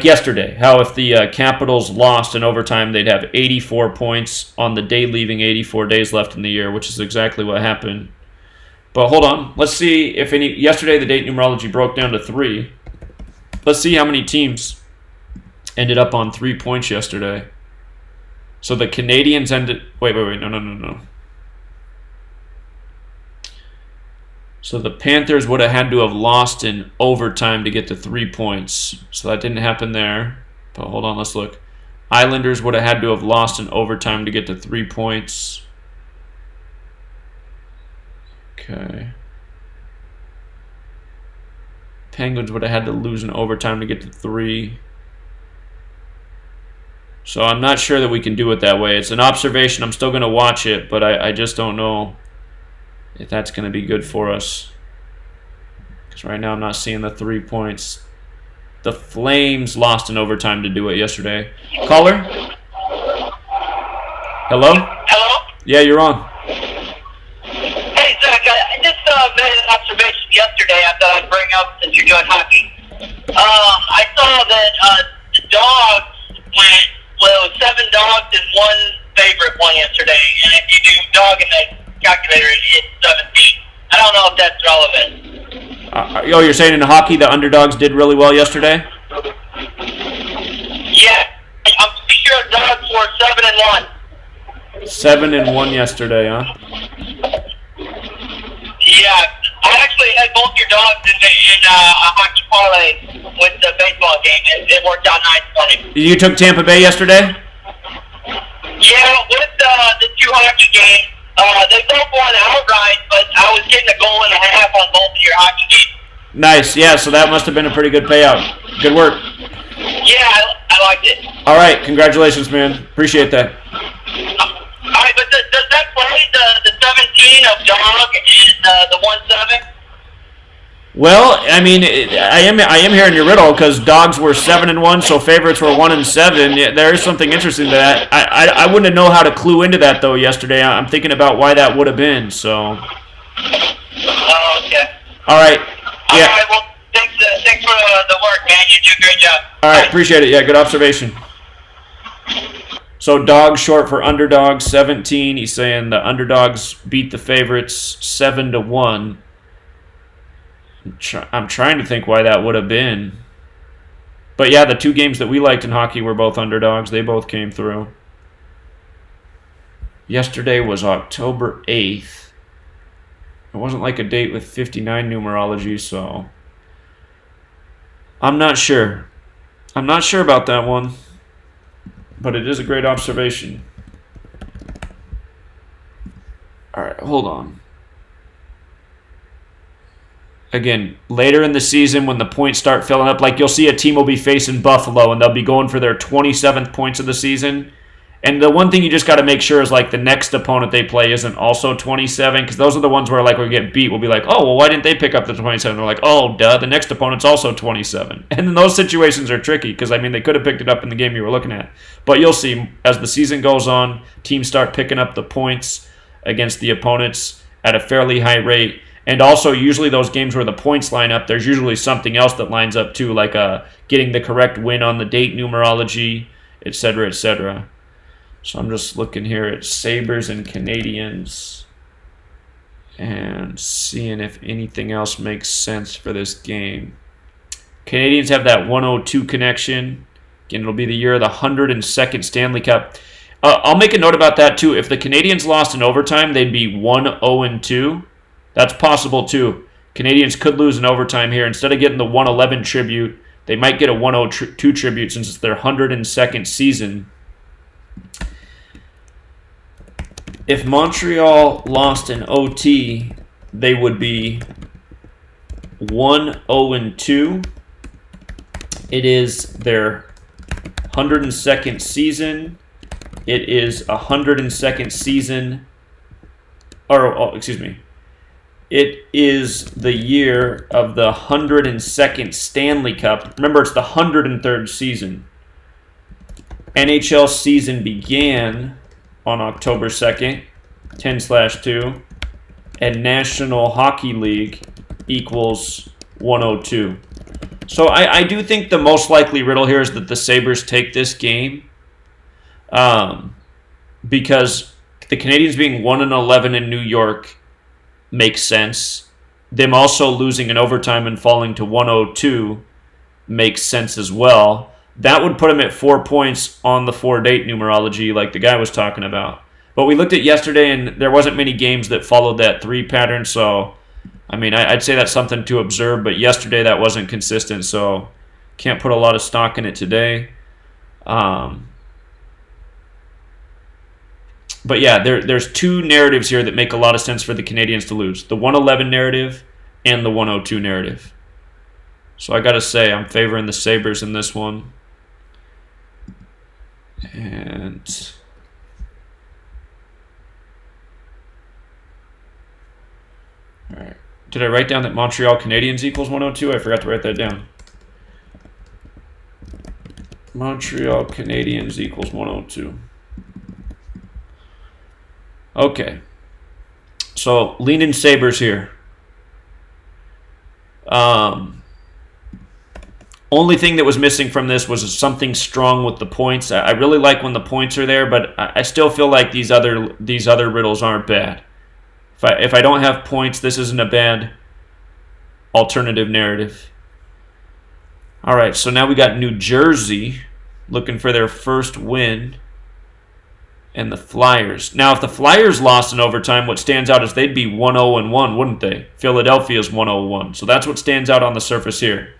yesterday, how if the Capitals lost in overtime, they'd have 84 points on the day leaving 84 days left in the year, which is exactly what happened. But hold on. Let's see if yesterday the date numerology broke down to 3. Let's see how many teams ended up on 3 points yesterday. So the Canadians ended... Wait, no. So the Panthers would have had to have lost in overtime to get to 3 points. So that didn't happen there. But hold on, let's look. Islanders would have had to have lost in overtime to get to 3 points. Okay. Penguins would have had to lose in overtime to get to 3. So I'm not sure that we can do it that way. It's an observation. I'm still going to watch it, but I just don't know if that's going to be good for us. Because right now I'm not seeing the 3 points. The Flames lost in overtime to do it yesterday. Caller? Hello? Hello? Yeah, you're on. Hey, Zach, I just made an observation yesterday I thought I'd bring up since you're doing hockey. I saw that the dogs went, it was 7 dogs and 1 favorite one yesterday. And if you do dog in the calculator, it's 17. I don't know if that's relevant. You're saying in hockey the underdogs did really well yesterday? Yeah, I'm sure dogs were 7-1. 7-1 yesterday, huh? Yeah, I actually had both your dogs in a hockey parlay with the baseball game. It worked out nice for me. You took Tampa Bay yesterday? Yeah, with the 2 hockey games. They both won outright, but I was getting a goal and a half on both of your hockey games. Nice, yeah, so that must have been a pretty good payout. Good work. Yeah, I liked it. All right, congratulations, man. Appreciate that. yourself, dog, and the 1-7? Well, I mean, I am hearing your riddle because dogs were 7-1, so favorites were 1-7. Yeah, there is something interesting to that. I wouldn't know how to clue into that though. Yesterday, I'm thinking about why that would have been. So. Oh, okay. All right. Yeah. All right. Well, thanks for the work, man. You do a great job. All right. Appreciate it. Yeah. Good observation. So dogs short for underdogs 17. He's saying the underdogs beat the favorites 7-1. I'm trying to think why that would have been. But yeah, the two games that we liked in hockey were both underdogs. They both came through. Yesterday was October 8th. It wasn't like a date with 59 numerology, so I'm not sure. I'm not sure about that one. But it is a great observation. All right, hold on. Again, later in the season when the points start filling up, like you'll see a team will be facing Buffalo and they'll be going for their 27th points of the season. And the one thing you just got to make sure is like the next opponent they play isn't also 27, because those are the ones where like we get beat, we'll be like, oh, well, why didn't they pick up the 27? They're like, oh, duh, the next opponent's also 27. And then those situations are tricky because, I mean, they could have picked it up in the game you were looking at. But you'll see as the season goes on, teams start picking up the points against the opponents at a fairly high rate. And also, usually those games where the points line up, there's usually something else that lines up too, like getting the correct win on the date numerology, etc., etc. So I'm just looking here at Sabres and Canadians and seeing if anything else makes sense for this game. Canadians have that 102 connection. Again, it'll be the year of the 102nd Stanley Cup. I'll make a note about that too. If the Canadians lost in overtime, they'd be 1-0-2. That's possible too. Canadians could lose in overtime here. Instead of getting the 111 tribute, they might get a 102 tribute since it's their 102nd season. If Montreal lost in OT, they would be 1-0-2. It is their 102nd season. It is a 102nd season. It is the year of the 102nd Stanley Cup. Remember, it's the 103rd season. NHL season began on October 2nd, 10/2, and National Hockey League equals 102. So I do think the most likely riddle here is that the Sabres take this game because the Canadians being 1-11 in New York makes sense. Them also losing in overtime and falling to 102 makes sense as well. That would put them at 4 points on the 4-date numerology like the guy was talking about. But we looked at yesterday and there wasn't many games that followed that 3 pattern, so I mean, I'd say that's something to observe, but yesterday that wasn't consistent, so can't put a lot of stock in it today. But yeah, there's two narratives here that make a lot of sense for the Canadians to lose. The 111 narrative and the 102 narrative. So I got to say, I'm favoring the Sabres in this one. And all right. Did I write down that Montreal Canadiens equals 102? I forgot to write that down. Montreal Canadiens equals 102. Okay. So, leaning Sabres here. Only thing that was missing from this was something strong with the points. I really like when the points are there, but I still feel like these other riddles aren't bad. If I don't have points, this isn't a bad alternative narrative. All right, so now we got New Jersey looking for their first win, and the Flyers. Now, if the Flyers lost in overtime, what stands out is they'd be 1-0-1, wouldn't they? Philadelphia's 1-0-1, so that's what stands out on the surface here.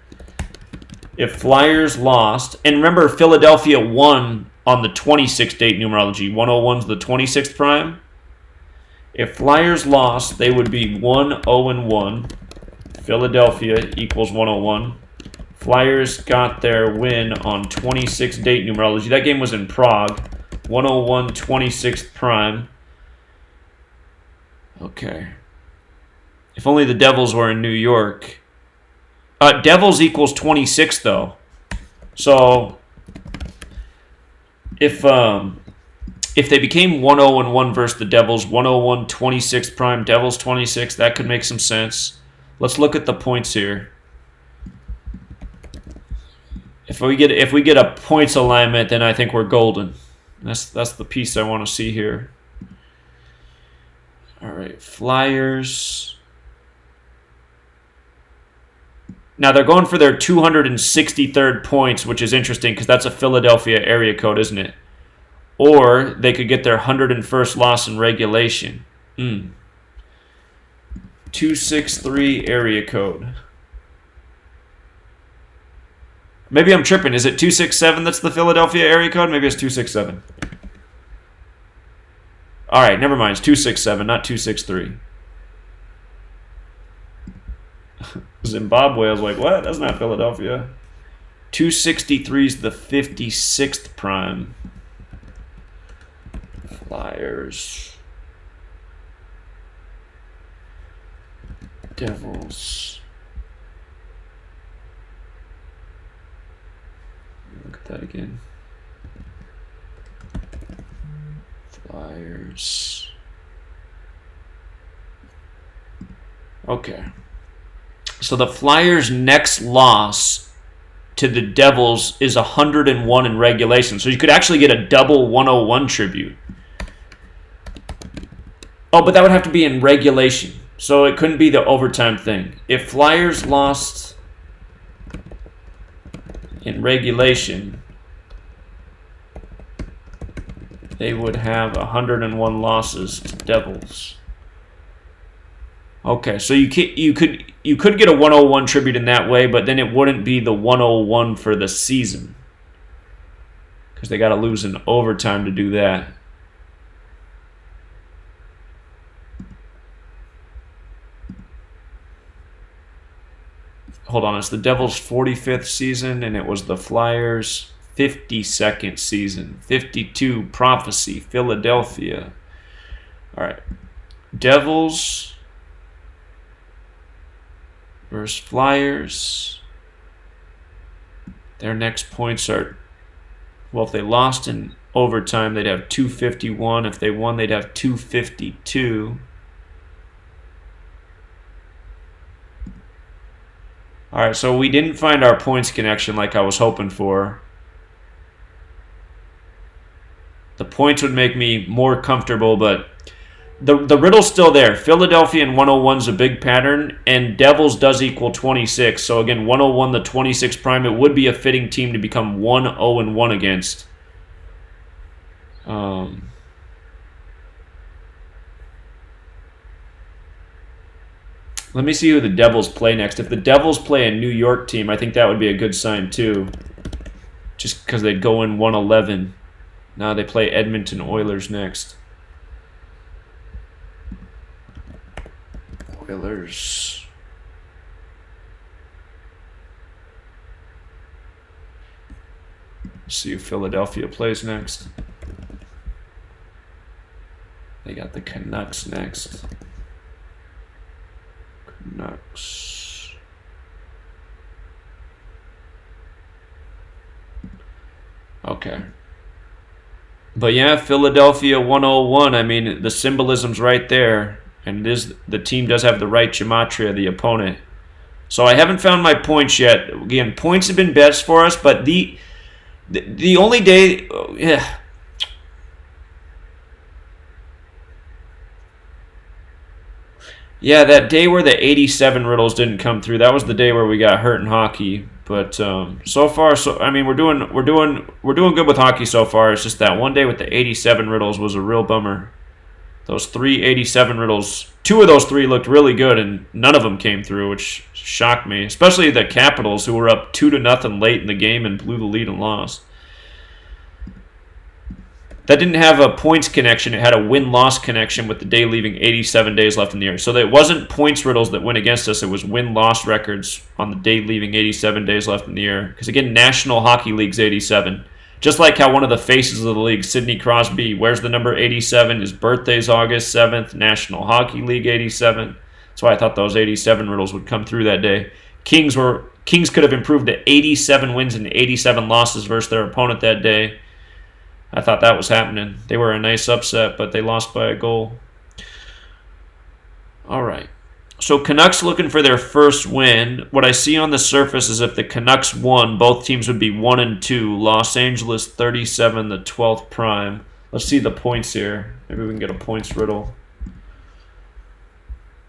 If Flyers lost, and remember, Philadelphia won on the 26th date numerology. 101's the 26th prime. If Flyers lost, they would be 1-0-1. Philadelphia equals 101. Flyers got their win on 26th date numerology. That game was in Prague. 101, 26th prime. Okay. If only the Devils were in New York. Devils equals 26 though. So if they became 1-0-1 versus the Devils, 101 26 prime, Devils 26, that could make some sense. Let's look at the points here. If we get a points alignment, then I think we're golden. That's the piece I want to see here. All right, Flyers. Now they're going for their 263rd points, which is interesting because that's a Philadelphia area code, isn't it? Or they could get their 101st loss in regulation. 263 area code. Maybe I'm tripping. Is it 267 that's the Philadelphia area code? Maybe it's 267. All right, never mind. It's 267, not 263. Zimbabwe, I was like, what? That's not Philadelphia. 263 is the 56th prime. Flyers. Devils. Look at that again. Flyers. Okay. So the Flyers' next loss to the Devils is 101 in regulation. So you could actually get a double 101 tribute. Oh, but that would have to be in regulation. So it couldn't be the overtime thing. If Flyers lost in regulation, they would have 101 losses to Devils. Okay, so you could get a 101 tribute in that way, but then it wouldn't be the 101 for the season because they got to lose in overtime to do that. Hold on, it's the Devils' 45th season, and it was the Flyers' 52nd season. 52, Prophecy, Philadelphia. All right, Devils versus Flyers. Their next points are, well, if they lost in overtime, they'd have 251. If they won, they'd have 252. All right, so we didn't find our points connection like I was hoping for. The points would make me more comfortable, but the riddle's still there. Philadelphia and 101 is a big pattern, and Devils does equal 26. So again, 101, the 26 prime, it would be a fitting team to become 1-0-1 against. Let me see who the Devils play next. If the Devils play a New York team, I think that would be a good sign too. Just because they'd go in 1-11. Now they play Edmonton Oilers next. Oilers. See who Philadelphia plays next. They got the Canucks next. Canucks. Okay. But yeah, Philadelphia 101. I mean, the symbolism's right there. And it is, the team does have the right Gematria, the opponent. So I haven't found my points yet. Again, points have been best for us, but the only day... yeah. Yeah, that day where the 87 riddles didn't come through, that was the day where we got hurt in hockey. But so far, I mean, we're doing good with hockey so far. It's just that one day with the 87 riddles was a real bummer. Those 3 87 riddles, 2 of those 3 looked really good, and none of them came through, which shocked me. Especially the Capitals, who were up 2-0 late in the game and blew the lead and lost. That didn't have a points connection. It had a win-loss connection with the day leaving 87 days left in the year. So it wasn't points riddles that went against us. It was win-loss records on the day leaving 87 days left in the year. Because, again, National Hockey League's 87. Just like how one of the faces of the league, Sidney Crosby, wears the number 87. His birthday's August 7th, National Hockey League 87. That's why I thought those 87 riddles would come through that day. Kings could have improved to 87 wins and 87 losses versus their opponent that day. I thought that was happening. They were a nice upset, but they lost by a goal. All right. So Canucks looking for their first win. What I see on the surface is if the Canucks won, both teams would be 1-2. Los Angeles 37, the 12th prime. Let's see the points here. Maybe we can get a points riddle.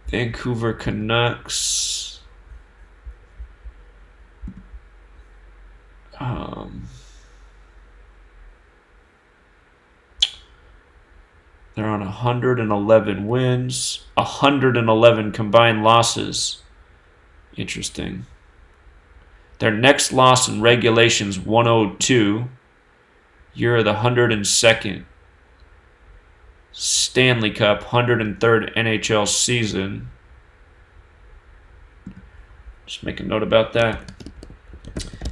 Vancouver Canucks. They're on 111 wins, 111 combined losses. Interesting. Their next loss in regulation's 102. Year of the 102nd Stanley Cup, 103rd NHL season. Just make a note about that.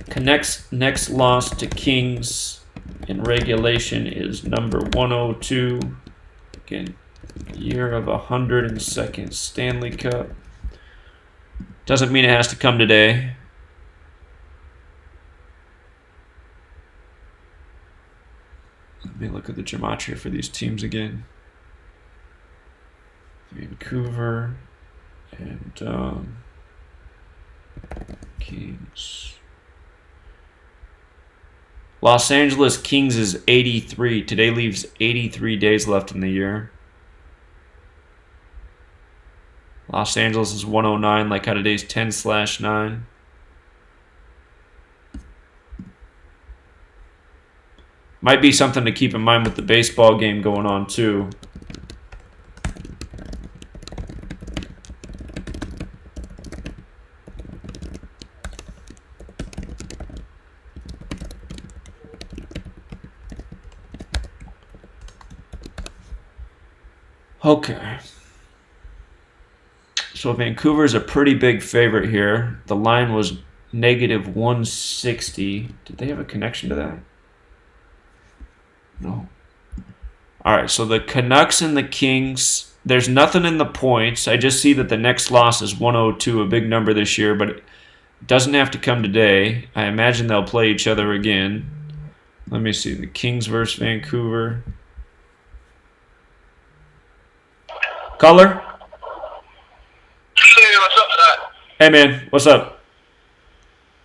Canucks' next loss to Kings in regulation is number 102. Again, year of 102nd Stanley Cup. Doesn't mean it has to come today. Let me look at the gematria for these teams again. Vancouver and Kings. Los Angeles Kings is 83. Today leaves 83 days left in the year. Los Angeles is 109, like how today's 10/9. Might be something to keep in mind with the baseball game going on too. Okay. So Vancouver's a pretty big favorite here. The line was -160. Did they have a connection to that? No. All right, so the Canucks and the Kings, there's nothing in the points. I just see that the next loss is 102, a big number this year, but it doesn't have to come today. I imagine they'll play each other again. Let me see. The Kings versus Vancouver. Caller? Hey, what's up, Zach? Hey, man. What's up?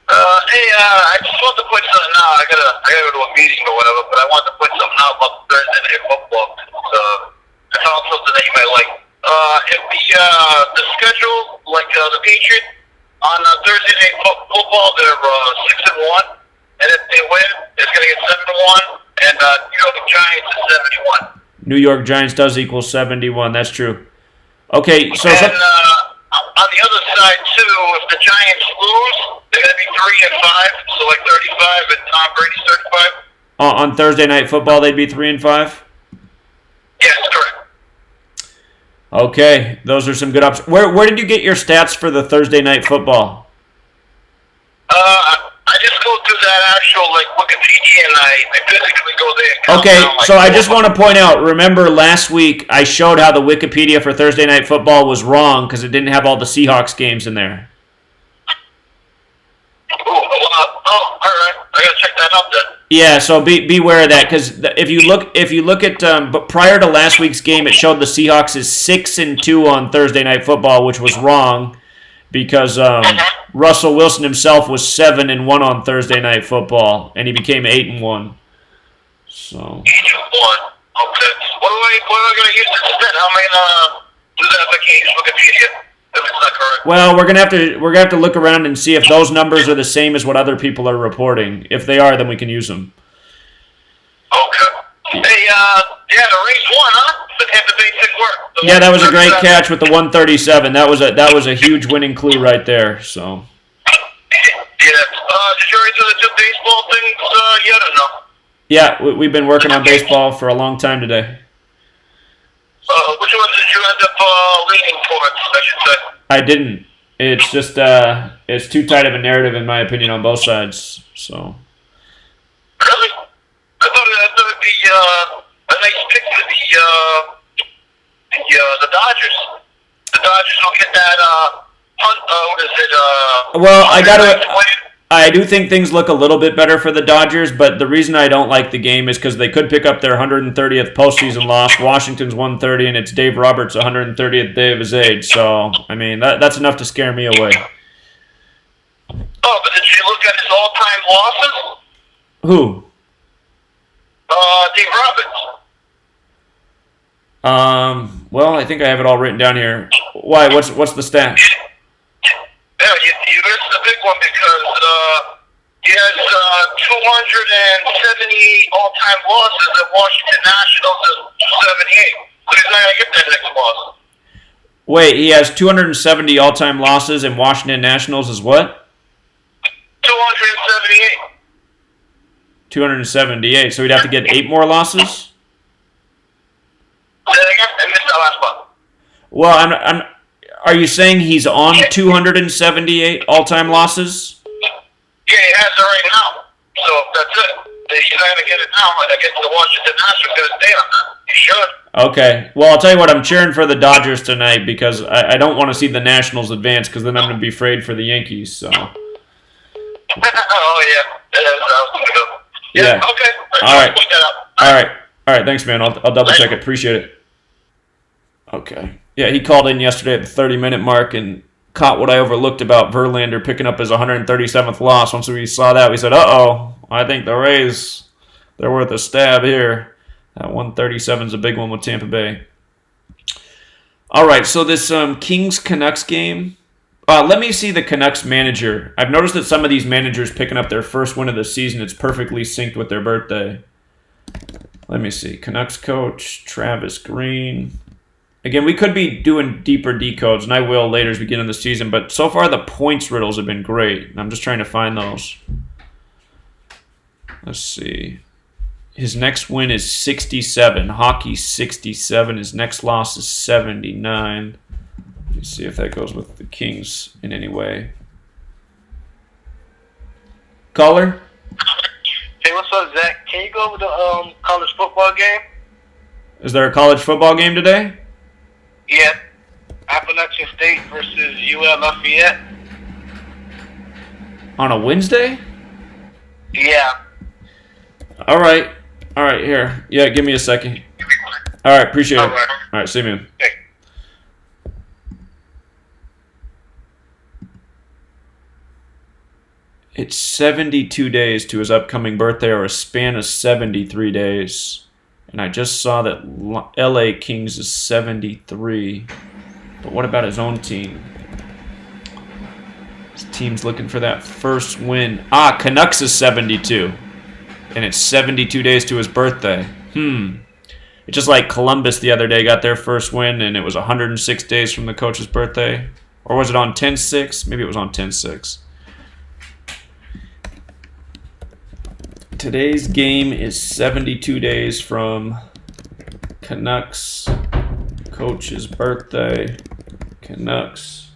I just want to put something out. I gotta go to a meeting or whatever, but I want to put something out about Thursday Night Football. I found something that you might like. If the schedule, like the Patriots, on Thursday Night Football, they're 6-1, and if they win, it's gonna get 7-1, and New York Giants is 71. New York Giants does equal 71. That's true. Okay, so... And on the other side, too, if the Giants lose, they're going to be 3-5, so like 35, and Tom Brady's 35. On Thursday Night Football, they'd be 3-5? Yes, correct. Okay, those are some good options. Where did you get your stats for the Thursday Night Football? I just go through that actual like Wikipedia, and I physically go there. Okay, so I just want to point out, remember last week I showed how the Wikipedia for Thursday Night Football was wrong because it didn't have all the Seahawks games in there. All right. I gotta check that out then. Yeah, so beware of that because if you look at but prior to last week's game, it showed the Seahawks as 6-2 on Thursday Night Football, which was wrong because Russell Wilson himself was 7-1 on Thursday Night Football, and he became 8-1. So. 8-1. Okay. What am I gonna use instead? How am I gonna do that if I can't use Wikipedia? If it's not correct. Well, we're gonna have to look around and see if those numbers are the same as what other people are reporting. If they are, then we can use them. Okay. Hey, the race won, huh? Had the basic work. Yeah, that was a great catch with the 137. That was a huge winning clue right there. So. Yeah. Did you already do the two baseball things yet or no? Yeah, we've been working on baseball for a long time today. Which one did you end up leaning towards, I should say? I didn't. It's just it's too tight of a narrative in my opinion on both sides. So. Really? a nice pick for the Dodgers. The Dodgers will get that what is it? Well, I do think things look a little bit better for the Dodgers, but the reason I don't like the game is because they could pick up their 130th postseason loss. Washington's 130, and it's Dave Roberts' 130th day of his age. So, I mean, that's enough to scare me away. Oh, but did you look at his all-time losses? Who? Dave Roberts. Well, I think I have it all written down here. Why? What's the stat? Yeah, you missed the big one because he has 270 all-time losses at Washington Nationals is 78. So he's not going to get that next loss. Wait, he has 270 all-time losses and Washington Nationals is what? 278. 278. So he'd have to get 8 more losses? Say that again? I missed that last one. Well, are you saying he's on 278 all-time losses? Yeah, he has it right now. So that's it. He's not going to get it now against the Washington Nationals. Going to stay on that. He should. Okay. Well, I'll tell you what. I'm cheering for the Dodgers tonight because I don't want to see the Nationals advance because then I'm going to be afraid for the Yankees. So. Oh, yeah. Yeah. Okay. All right. All right. Thanks, man. I'll double check it. Appreciate it. Okay. Yeah, he called in yesterday at the 30-minute mark and caught what I overlooked about Verlander picking up his 137th loss. Once we saw that, we said, uh-oh, I think the Rays, they're worth a stab here. That 137 is a big one with Tampa Bay. All right, so this Kings-Canucks game, let me see the Canucks manager. I've noticed that some of these managers picking up their first win of the season, it's perfectly synced with their birthday. Let me see. Canucks coach, Travis Green. Again, we could be doing deeper decodes, and I will later as we get in the season, but so far the points riddles have been great, and I'm just trying to find those. Let's see. His next win is 67. Hockey 67. His next loss is 79. Let me see if that goes with the Kings in any way. Caller? Hey, what's up, Zach? Can you go over the college football game? Is there a college football game today? Yeah. Appalachian State versus UL Lafayette. On a Wednesday? Yeah. All right, here. Yeah, give me a second. All right, appreciate it. All right, see you, man. Okay. It's 72 days to his upcoming birthday, or a span of 73 days. And I just saw that LA Kings is 73. But what about his own team? His team's looking for that first win. Canucks is 72. And it's 72 days to his birthday. It's just like Columbus the other day got their first win, and it was 106 days from the coach's birthday. Or was it on 10-6? Maybe it was on 10-6. Today's game is 72 days from Canucks coach's birthday. Canucks.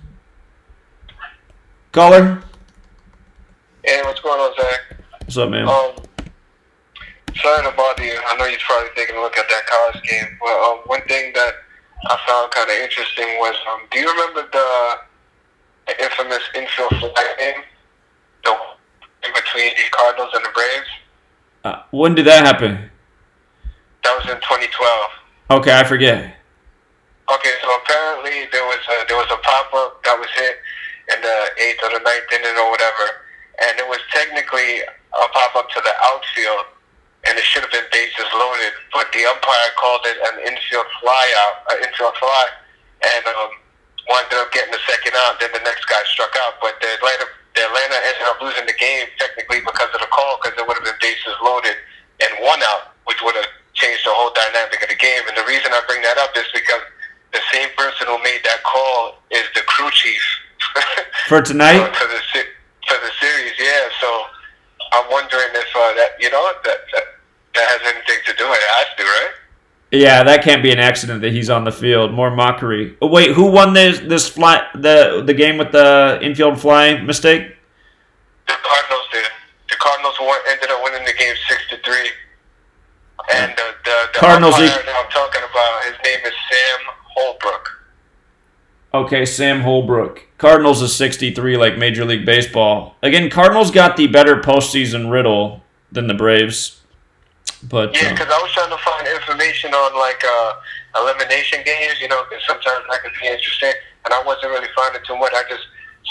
Caller? Hey, what's going on, Zach? What's up, man? Sorry to bother you. I know you're probably taking a look at that college game, but one thing that I found kind of interesting was, do you remember the infamous infield fly game? The in between the Cardinals and the Braves? When did that happen? That was in 2012. Okay, I forget. Okay, so apparently there was a pop-up that was hit in the 8th or the 9th inning or whatever, and it was technically a pop-up to the outfield, and it should have been bases loaded, but the umpire called it an infield fly, and ended up getting the second out. Then the next guy struck out, but the Atlanta ended up losing the game technically because of the call, because it would have been bases loaded and one out, which would have changed the whole dynamic of the game. And the reason I bring that up is because the same person who made that call is the crew chief for tonight for the series. Yeah, so I'm wondering if that has anything to do with it. It has to, right? Yeah, that can't be an accident that he's on the field. More mockery. Oh, wait, who won this fly the game with the infield fly mistake? The Cardinals did. The Cardinals ended up winning the game 6-3, and Cardinals. umpire that I'm talking about, his name is Sam Holbrook. Okay, Sam Holbrook. Cardinals is 63, like Major League Baseball. Again, Cardinals got the better postseason riddle than the Braves. But yeah, because I was trying to find information on like elimination games, you know, because sometimes that can be interesting, and I wasn't really finding too much. I just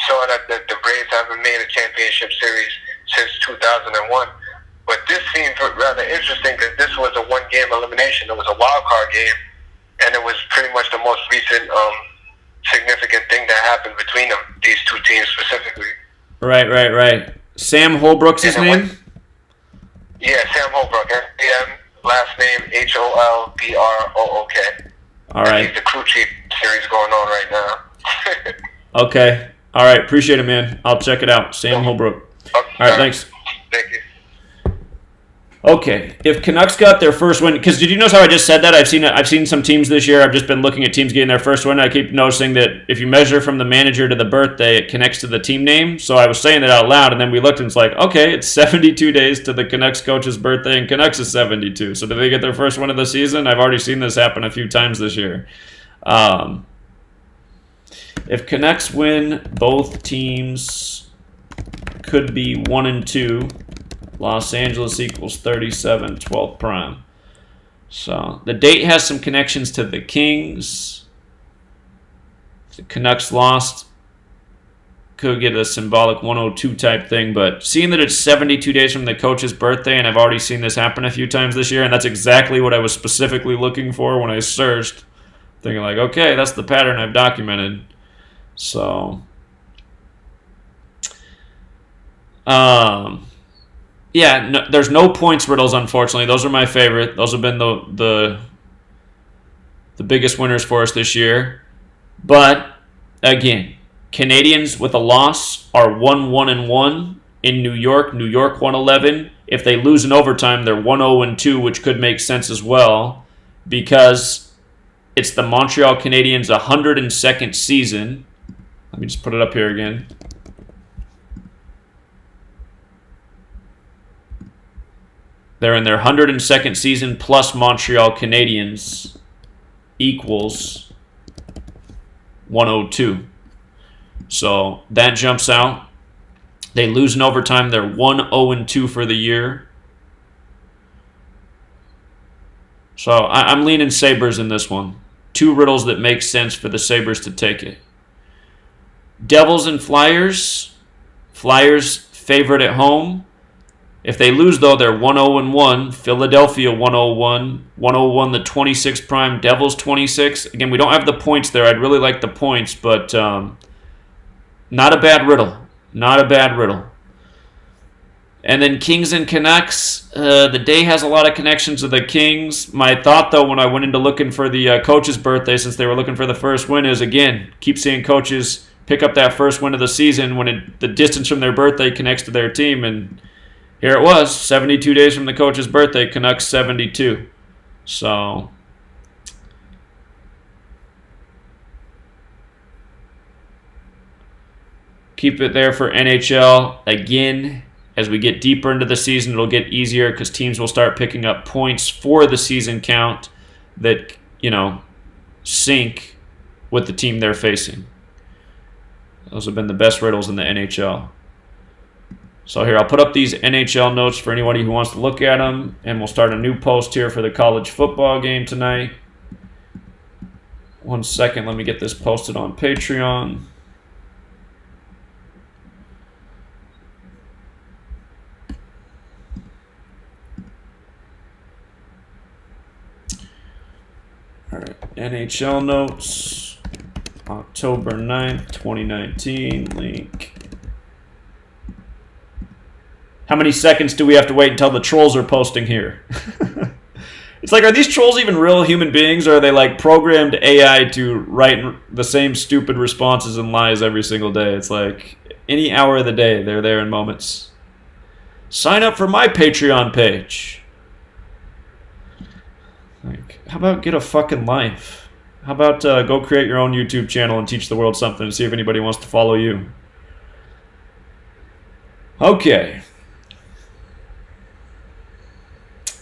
saw that the Braves haven't made a championship series since 2001. But this seemed rather interesting because this was a one-game elimination. It was a wild card game, and it was pretty much the most recent significant thing that happened between them, these two teams specifically. Right. Sam Holbrook's his name? Yeah, Sam Holbrook. S-A-M, last name Holbrook. All right. He's the crew chief series going on right now. Okay. All right. Appreciate it, man. I'll check it out. Sam Holbrook. Okay. All right. Thanks. Thank you. Okay, if Canucks got their first win, because did you notice how I just said that? I've seen some teams this year. I've just been looking at teams getting their first win. I keep noticing that if you measure from the manager to the birthday, it connects to the team name. So I was saying that out loud, and then we looked, and it's like, okay, it's 72 days to the Canucks coach's birthday, and Canucks is 72. So did they get their first win of the season? I've already seen this happen a few times this year. If Canucks win, both teams could be 1-2. Los Angeles equals 37, 12th prime. So the date has some connections to the Kings. The Canucks lost. Could get a symbolic 102 type thing, but seeing that it's 72 days from the coach's birthday, and I've already seen this happen a few times this year, and that's exactly what I was specifically looking for when I searched, thinking like, okay, that's the pattern I've documented. So, yeah, no, there's no points riddles, unfortunately. Those are my favorite. Those have been the biggest winners for us this year. But, again, Canadians with a loss are 1-1-1 in New York. New York 1-11. If they lose in overtime, they're 1-0-2, which could make sense as well because it's the Montreal Canadiens' 102nd season. Let me just put it up here again. They're in their 102nd season plus Montreal Canadiens equals 102. So that jumps out. They lose in overtime. They're 1-0-2 for the year. So I'm leaning Sabres in this one. Two riddles that make sense for the Sabres to take it. Devils and Flyers. Flyers favorite at home. If they lose, though, they're 1-0-1. Philadelphia 1-0-1. 1-0-1 the 26 prime. Devils 26. Again, we don't have the points there. I'd really like the points, but not a bad riddle. Not a bad riddle. And then Kings and Canucks. The day has a lot of connections to the Kings. My thought, though, when I went into looking for the coach's birthday, since they were looking for the first win, is, again, keep seeing coaches pick up that first win of the season when the distance from their birthday connects to their team. And here it was, 72 days from the coach's birthday, Canucks 72. So, keep it there for NHL. Again, as we get deeper into the season, it'll get easier because teams will start picking up points for the season count that, sync with the team they're facing. Those have been the best riddles in the NHL. So here, I'll put up these NHL notes for anybody who wants to look at them, and we'll start a new post here for the college football game tonight. 1 second, let me get this posted on Patreon. All right, NHL notes, October 9th, 2019, link. How many seconds do we have to wait until the trolls are posting here? It's like, are these trolls even real human beings, or are they like programmed AI to write the same stupid responses and lies every single day? It's like any hour of the day, they're there in moments. Sign up for my Patreon page. Like, how about get a fucking life? How about go create your own YouTube channel and teach the world something and see if anybody wants to follow you? Okay.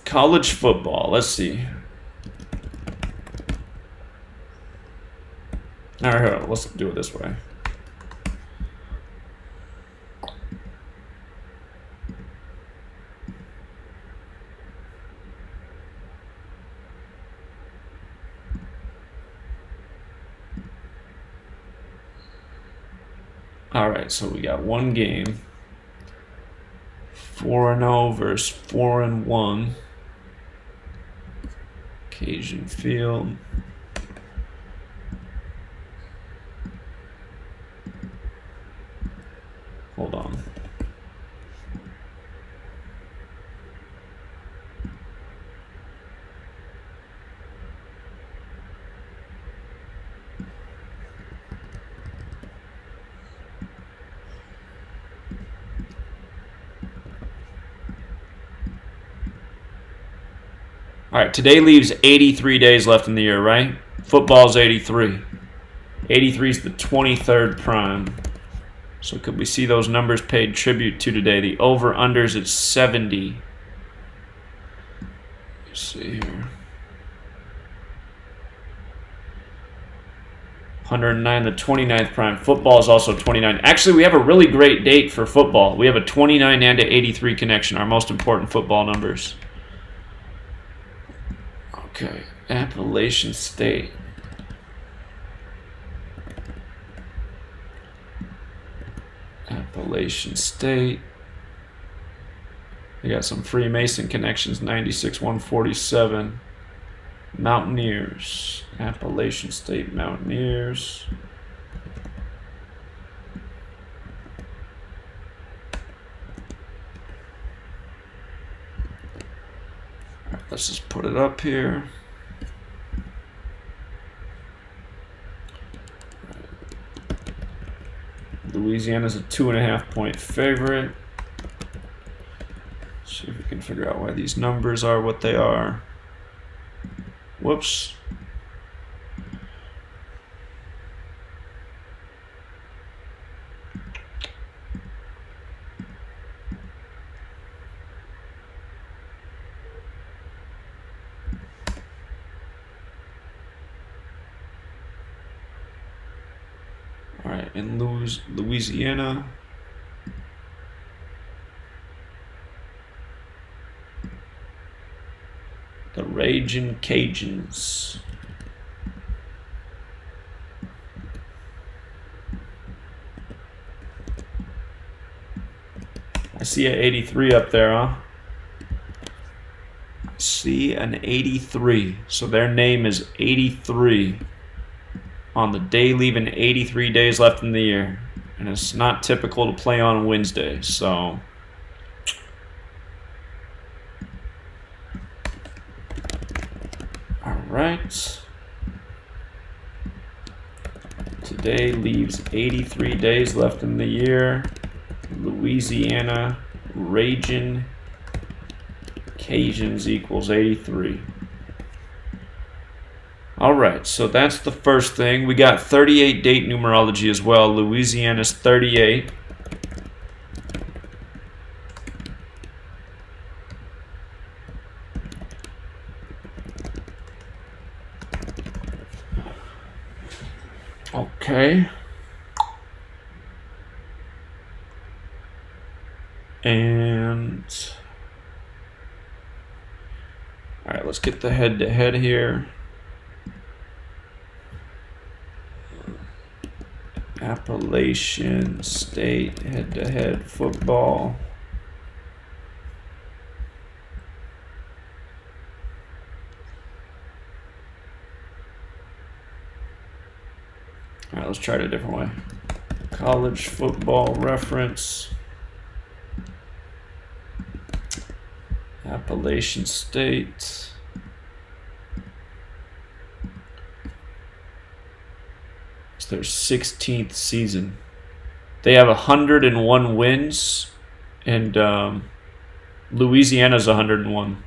College football. Let's see. All right, let's do it this way. All right, so we got one game. 4-0 versus 4-1. Cajun Field. Hold on. All right, today leaves 83 days left in the year, right? Football's 83. 83 is the 23rd prime. So could we see those numbers paid tribute to today? The over-unders at 70. Let's see here. 109, the 29th prime. Football is also 29. Actually, we have a really great date for football. We have a 29 and a 83 connection, our most important football numbers. Okay, Appalachian State. Appalachian State. We got some Freemason connections, 96, 147. Mountaineers. Appalachian State Mountaineers. All right, let's just put it up here. Louisiana's a 2.5-point favorite. See if we can figure out why these numbers are what they are. Whoops. All right, in Louisiana. The Ragin' Cajuns. I see an 83 up there, huh? I see an 83. So their name is 83 on the day leaving 83 days left in the year. And it's not typical to play on Wednesday, so... Right. Today leaves 83 days left in the year. Louisiana Ragin' Cajuns equals 83. All right, so that's the first thing. We got 38 date numerology as well. Louisiana's 38. Okay. And all right, let's get the head-to-head here. Appalachian State head-to-head football. All right, let's try it a different way. College football reference. Appalachian State. It's their 16th season. They have 101 wins, and Louisiana's 101.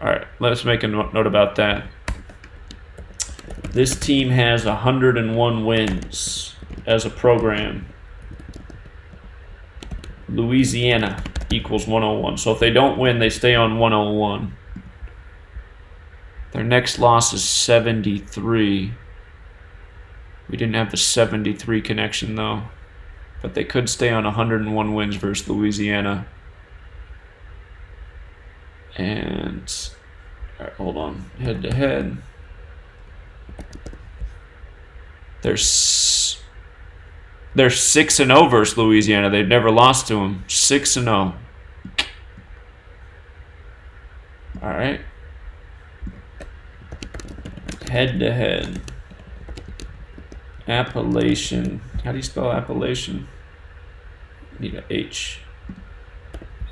All right, let's make a note about that. This team has 101 wins as a program. Louisiana equals 101. So if they don't win, they stay on 101. Their next loss is 73. We didn't have the 73 connection, though. But they could stay on 101 wins versus Louisiana. And, all right, hold on. Head to head. They're 6-0 versus Louisiana. They've never lost to them. 6-0. All right. Head to head. Appalachian. How do you spell Appalachian? Need an H.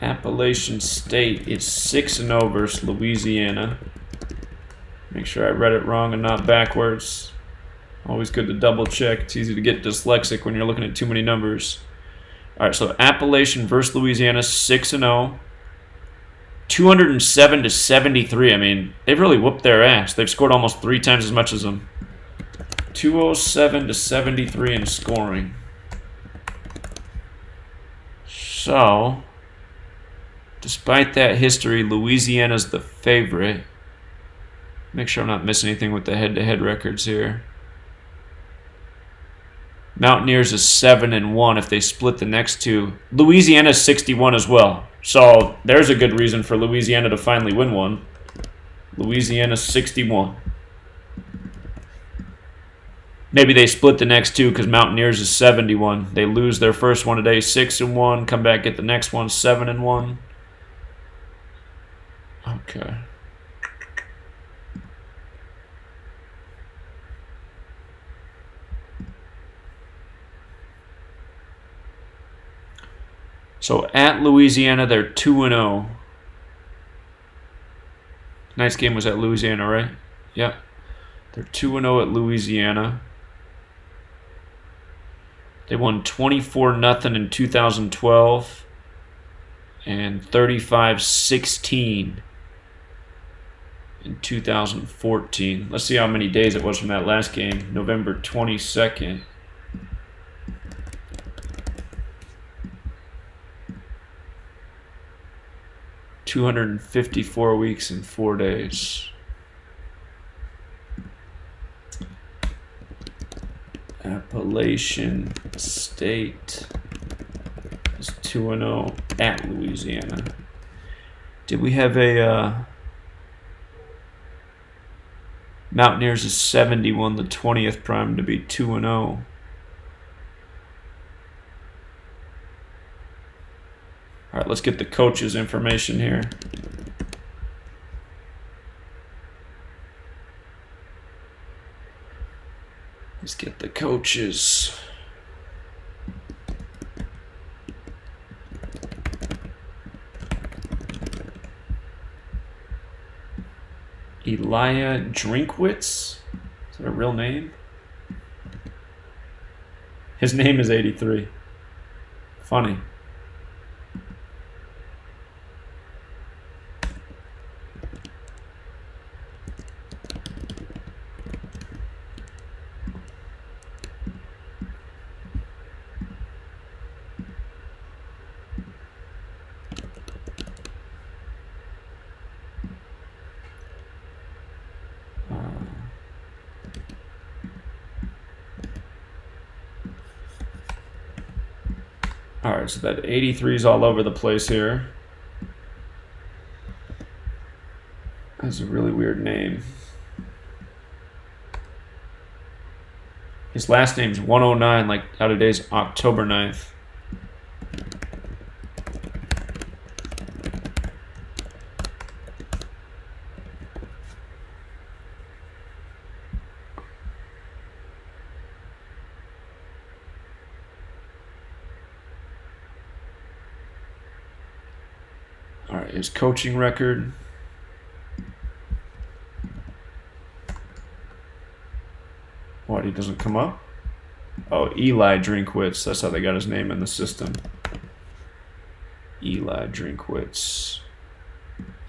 Appalachian State is 6-0 versus Louisiana. Make sure I read it wrong and not backwards. Always good to double check. It's easy to get dyslexic when you're looking at too many numbers. All right, so Appalachian versus Louisiana, 6-0. 207-73. I mean, they've really whooped their ass. They've scored almost 3 times as much as them. 207-73 in scoring. So, despite that history, Louisiana's the favorite. Make sure I'm not missing anything with the head-to-head records here. Mountaineers is 7-1 if they split the next two. Louisiana's 61 as well. So there's a good reason for Louisiana to finally win one. Louisiana 61. Maybe they split the next two because Mountaineers is 71. They lose their first one today, 6-1. Come back, get the next one, 7-1. Okay. So at Louisiana, they're 2-0. Tonight's game was at Louisiana, right? Yep. They're 2-0 at Louisiana. They won 24-0 in 2012 and 35-16 in 2014. Let's see how many days it was from that last game, November 22nd. $254 weeks and 4 days. Appalachian State is 2-0 at Louisiana. Did we have a Mountaineers is 71, the 20th prime to be 2-0. All right, let's get the coaches' information here. Let's get the coaches. Elia Drinkwitz? Is that a real name? His name is 83. Funny. Alright, so that 83 is all over the place here. That's a really weird name. His last name's 109, like out of days October 9th. Alright, his coaching record. What, he doesn't come up? Oh, Eli Drinkwitz. That's how they got his name in the system. Eli Drinkwitz.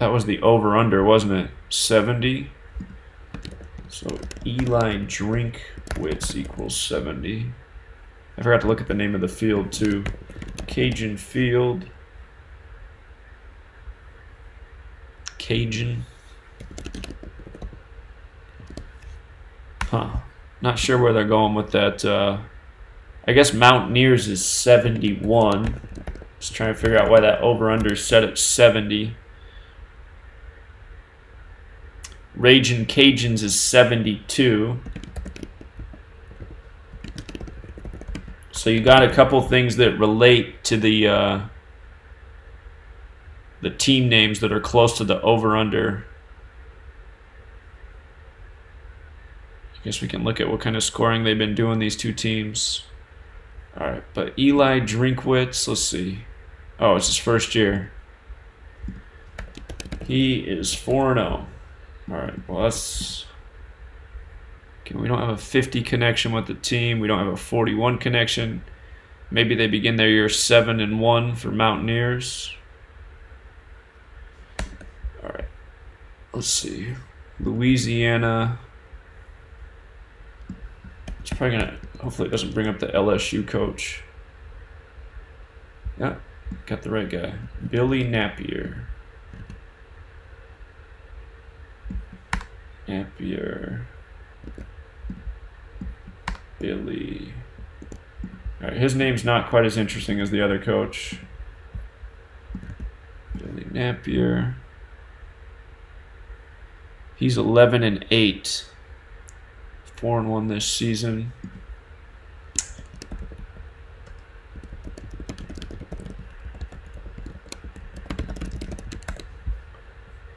That was the over-under, wasn't it? 70. So Eli Drinkwitz equals 70. I forgot to look at the name of the field, too. Cajun Field. Cajun. Huh. Not sure where they're going with that. I guess Mountaineers is 71. Just trying to figure out why that over-under is set at 70. Ragin' Cajuns is 72. So you got a couple things that relate to the team names that are close to the over-under. I guess we can look at what kind of scoring they've been doing, these two teams. All right, but Eli Drinkwitz, let's see. Oh, it's his first year. He is 4-0. All right, well, that's... Okay, we don't have a 50 connection with the team. We don't have a 41 connection. Maybe they begin their year 7-1 for Mountaineers. All right, let's see. Louisiana. It's probably going to... Hopefully it doesn't bring up the LSU coach. Yeah, got the right guy. Billy Napier. Billy. All right, his name's not quite as interesting as the other coach. Billy Napier. He's 11-8. 4-1 this season.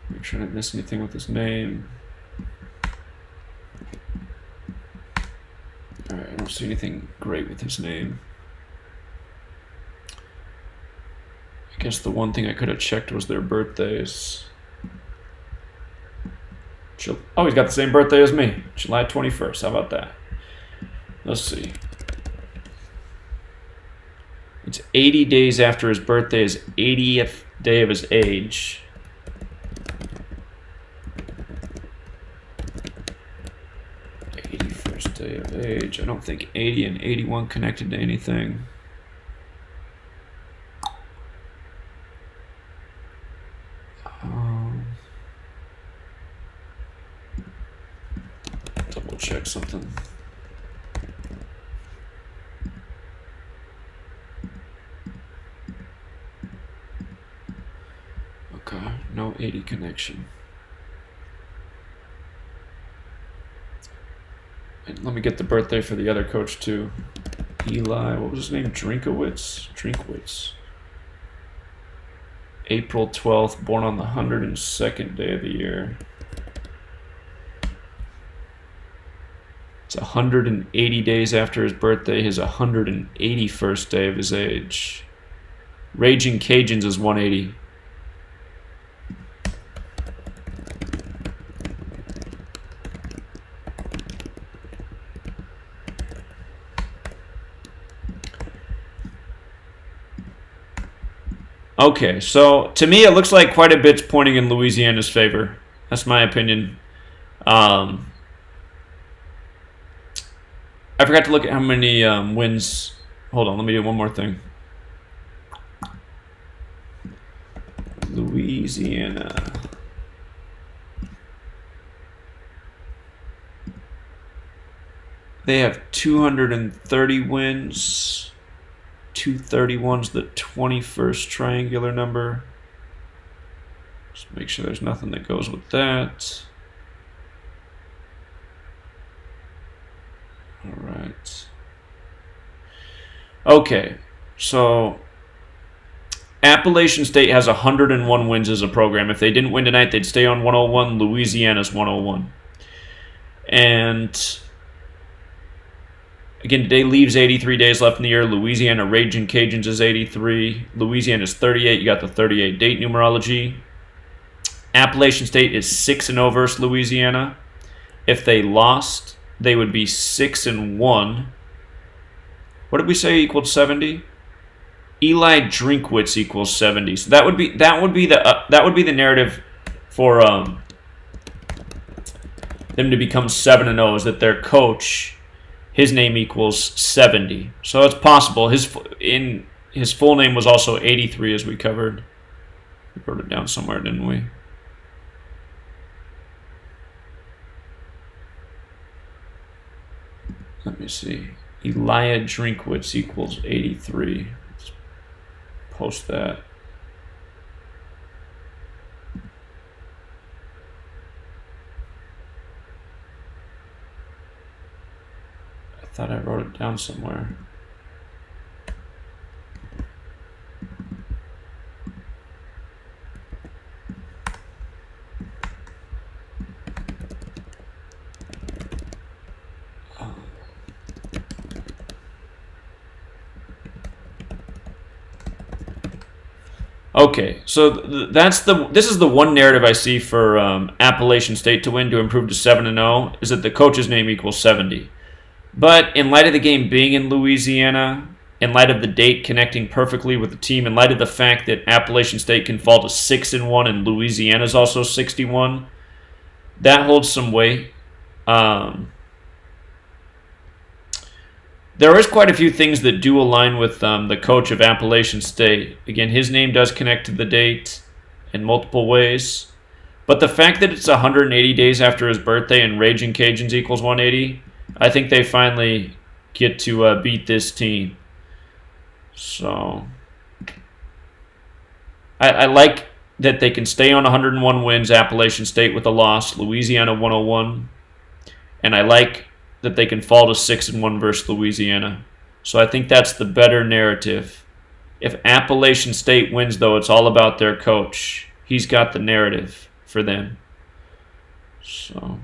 Make sure I didn't miss anything with his name. Alright, I don't see anything great with his name. I guess the one thing I could have checked was their birthdays. Oh, he's got the same birthday as me. July 21st. How about that? Let's see. It's 80 days after his birthday, his 80th day of his age. Day of age. I don't think 80 and 81 connected to anything. Double check something. Okay, no 80 connection. And let me get the birthday for the other coach too. Eli, what was his name? Drinkwitz. April 12th, born on the 102nd day of the year. It's 180 days after his birthday, his 181st day of his age. Raging Cajuns is 180. Okay, so to me it looks like quite a bit's pointing in Louisiana's favor. That's my opinion. I forgot to look at how many wins. Hold on, let me do one more thing. Louisiana. They have 230 wins. 231's the 21st triangular number. Just make sure there's nothing that goes with that. All right. Okay, so Appalachian State has 101 wins as a program. If they didn't win tonight, they'd stay on 101. Louisiana's 101. And again, today leaves 83 days left in the year. Louisiana Raging Cajuns is 83. Louisiana's 38. You got the 38 date numerology. Appalachian State is 6-0 versus Louisiana. If they lost, they would be 6-1. What did we say equaled 70? Eli Drinkwitz equals 70. So that would be the narrative for them to become 7-0, is that their coach, his name equals 70. So it's possible. His full name was also 83, as we covered. We wrote it down somewhere, didn't we? Let me see. Elia Drinkwitz equals 83. Let's post that. I thought I wrote it down somewhere. Okay, so this is the one narrative I see for Appalachian State to win to improve to 7-0 is that the coach's name equals 70. But in light of the game being in Louisiana, in light of the date connecting perfectly with the team, in light of the fact that Appalachian State can fall to 6-1 and Louisiana is also 61, that holds some weight. There is quite a few things that do align with the coach of Appalachian State. Again, his name does connect to the date in multiple ways. But the fact that it's 180 days after his birthday and Raging Cajuns equals 180, I think they finally get to beat this team. So I like that they can stay on 101 wins, Appalachian State with a loss, Louisiana 101. And I like that they can fall to 6-1 versus Louisiana. So I think that's the better narrative. If Appalachian State wins, though, it's all about their coach. He's got the narrative for them. So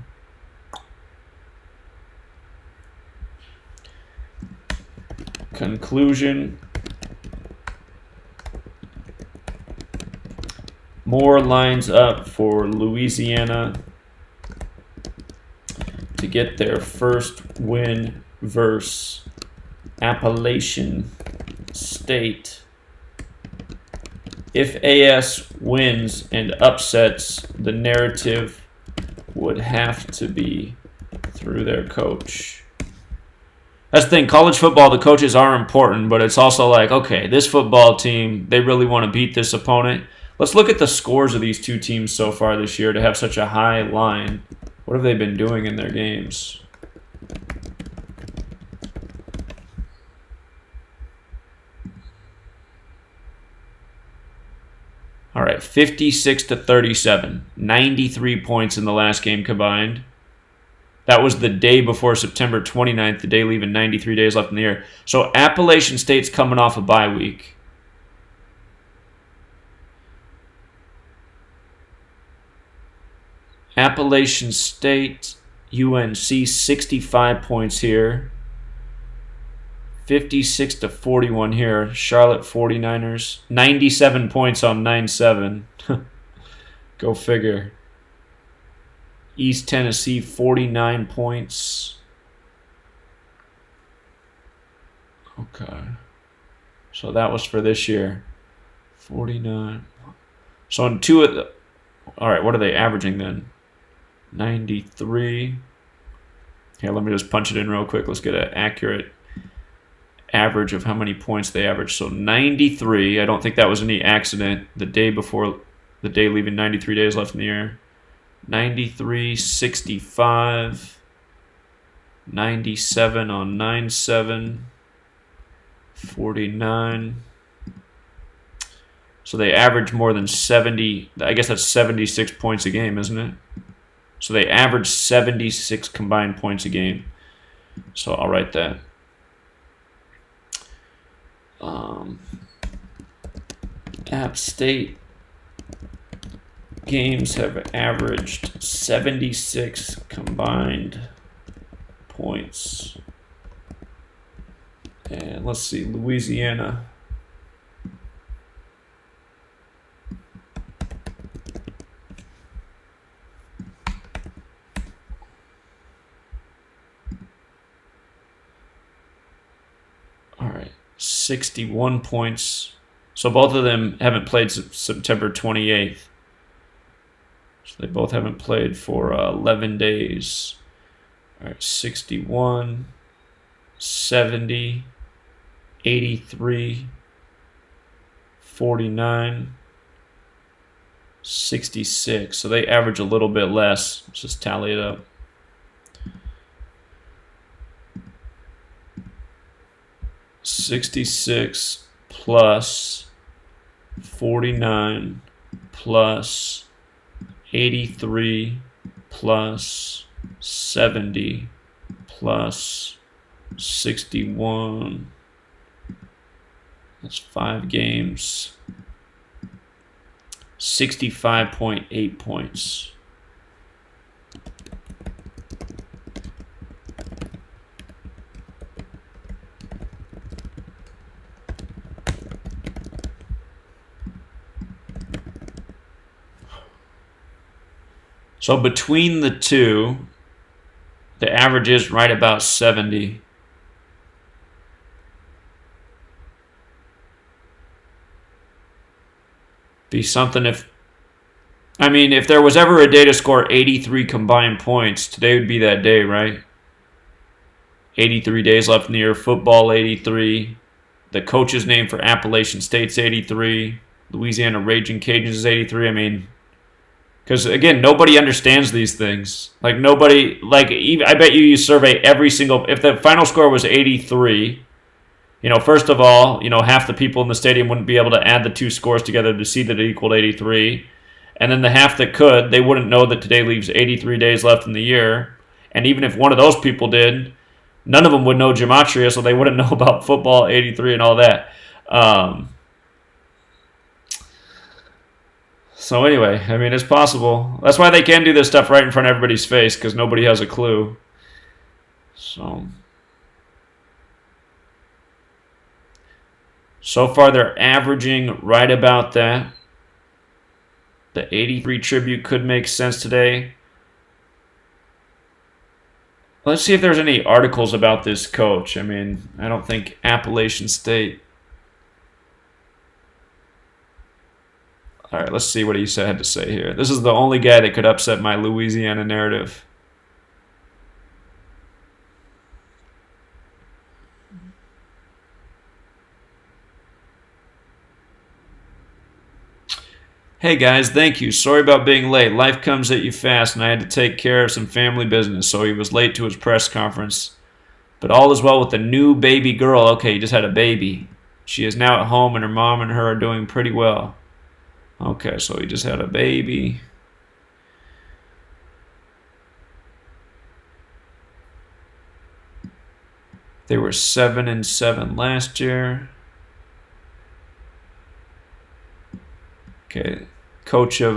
conclusion. More lines up for Louisiana to get their first win versus Appalachian State. If AS wins and upsets, the narrative would have to be through their coach. That's the thing, college football, the coaches are important, but it's also like, okay, this football team, they really want to beat this opponent. Let's look at the scores of these two teams so far this year to have such a high line. What have they been doing in their games? All right, 56-37, 93 points in the last game combined. That was the day before September 29th, the day leaving 93 days left in the year. So Appalachian State's coming off a bye week. Appalachian State, UNC, 65 points here. 56-41 here. Charlotte 49ers, 97 points on 9-7. Go figure. East Tennessee, 49 points. Okay. So that was for this year. 49. So in two of the... All right, what are they averaging then? 93. Here, let me just punch it in real quick. Let's get an accurate average of how many points they average. So 93. I don't think that was any accident. The day before, the day leaving 93 days left in the year. 93, 65, 97 on 9-7, 49. So they average more than 70. I guess that's 76 points a game, isn't it? So they average 76 combined points a game. So I'll write that. App State games have averaged 76 combined points. And let's see, Louisiana. All right, 61 points. So both of them haven't played September 28th. So they both haven't played for 11 days. All right, 61, 70, 83, 49, 66. So they average a little bit less. Let's just tally it up. 66 plus 49 plus 83 plus 70 plus 61. That's 5 games. 65.8 points. So between the two, the average is right about 70. Be something if there was ever a day to score 83 combined points, today would be that day, right? 83 days left in the year. Football 83. The coach's name for Appalachian State's 83. Louisiana Raging Cajuns is 83. Because again, nobody understands these things. I bet you survey every single. If the final score was 83, first of all, half the people in the stadium wouldn't be able to add the two scores together to see that it equaled 83, and then the half that could, they wouldn't know that today leaves 83 days left in the year. And even if one of those people did, none of them would know Gematria, so they wouldn't know about football 83 and all that. So anyway, it's possible. That's why they can do this stuff right in front of everybody's face, because nobody has a clue. So far they're averaging right about that. The 83 tribute could make sense today. Let's see if there's any articles about this coach. I don't think Appalachian State. All right, let's see what he had to say here. This is the only guy that could upset my Louisiana narrative. Hey guys, thank you. Sorry about being late. Life comes at you fast, and I had to take care of some family business, so he was late to his press conference. But all is well with the new baby girl. Okay, he just had a baby. She is now at home, and her mom and her are doing pretty well. Okay, so he just had a baby. They were 7-7 last year. Okay, coach of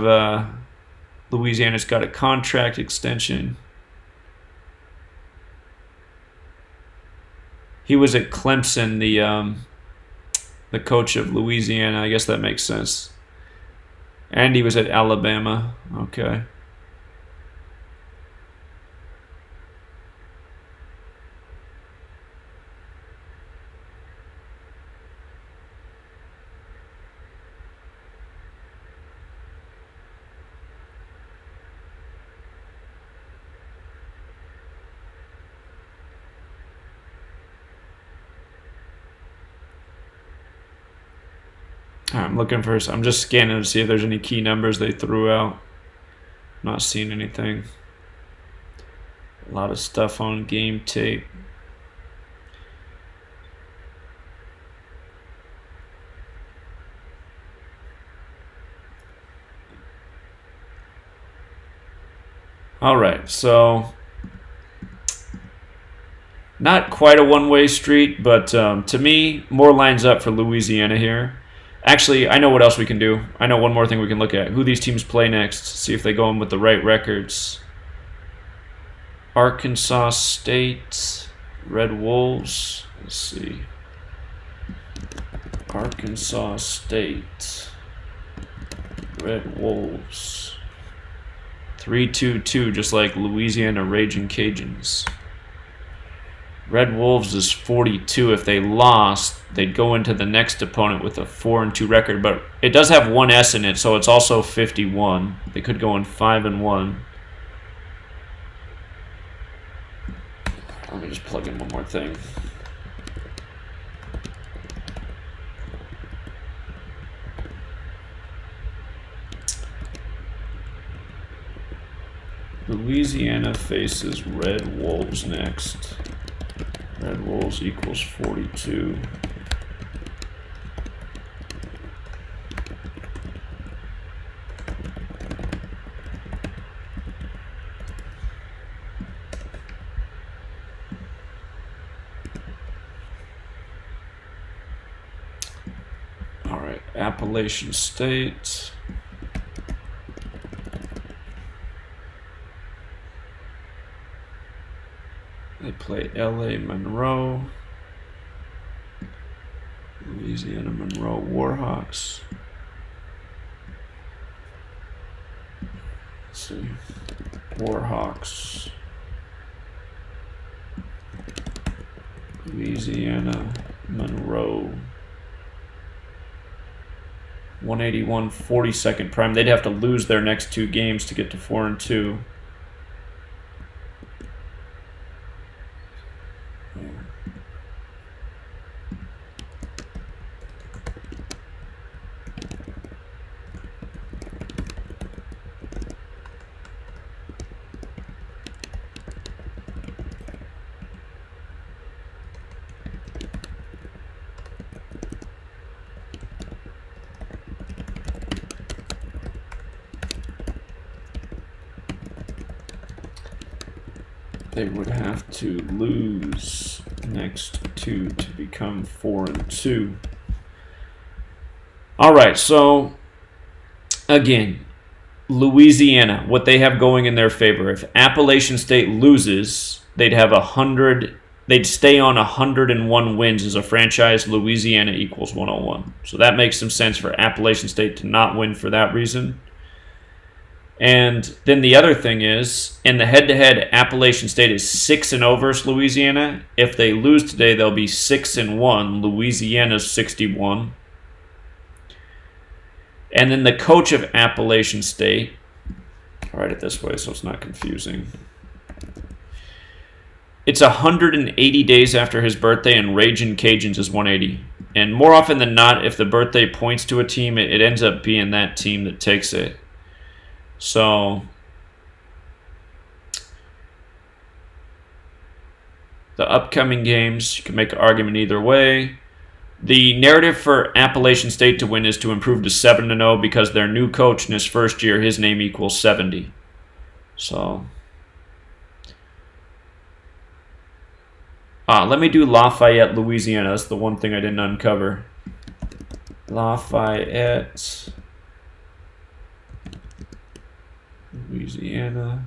Louisiana's got a contract extension. He was at Clemson, the coach of Louisiana. I guess that makes sense. And he was at Alabama. Okay. I'm just scanning to see if there's any key numbers they threw out. Not seeing anything. A lot of stuff on game tape. All right, so not quite a one-way street, but to me, more lines up for Louisiana here. Actually, I know what else we can do. I know one more thing we can look at. Who these teams play next. See if they go in with the right records. Arkansas State, Red Wolves. Let's see. Arkansas State, Red Wolves. 3-2-2, just like Louisiana Raging Cajuns. Red Wolves is 42. If they lost, they'd go into the next opponent with a 4-2 record, but it does have one S in it, so it's also 51. They could go in 5-1. Let me just plug in one more thing. Louisiana faces Red Wolves next. Red Wolves equals 42. All right, Appalachian State. They play LA Monroe. Louisiana Monroe Warhawks. Let's see. Warhawks. Louisiana Monroe. 181 42nd prime. They'd have to lose their next 2 games to get to 4-2. They would have to lose next 2 to become 4-2. All right, so again, Louisiana, what they have going in their favor. If Appalachian State loses, they'd have 100. They'd stay on 101 wins as a franchise. Louisiana equals 101. So that makes some sense for Appalachian State to not win for that reason. And then the other thing is, in the head-to-head, Appalachian State is 6-0 versus Louisiana. If they lose today, they'll be 6-1. Louisiana's 61. And then the coach of Appalachian State, I'll write it this way so it's not confusing. It's 180 days after his birthday, and Ragin' Cajuns is 180. And more often than not, if the birthday points to a team, it ends up being that team that takes it. So the upcoming games, you can make an argument either way. The narrative for Appalachian State to win is to improve to 7-0 because their new coach in his first year, his name equals 70. So let me do Lafayette, Louisiana. That's the one thing I didn't uncover. Lafayette, Louisiana.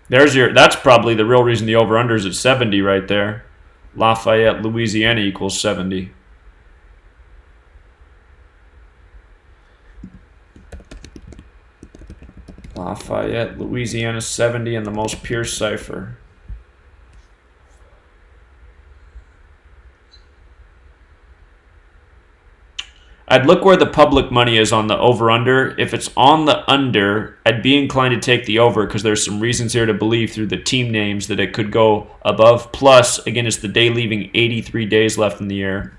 That's probably the real reason the over-under is at 70 right there. Lafayette, Louisiana equals 70. Lafayette, Louisiana 70 in the most pure cipher. I'd look where the public money is on the over-under. If it's on the under, I'd be inclined to take the over because there's some reasons here to believe through the team names that it could go above. Plus, again, it's the day leaving 83 days left in the year.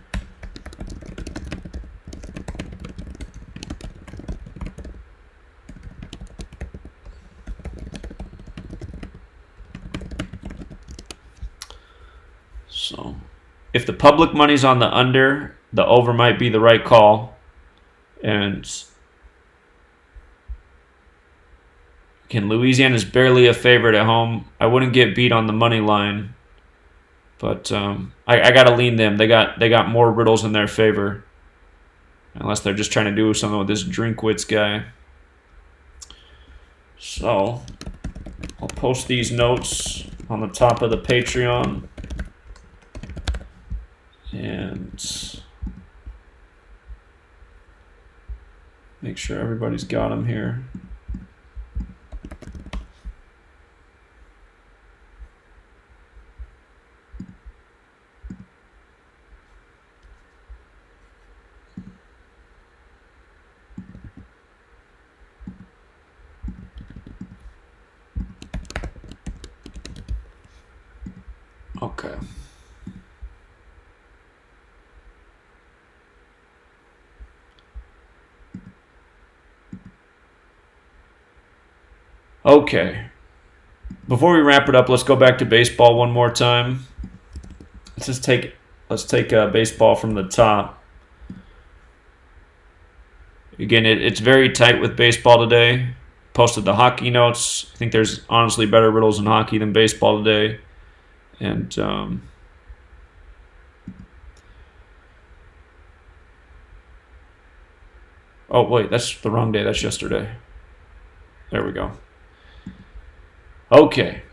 So, if the public money's on the under, the over might be the right call. And again, Louisiana's barely a favorite at home. I wouldn't get beat on the money line, but I got to lean them. They got more riddles in their favor, unless they're just trying to do something with this Drinkwitz guy. So I'll post these notes on the top of the Patreon. And make sure everybody's got them here. Okay. Okay, before we wrap it up, let's go back to baseball one more time. Let's take baseball from the top. Again, it's very tight with baseball today. Posted the hockey notes. I think there's honestly better riddles in hockey than baseball today. And oh, wait, that's the wrong day. That's yesterday. There we go. Okay.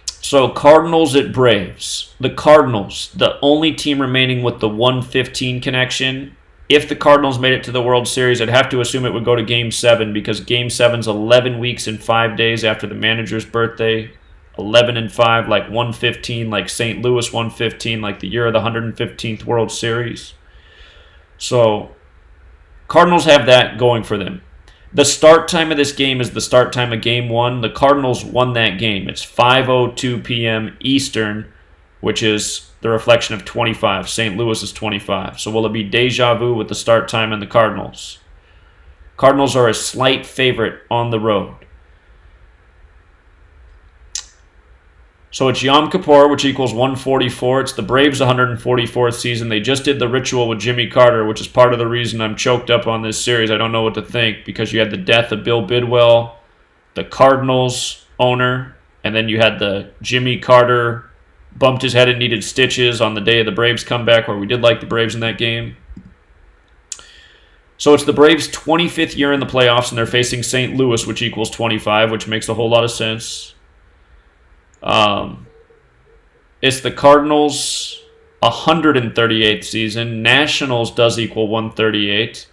So Cardinals at Braves. The Cardinals, the only team remaining with the 115 connection. If the Cardinals made it to the World Series, I'd have to assume it would go to Game 7 because Game 7's 11 weeks and 5 days after the manager's birthday. 11 and 5, like 115, like St. Louis 115, like the year of the 115th World Series. So Cardinals have that going for them. The start time of this game is the start time of Game 1. The Cardinals won that game. It's 5:02 p.m. Eastern, which is the reflection of 25. St. Louis is 25. So will it be deja vu with the start time and the Cardinals? Cardinals are a slight favorite on the road. So it's Yom Kippur, which equals 144. It's the Braves' 144th season. They just did the ritual with Jimmy Carter, which is part of the reason I'm choked up on this series. I don't know what to think because you had the death of Bill Bidwell, the Cardinals owner, and then you had the Jimmy Carter bumped his head and needed stitches on the day of the Braves comeback, where we did like the Braves in that game. So it's the Braves' 25th year in the playoffs, and they're facing St. Louis, which equals 25, which makes a whole lot of sense. It's the Cardinals' 138th season. Nationals does equal 138.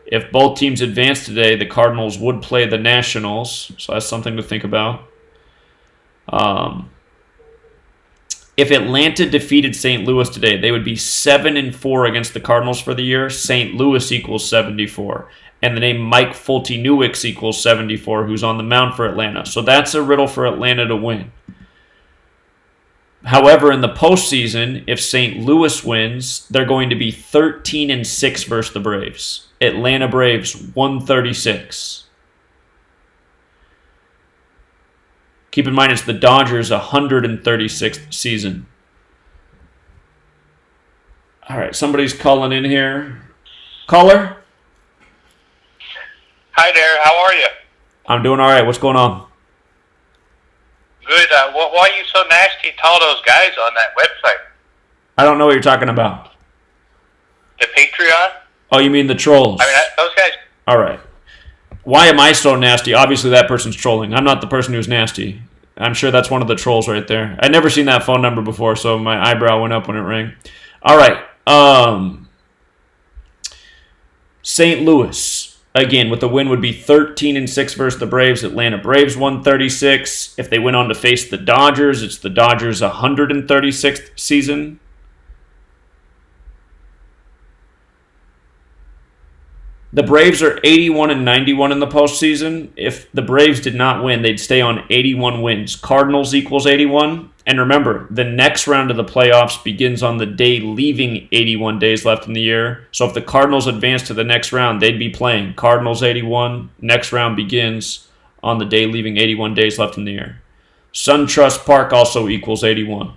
If both teams advance today, the Cardinals would play the Nationals, so that's something to think about. If Atlanta defeated St. Louis today, they would be 7-4 against the Cardinals for the year. St. Louis equals 74. And the name Mike Fulty-Newicks equals 74, who's on the mound for Atlanta. So that's a riddle for Atlanta to win. However, in the postseason, if St. Louis wins, they're going to be 13-6 versus the Braves. Atlanta Braves, 136. Keep in mind, it's the Dodgers' 136th season. All right, somebody's calling in here. Caller? Hi there, how are you? I'm doing all right. What's going on? Good. Why are you so nasty to all those guys on that website? I don't know what you're talking about. The Patreon? Oh, you mean the trolls? I mean, those guys... All right. Why am I so nasty? Obviously, that person's trolling. I'm not the person who's nasty. I'm sure that's one of the trolls right there. I'd never seen that phone number before, so my eyebrow went up when it rang. All right. St. Louis, again, with the win, would be 13-6 versus the Braves. Atlanta Braves, 136. If they went on to face the Dodgers, it's the Dodgers' 136th season. The Braves are 81-91 in the postseason. If the Braves did not win, they'd stay on 81 wins. Cardinals equals 81. And remember, the next round of the playoffs begins on the day leaving 81 days left in the year. So if the Cardinals advance to the next round, they'd be playing Cardinals 81. Next round begins on the day leaving 81 days left in the year. SunTrust Park also equals 81.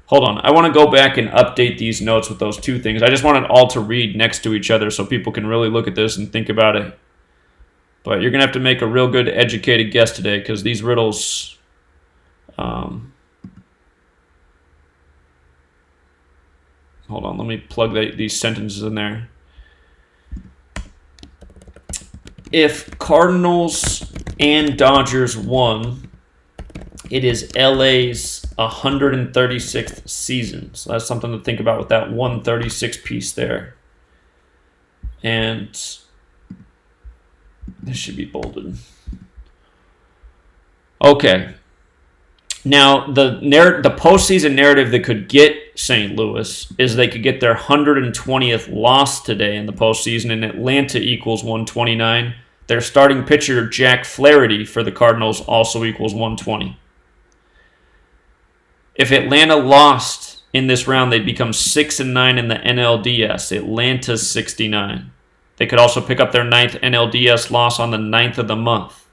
Hold on. I want to go back and update these notes with those two things. I just want it all to read next to each other so people can really look at this and think about it. But you're going to have to make a real good educated guess today because these riddles... hold on. Let me plug these sentences in there. If Cardinals and Dodgers won... It is LA's 136th season. So that's something to think about with that 136 piece there. And this should be bolded. Okay. Now, the postseason narrative that could get St. Louis is they could get their 120th loss today in the postseason, and Atlanta equals 129. Their starting pitcher, Jack Flaherty, for the Cardinals also equals 120. If Atlanta lost in this round, they'd become 6-9 in the NLDS. Atlanta's 69. They could also pick up their 9th NLDS loss on the 9th of the month.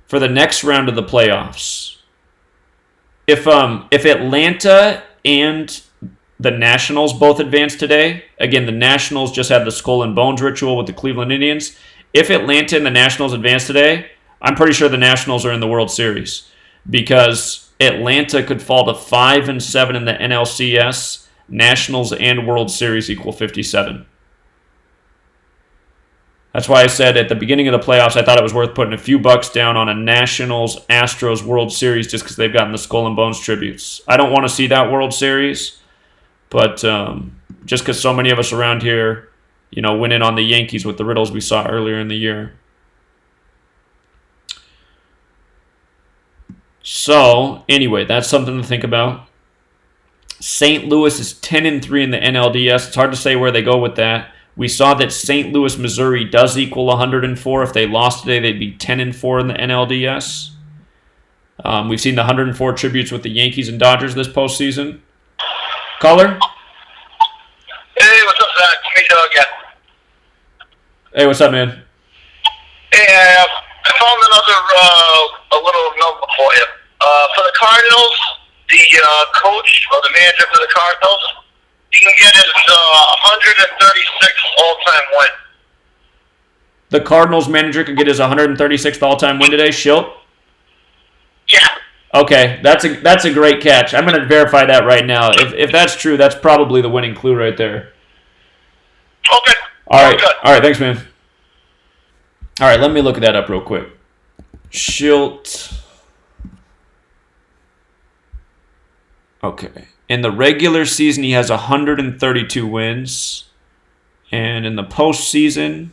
For the next round of the playoffs, if Atlanta and the Nationals both advance today, again, the Nationals just had the Skull and Bones ritual with the Cleveland Indians. If Atlanta and the Nationals advance today, I'm pretty sure the Nationals are in the World Series because Atlanta could fall to 5-7 in the NLCS. Nationals and World Series equal 57. That's why I said at the beginning of the playoffs, I thought it was worth putting a few bucks down on a Nationals-Astros World Series just because they've gotten the Skull and Bones tributes. I don't want to see that World Series, but just because so many of us around here, went in on the Yankees with the riddles we saw earlier in the year. So, anyway, that's something to think about. St. Louis is 10-3 in the NLDS. It's hard to say where they go with that. We saw that St. Louis, Missouri does equal 104. If they lost today, they'd be 10-4 in the NLDS. We've seen the 104 tributes with the Yankees and Dodgers this postseason. Caller? Hey, what's up, Zach? Hey, Doug again. Hey, what's up, man? Hey, I found another a little number for you. For the Cardinals, the coach or the manager for the Cardinals, he can get his 136th all-time win. The Cardinals manager could get his 136th all-time win today, Schilt? Yeah. Okay, that's a great catch. I'm going to verify that right now. If that's true, that's probably the winning clue right there. Okay. All right, thanks, man. All right, let me look that up real quick. Schilt. Okay. In the regular season, he has 132 wins. And in the postseason,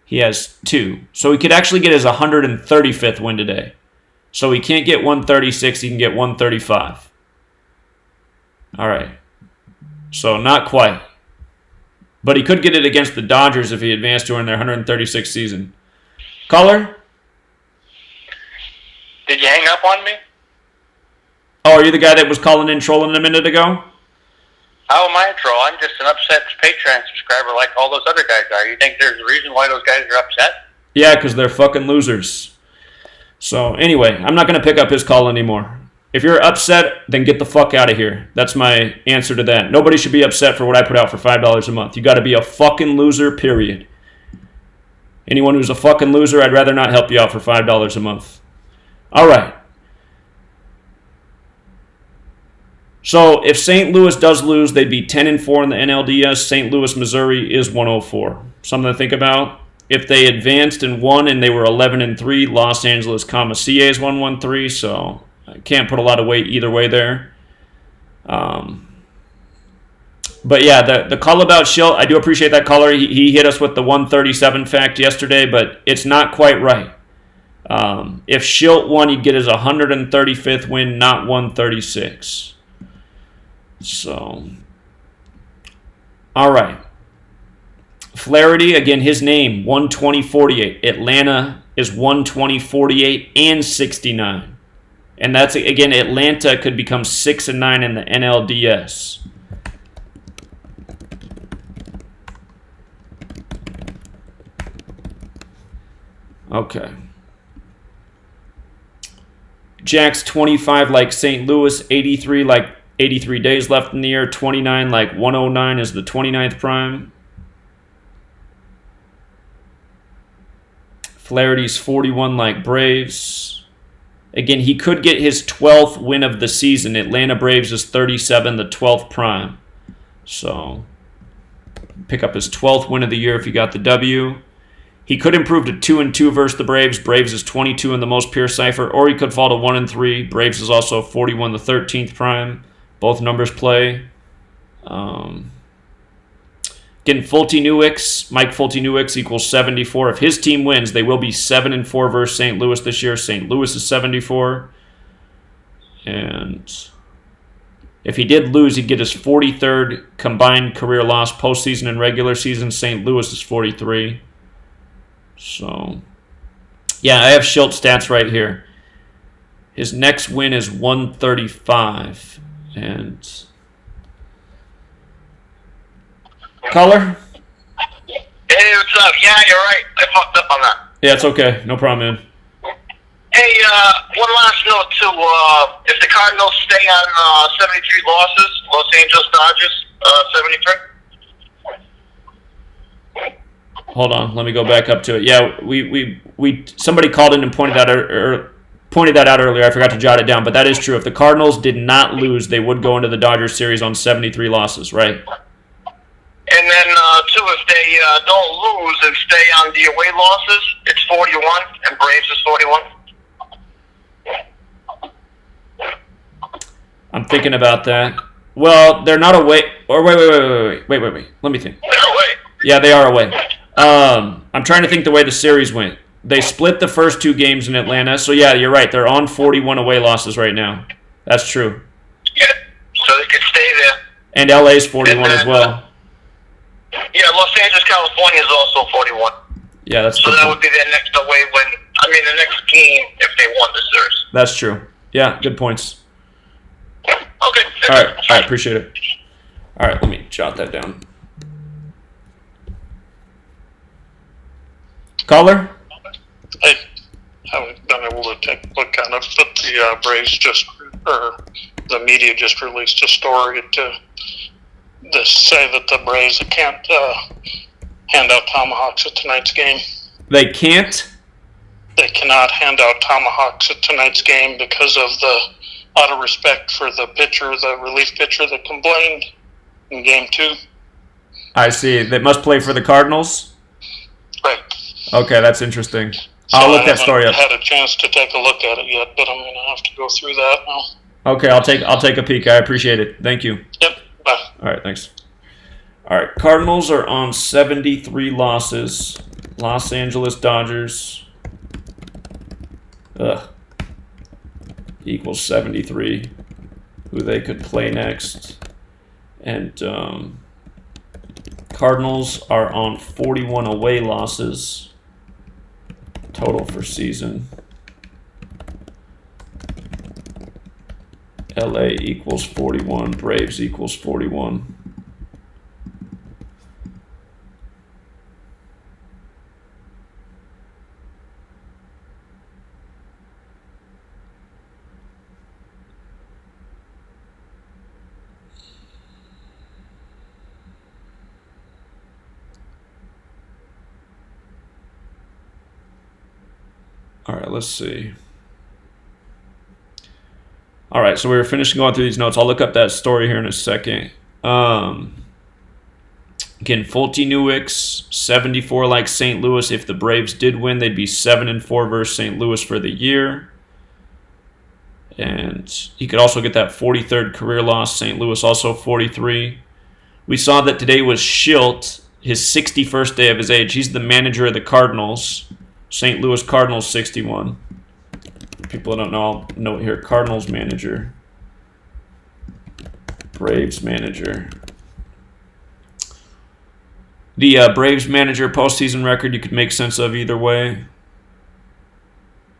he has 2. So he could actually get his 135th win today. So he can't get 136, he can get 135. All right. So not quite. But he could get it against the Dodgers if he advanced during their 136th season. Caller? Did you hang up on me? Oh, are you the guy that was calling in trolling a minute ago? How am I a troll? I'm just an upset Patreon subscriber like all those other guys are. You think there's a reason why those guys are upset? Yeah, because they're fucking losers. So, anyway, I'm not going to pick up his call anymore. If you're upset, then get the fuck out of here. That's my answer to that. Nobody should be upset for what I put out for $5 a month. You got to be a fucking loser, period. Anyone who's a fucking loser, I'd rather not help you out for $5 a month. All right. So if St. Louis does lose, they'd be 10-4 in the NLDS. St. Louis, Missouri is 104. Something to think about. If they advanced and won and they were 11-3, Los Angeles, CA is 113. So I can't put a lot of weight either way there. But yeah, the call about Schilt, I do appreciate that caller. He hit us with the 137 fact yesterday, but it's not quite right. If Schilt won, he'd get his 135th win, not 136. So, all right. Flaherty, again, his name, 120-48. Atlanta is 120-48 and 69. And that's, again, Atlanta could become 6-9 in the NLDS. Okay. Jack's 25 like St. Louis, 83 like 83 days left in the year, 29 like 109 is the 29th prime. Flaherty's 41 like Braves. Again, he could get his 12th win of the season. Atlanta Braves is 37, the 12th prime. So, pick up his 12th win of the year if he got the W. He could improve to 2-2 versus the Braves. Braves is 22 in the most pure cipher. Or he could fall to 1-3. Braves is also 41, the 13th prime. Both numbers play. Getting Fulte-Newicks. Mike Fulte-Newicks equals 74. If his team wins, they will be 7-4 versus St. Louis this year. St. Louis is 74. And if he did lose, he'd get his 43rd combined career loss postseason and regular season. St. Louis is 43. So, yeah, I have Schilt stats right here. His next win is 135. And Caller? Hey, what's up? Yeah, you're right. I fucked up on that. Yeah, it's okay. No problem, man. Hey, one last note too. If the Cardinals stay on 73 losses, Los Angeles Dodgers 73. Hold on. Let me go back up to it. Yeah, we somebody called in and pointed that out earlier. I forgot to jot it down, but that is true. If the Cardinals did not lose, they would go into the Dodgers series on 73 losses, right? And then, too, if they don't lose and stay on the away losses, it's 41, and Braves is 41. I'm thinking about that. Well, they're not away. Or wait. Let me think. They're away. Yeah, they are away. I'm trying to think the way the series went. They split the first 2 games in Atlanta, so yeah, you're right. They're on 41 away losses right now. That's true. Yeah, so they could stay there. And LA's 41 as well. Yeah, Los Angeles, California is also 41. Yeah, that's so good. That would be their next away the next game if they won the series. That's true. Yeah, good points. Okay. All right, appreciate it. All right, let me jot that down. Caller? I haven't been able to take a look at it, but the Braves the media just released a story to say that the Braves can't hand out tomahawks at tonight's game. They can't? They cannot hand out tomahawks at tonight's game because of the out of respect for the relief pitcher that complained in game 2. I see. They must play for the Cardinals? Right. Okay, that's interesting. I'll look that story up. I haven't had a chance to take a look at it yet, but I'm going to have to go through that now. Okay, I'll take a peek. I appreciate it. Thank you. Yep. Bye. All right, thanks. All right, Cardinals are on 73 losses. Los Angeles Dodgers equals 73. Who they could play next. And Cardinals are on 41 away losses total for season. LA equals 41. Braves equals 41. All right, let's see. All right, so we were finishing going through these notes. I'll look up that story here in a second. Again, Fulte Newicks, 74 like St. Louis. If the Braves did win, they'd be 7-4 versus St. Louis for the year. And he could also get that 43rd career loss. St. Louis also 43. We saw that today was Schilt, his 61st day of his age. He's the manager of the Cardinals. St. Louis Cardinals 61. People that don't know, I'll note here. Cardinals manager. Braves manager. The Braves manager postseason record you could make sense of either way.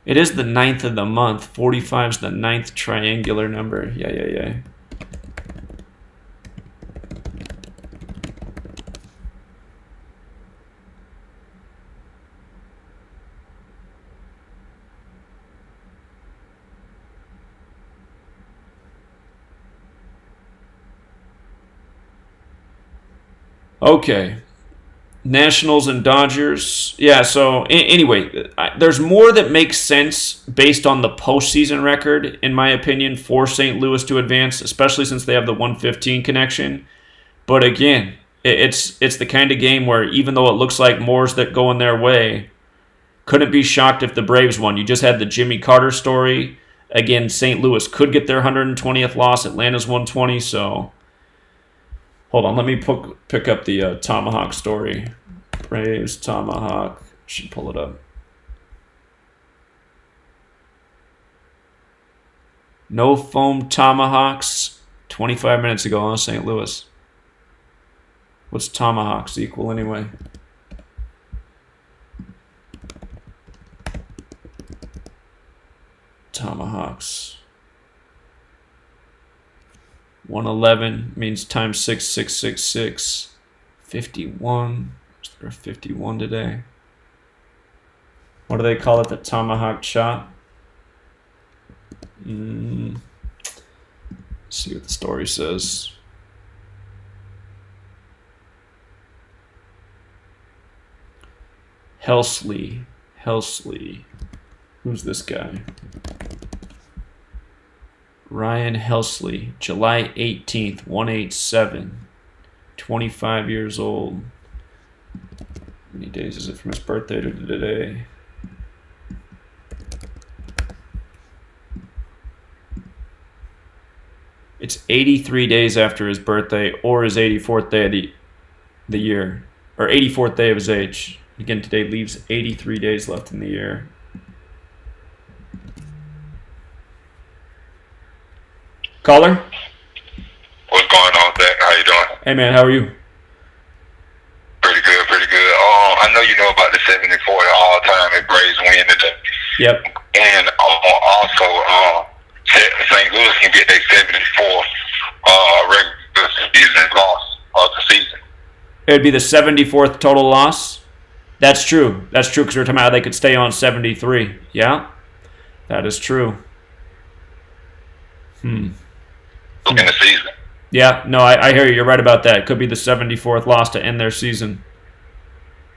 It is the 9th of the month. 45 is the 9th triangular number. Yeah. Okay. Nationals and Dodgers. Yeah, so anyway, there's more that makes sense based on the postseason record, in my opinion, for St. Louis to advance, especially since they have the 115 connection. But again, it's the kind of game where even though it looks like more's that going their way, couldn't be shocked if the Braves won. You just had the Jimmy Carter story. Again, St. Louis could get their 120th loss. Atlanta's 120, so... Hold on, let me pick up the Tomahawk story. Braves, Tomahawk. Should pull it up. No foam Tomahawks 25 minutes ago on St. Louis. What's Tomahawks equal anyway? Tomahawks. 111 means times 6, 6, 6, 6. 51. Is there a 51 today? What do they call it? The tomahawk chop? Let's see what the story says. Helsley. Who's this guy? Ryan Helsley, July 18th, 187. 25 years old. How many days is it from his birthday to today? It's 83 days after his birthday or his 84th day of the year. Or 84th day of his age. Again, today leaves 83 days left in the year. Caller? What's going on, Zach? How you doing? Hey, man, how are you? Pretty good. I know you know about the 74 all-time at Braves win today. Yep. And also, St. Louis can get their 74th regular season loss of the season. It would be the 74th total loss? That's true. That's true because we were talking about how they could stay on 73. Yeah, that is true. In the season. Yeah, no, I hear you. You're right about that. It could be the 74th loss to end their season.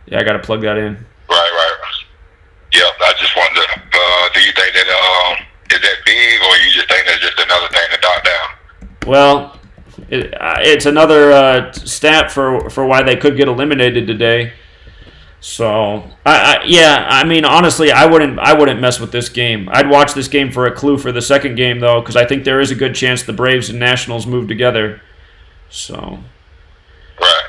Yeah, I got to plug that in. Right. Yep, I just wonder, do you think that is that big, or you just think that's just another thing to dot down? Well, it's another stat for why they could get eliminated today. So, I mean, honestly, I wouldn't mess with this game. I'd watch this game for a clue for the second game, though, because I think there is a good chance the Braves and Nationals move together. So. Right.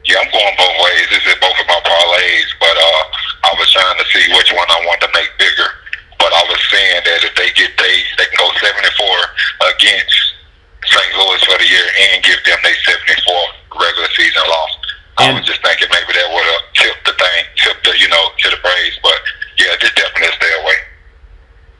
Yeah, I'm going both ways. This is both of my parlays, but I was trying to see which one I want to make bigger. But I was saying that if they can go 74 against St. Louis for the year and give them their 74th regular season loss. I was just thinking maybe that would have tipped the to the Braves, but yeah, just definitely stay away.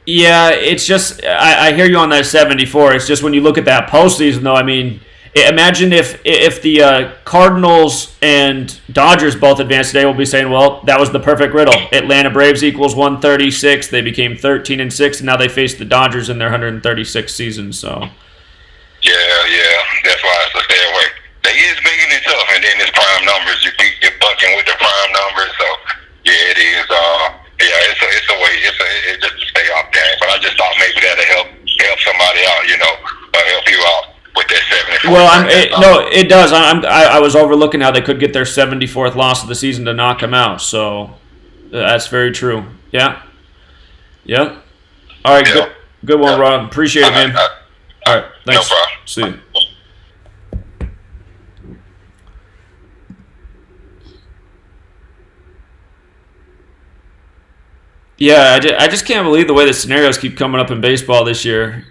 Yeah, it's just I hear you on that 74. It's just when you look at that postseason, though. I mean, imagine if the Cardinals and Dodgers both advanced today, we'll be saying, well, that was the perfect riddle. Atlanta Braves equals 136. They became 13-6, and now they face the Dodgers in their 136th season. So. Yeah, that's why I stay away. They is big and tough, and then it's prime numbers. You're bucking with the prime numbers, so yeah, it is. It's a way. It's just a stay off game. But I just thought maybe that'll help somebody out, help you out with that 74. Well, it does. I was overlooking how they could get their 74th loss of the season to knock them out. So that's very true. Yeah. Yep. All right. Yeah. Good one, Rob. Appreciate it, man. All right. Thanks. No problem. See you. Yeah, I just can't believe the way the scenarios keep coming up in baseball this year.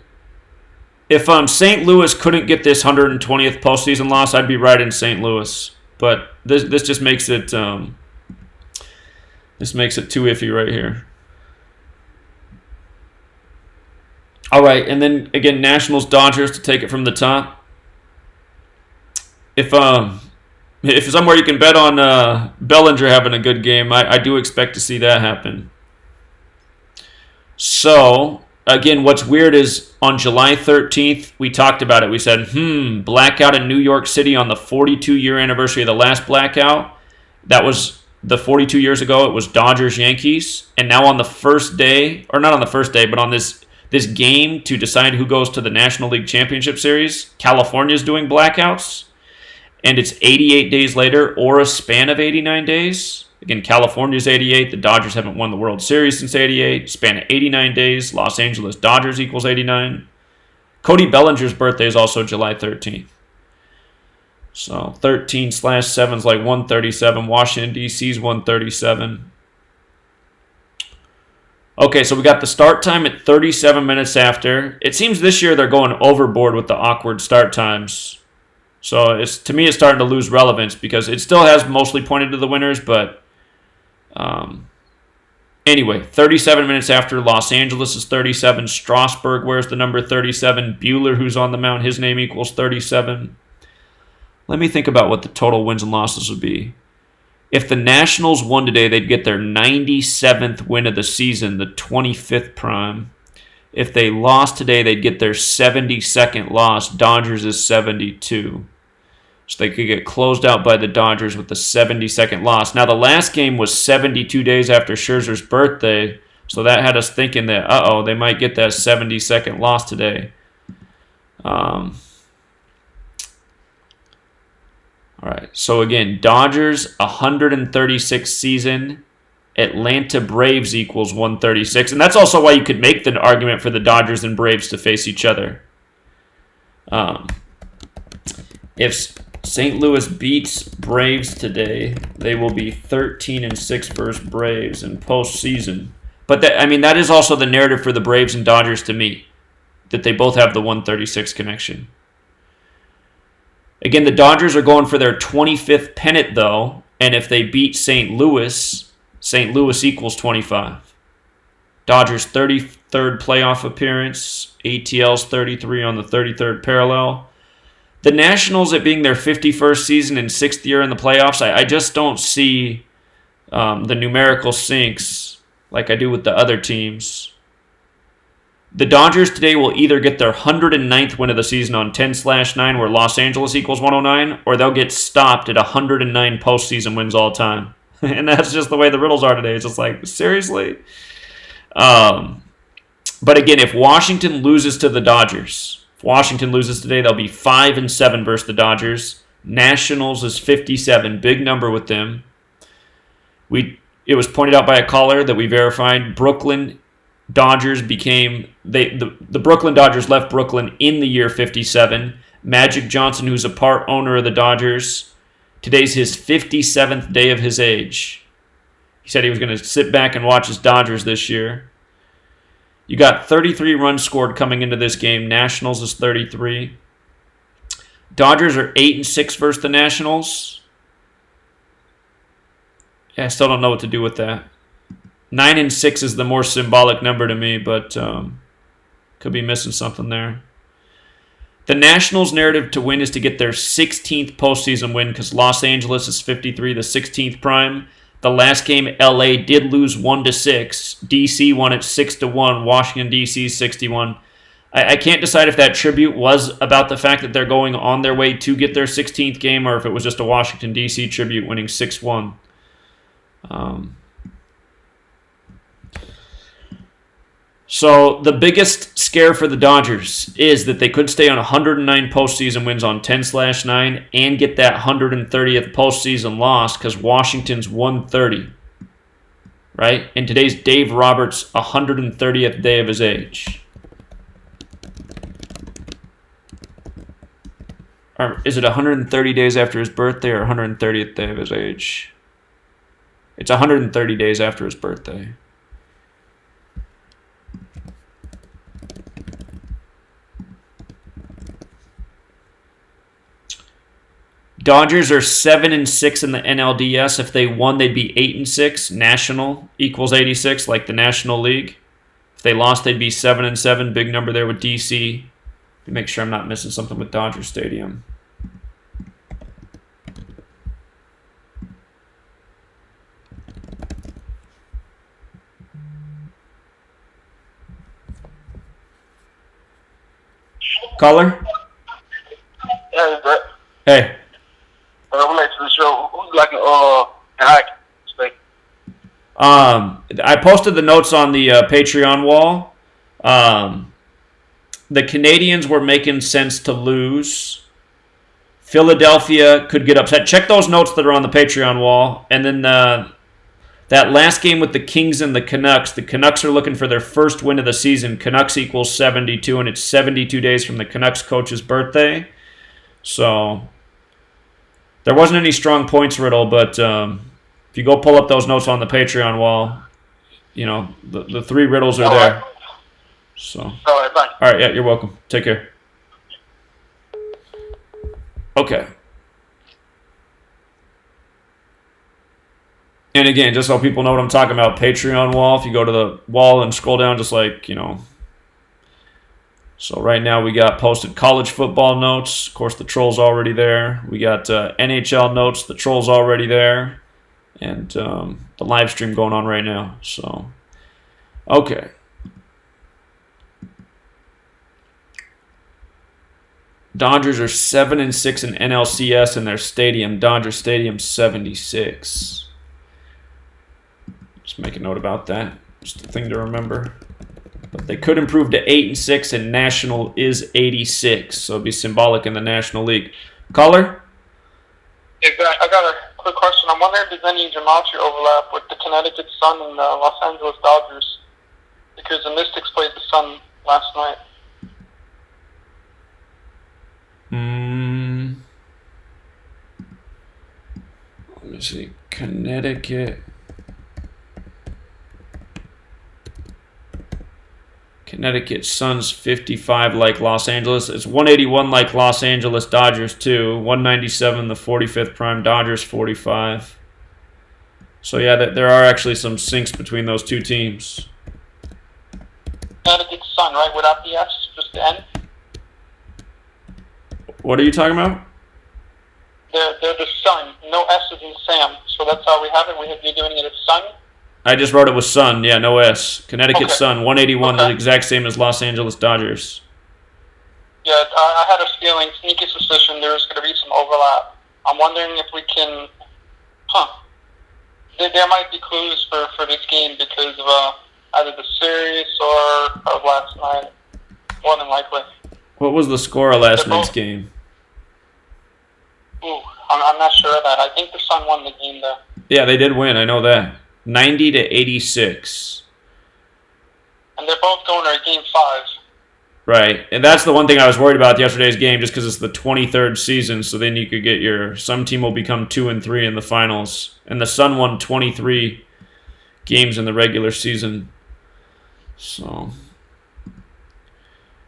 If St. Louis couldn't get this 120th postseason loss, I'd be right in St. Louis. But this just makes it too iffy right here. All right, and then again, Nationals Dodgers to take it from the top. If somewhere you can bet on Bellinger having a good game, I do expect to see that happen. So, again, what's weird is on July 13th, we talked about it. We said, blackout in New York City on the 42-year anniversary of the last blackout. That was the 42 years ago. It was Dodgers-Yankees. And now on the first day, or not on the first day, but on this game to decide who goes to the National League Championship Series, California's doing blackouts. And it's 88 days later, or a span of 89 days. Again, California's 88. The Dodgers haven't won the World Series since 88. Span of 89 days. Los Angeles Dodgers equals 89. Cody Bellinger's birthday is also July 13th. So 13/7 is like 137. Washington, D.C. is 137. Okay, so we got the start time at 37 minutes after. It seems this year they're going overboard with the awkward start times. So to me, it's starting to lose relevance because it still has mostly pointed to the winners, but anyway, 37 minutes after, Los Angeles is 37. Strasburg wears the number 37. Buehler, who's on the mound, his name equals 37. Let me think about what the total wins and losses would be. If the Nationals won today, they'd get their 97th win of the season, the 25th prime. If they lost today, they'd get their 72nd loss. Dodgers is 72. So they could get closed out by the Dodgers with the 72nd loss. Now, the last game was 72 days after Scherzer's birthday, so that had us thinking that, they might get that 72nd loss today. All right, so again, Dodgers 136 season, Atlanta Braves equals 136, and that's also why you could make the argument for the Dodgers and Braves to face each other. If St. Louis beats Braves today, they will be 13-6 versus Braves in postseason. But that is also the narrative for the Braves and Dodgers to me, that they both have the 136 connection. Again, the Dodgers are going for their 25th pennant, though, and if they beat St. Louis equals 25. Dodgers' 33rd playoff appearance, ATL's 33 on the 33rd parallel. The Nationals, it being their 51st season and 6th year in the playoffs, I just don't see the numerical sinks like I do with the other teams. The Dodgers today will either get their 109th win of the season on 10/9, where Los Angeles equals 109, or they'll get stopped at 109 postseason wins all time. And that's just the way the riddles are today. It's just like, seriously? But again, if Washington loses to the Dodgers, if Washington loses today, they'll be 5-7 versus the Dodgers. Nationals is 57, big number with them. It was pointed out by a caller that we verified. Brooklyn Dodgers became the Brooklyn Dodgers left Brooklyn in the year 57. Magic Johnson, who's a part owner of the Dodgers, today's his 57th day of his age. He said he was going to sit back and watch his Dodgers this year. You got 33 runs scored coming into this game. Nationals is 33. Dodgers are 8-6 versus the Nationals. Yeah, I still don't know what to do with that. 9-6 is the more symbolic number to me, but could be missing something there. The Nationals' narrative to win is to get their 16th postseason win because Los Angeles is 53, the 16th prime. The last game, LA did lose 1-6. DC won it 6-1. Washington, DC 61. I can't decide if that tribute was about the fact that they're going on their way to get their 16th game or if it was just a Washington, DC tribute winning 6-1. So the biggest scare for the Dodgers is that they could stay on 109 postseason wins on 10/9 and get that 130th postseason loss because Washington's 130, right? And today's Dave Roberts' 130th day of his age. Or is it 130 days after his birthday or 130th day of his age? It's 130 days after his birthday. Dodgers are 7-6 in the NLDS. If they won, they'd be 8-6. National equals 86, like the National League. If they lost, they'd be 7-7. Big number there with DC. Make sure I'm not missing something with Dodger Stadium. Caller? Hey, Brett. Hey. Related to the show, who's like hockey? I posted the notes on the Patreon wall. The Canadians were making sense to lose. Philadelphia could get upset. Check those notes that are on the Patreon wall. And then that last game with the Kings and the Canucks are looking for their first win of the season. Canucks equals 72, and it's 72 days from the Canucks coach's birthday. So there wasn't any strong points riddle, but if you go pull up those notes on the Patreon wall, you know, the three riddles are there. Right. So. All right, bye. All right, yeah, you're welcome. Take care. Okay. And again, just so people know what I'm talking about, Patreon wall, if you go to the wall and scroll down just like, you know, So right now we got posted college football notes. Of course, the troll's already there. We got NHL notes. The troll's already there. And the live stream going on right now. So, okay. Dodgers are 7-6 in NLCS in their stadium. Dodger Stadium 76. Just make a note about that. Just a thing to remember. But they could improve to 8-6, and National is 86, so it'll be symbolic in the National League. Caller? I got a quick question. I'm wondering if there's any Gematria overlap with the Connecticut Sun and the Los Angeles Dodgers, because the Mystics played the Sun last night. Let me see. Connecticut Suns 55 like Los Angeles. It's 181 like Los Angeles Dodgers too. 197 the 45th prime Dodgers 45. So yeah, there are actually some syncs between those two teams. Connecticut Sun, right? Without the S, just the N? What are you talking about? They're the Sun. No S's in Sam. So that's how we have it. You're doing it as Sun? I just wrote it with Sun. Yeah, no S. Connecticut Okay. Sun, 181, the exact same as Los Angeles Dodgers. Yeah, I had a feeling, sneaky suspicion, there's going to be some overlap. I'm wondering if we can... There might be clues for this game because of either the series or of last night. More than likely. What was the score of last night's game? Ooh, I'm not sure of that. I think the Sun won the game, though. Yeah, they did win. I know that. 90-86. And they're both going to Game 5. Right, and that's the one thing I was worried about yesterday's game, just because it's the 23rd season. So then you could get some team will become 2-3 in the finals, and the Sun won 23 games in the regular season. So,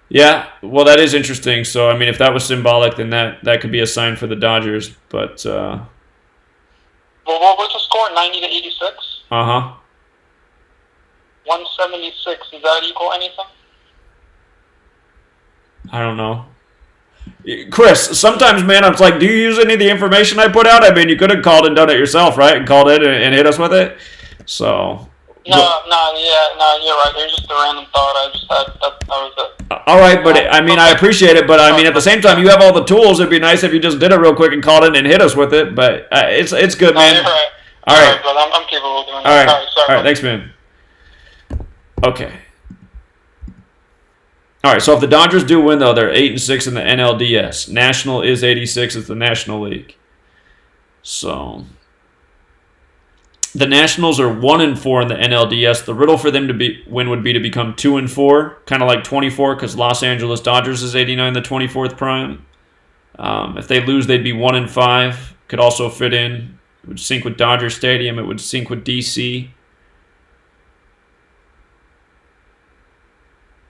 yeah, well, that is interesting. So I mean, if that was symbolic, then that could be a sign for the Dodgers. But Well, what was the score? 90-86. 176. Does that equal anything? I don't know. Chris, sometimes, man, I'm like, do you use any of the information I put out? I mean, you could have called and done it yourself, right? And called in and hit us with it. So. No, you're right. It was just a random thought I just had. That was it. All right, but I mean, I appreciate it, but I mean, at the same time, you have all the tools. It'd be nice if you just did it real quick and called in and hit us with it. But it's good, man. You're right. All right, brother. I'm capable of doing all that. right, Sorry, all right. Thanks, man. Okay. All right, so if the Dodgers do win, though, they're 8-6 in the NLDS. National is 86. It's the National League. So the Nationals are 1-4 in the NLDS. The riddle for them to win would be to become 2-4, kind of like 24, because Los Angeles Dodgers is 89, the 24th prime. If they lose, they'd be 1-5. Could also fit in. It would sync with Dodger Stadium. It would sync with DC.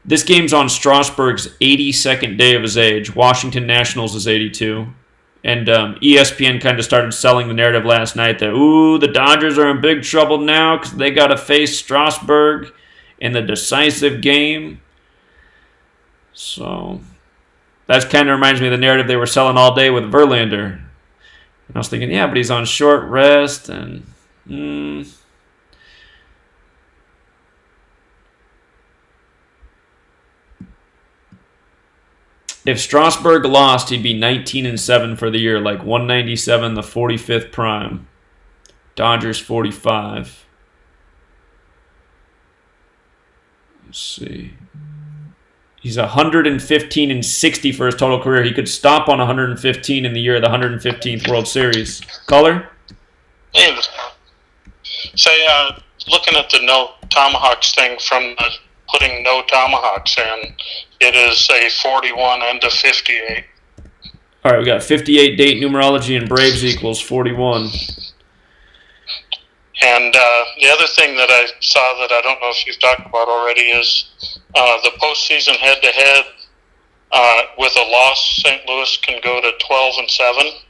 This game's on Strasburg's 82nd day of his age. Washington Nationals is 82. And ESPN kind of started selling the narrative last night that, the Dodgers are in big trouble now because they got to face Strasburg in the decisive game. So that kind of reminds me of the narrative they were selling all day with Verlander. And I was thinking, yeah, but he's on short rest and... If Strasburg lost, he'd be 19-7 for the year, like 197, the 45th prime. Dodgers 45. Let's see. He's 115-60 for his total career. He could stop on 115 in the year of the 115th World Series. Caller? Hey, say, looking at the no tomahawks thing from putting no tomahawks in, it is a 41 and a 58. All right, we got 58 date numerology and Braves equals 41. And the other thing that I saw that I don't know if you've talked about already is the postseason head-to-head with a loss. St. Louis can go to 12-7,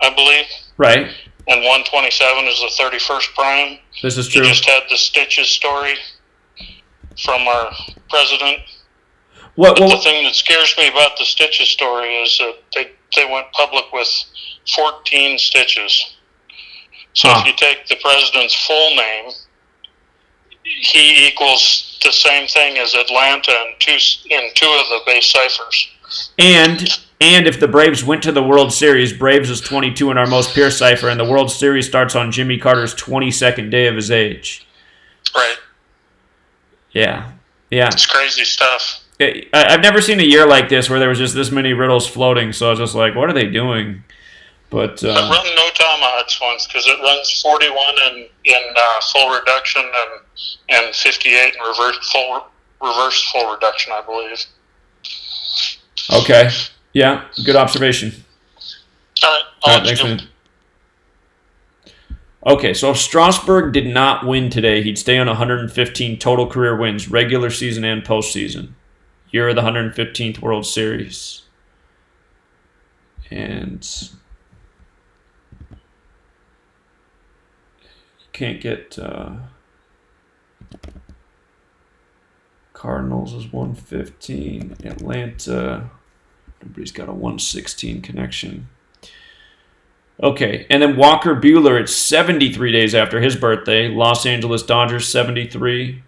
I believe. Right. And 127 is the 31st prime. This is true. You just had the Stitches story from our president. The thing that scares me about the stitches story is that they went public with 14 stitches. So if you take the president's full name, he equals the same thing as Atlanta in two of the base ciphers. And if the Braves went to the World Series, Braves is 22 in our most pure cipher, and the World Series starts on Jimmy Carter's 22nd day of his age. Right. Yeah. It's crazy stuff. I've never seen a year like this where there was just this many riddles floating, so I was just like, what are they doing? But it run no tomahawks once because it runs 41 in full reduction and 58 in reverse full reduction, I believe. Okay. Yeah, good observation. All right, thanks, man. Okay, so if Strasburg did not win today, he'd stay on 115 total career wins, regular season and postseason. Year of the 115th World Series. And you can't get Cardinals is 115. Atlanta, nobody's got a 116 connection. Okay, and then Walker Buehler, it's 73 days after his birthday. Los Angeles Dodgers, 73.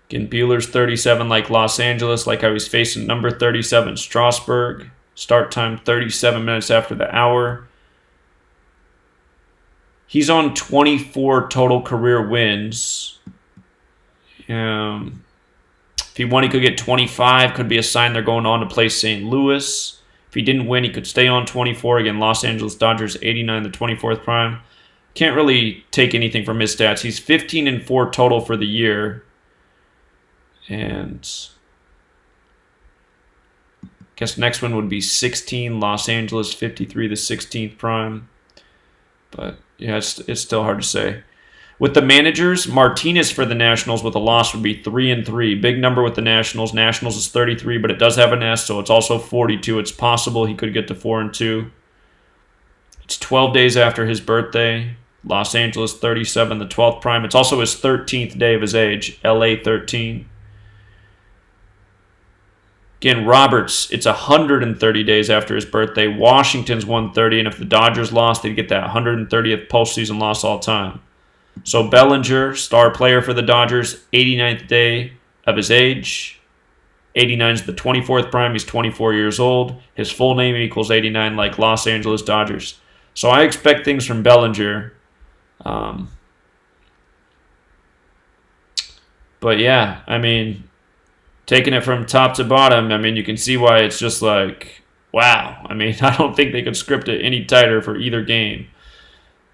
Again, Buehler's 37 like Los Angeles, like how he's facing number 37 Strasburg. Start time 37 minutes after the hour. He's on 24 total career wins. If he won, he could get 25. Could be a sign they're going on to play St. Louis. If he didn't win, he could stay on 24. Again, Los Angeles Dodgers, 89, the 24th prime. Can't really take anything from his stats. He's 15-4 total for the year. And I guess next one would be 16, Los Angeles, 53, the 16th prime. But yeah, it's still hard to say. With the managers, Martinez for the Nationals with a loss would be 3-3. Big number with the Nationals. Nationals is 33, but it does have an S, so it's also 42. It's possible he could get to 4-2. It's 12 days after his birthday. Los Angeles 37, the 12th prime. It's also his 13th day of his age. LA 13. Again, Roberts, it's 130 days after his birthday. Washington's 130, and if the Dodgers lost, they'd get that 130th postseason loss all time. So Bellinger, star player for the Dodgers, 89th day of his age. 89 is the 24th prime. He's 24 years old. His full name equals 89 like Los Angeles Dodgers. So I expect things from Bellinger. But yeah, I mean, taking it from top to bottom, I mean, you can see why it's just like, wow. I mean, I don't think they could script it any tighter for either game.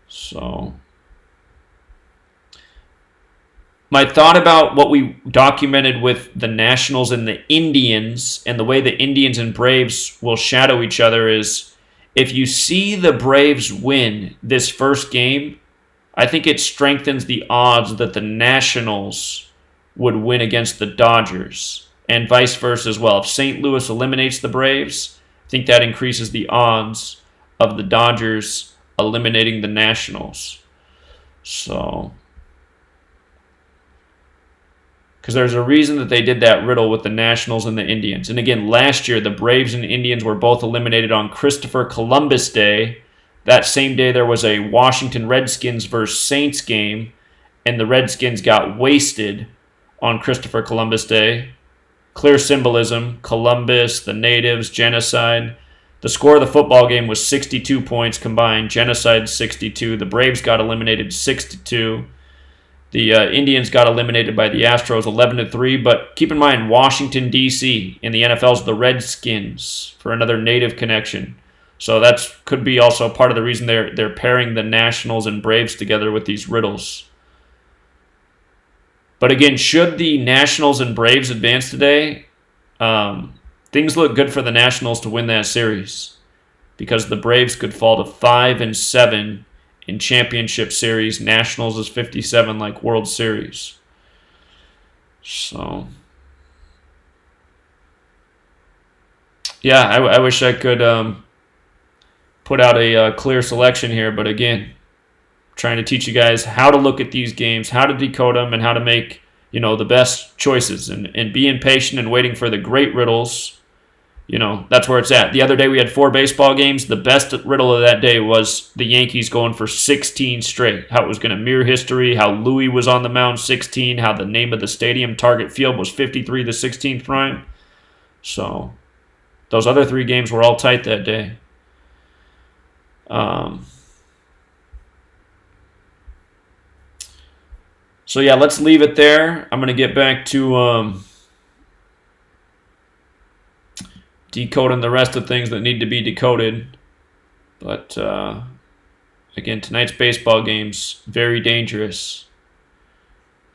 So my thought about what we documented with the Nationals and the Indians and the way the Indians and Braves will shadow each other is if you see the Braves win this first game, I think it strengthens the odds that the Nationals would win against the Dodgers and vice versa as well. If St. Louis eliminates the Braves, I think that increases the odds of the Dodgers eliminating the Nationals. So, because there's a reason that they did that riddle with the Nationals and the Indians. And again, last year, the Braves and Indians were both eliminated on Christopher Columbus Day. That same day, there was a Washington Redskins versus Saints game, and the Redskins got wasted on Christopher Columbus Day. Clear symbolism, Columbus, the natives, genocide. The score of the football game was 62 points combined, genocide 62. The Braves got eliminated 6-2. The Indians got eliminated by the Astros 11-3, but keep in mind, Washington, D.C. in the NFL's the Redskins for another native connection. So that could be also part of the reason they're pairing the Nationals and Braves together with these riddles. But again, should the Nationals and Braves advance today, things look good for the Nationals to win that series because the Braves could fall to 5-7 in championship series. Nationals is 57 like World Series. So, yeah, I wish I could put out a clear selection here, but again, trying to teach you guys how to look at these games, how to decode them, and how to make the best choices and being patient and waiting for the great riddles. That's where it's at. The other day we had 4 baseball games. The best riddle of that day was the Yankees going for 16 straight. How it was going to mirror history, how Louis was on the mound 16, how the name of the stadium, Target Field, was 53 the 16th prime. So those other 3 games were all tight that day. So yeah, let's leave it there. I'm going to get back to decoding the rest of things that need to be decoded. But again, tonight's baseball game's very dangerous.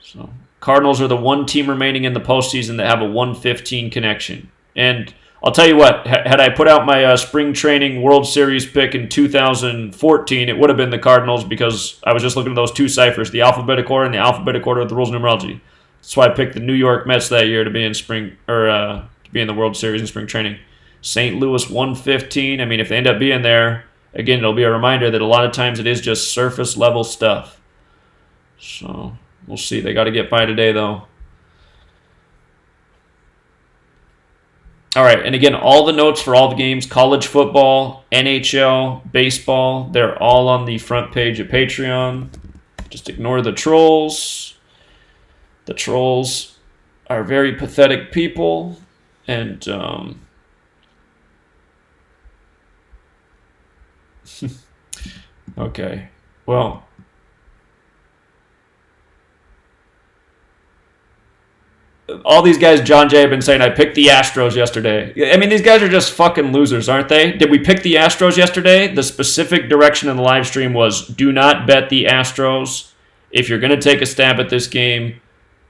So Cardinals are the one team remaining in the postseason that have a 115 connection. And I'll tell you what, had I put out my spring training World Series pick in 2014, it would have been the Cardinals because I was just looking at those 2 ciphers, the alphabetic order and the alphabetic order of the rules of numerology. That's why I picked the New York Mets that year to be in to be in the World Series in spring training. St. Louis 115. I mean, if they end up being there, again, it'll be a reminder that a lot of times it is just surface level stuff. So we'll see. They got to get by today, though. All right, and again, all the notes for all the games, college football, NHL, baseball, they're all on the front page of Patreon. Just ignore the trolls. The trolls are very pathetic people, and okay, well, all these guys, John Jay, have been saying, I picked the Astros yesterday. I mean, these guys are just fucking losers, aren't they? Did we pick the Astros yesterday? The specific direction in the live stream was, do not bet the Astros. If you're going to take a stab at this game,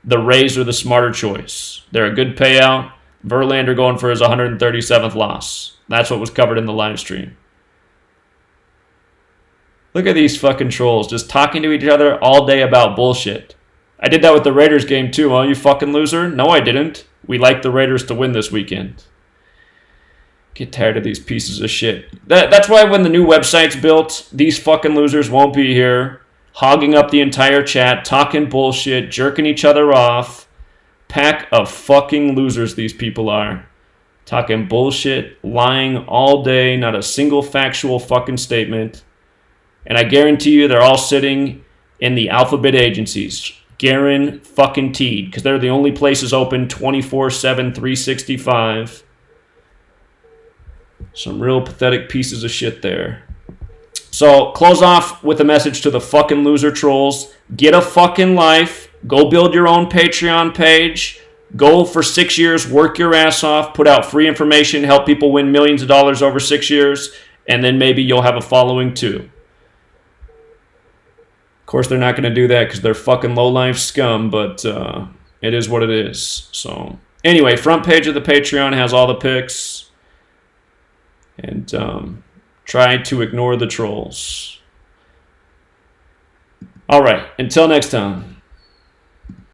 the Rays are the smarter choice. They're a good payout. Verlander going for his 137th loss. That's what was covered in the live stream. Look at these fucking trolls just talking to each other all day about bullshit. I did that with the Raiders game too, huh, you fucking loser? No, I didn't. We like the Raiders to win this weekend. Get tired of these pieces of shit. That's why when the new website's built, these fucking losers won't be here, hogging up the entire chat, talking bullshit, jerking each other off. Pack of fucking losers these people are. Talking bullshit, lying all day, not a single factual fucking statement. And I guarantee you they're all sitting in the alphabet agencies. Guaranteed, because they're the only places open 24/7, 365. Some real pathetic pieces of shit there. So, close off with a message to the fucking loser trolls. Get a fucking life. Go build your own Patreon page. Go for 6 years, work your ass off, put out free information, help people win millions of dollars over 6 years, and then maybe you'll have a following too. Of course, they're not going to do that because they're fucking low-life scum, but it is what it is. So, anyway, front page of the Patreon has all the picks. And try to ignore the trolls. All right, until next time.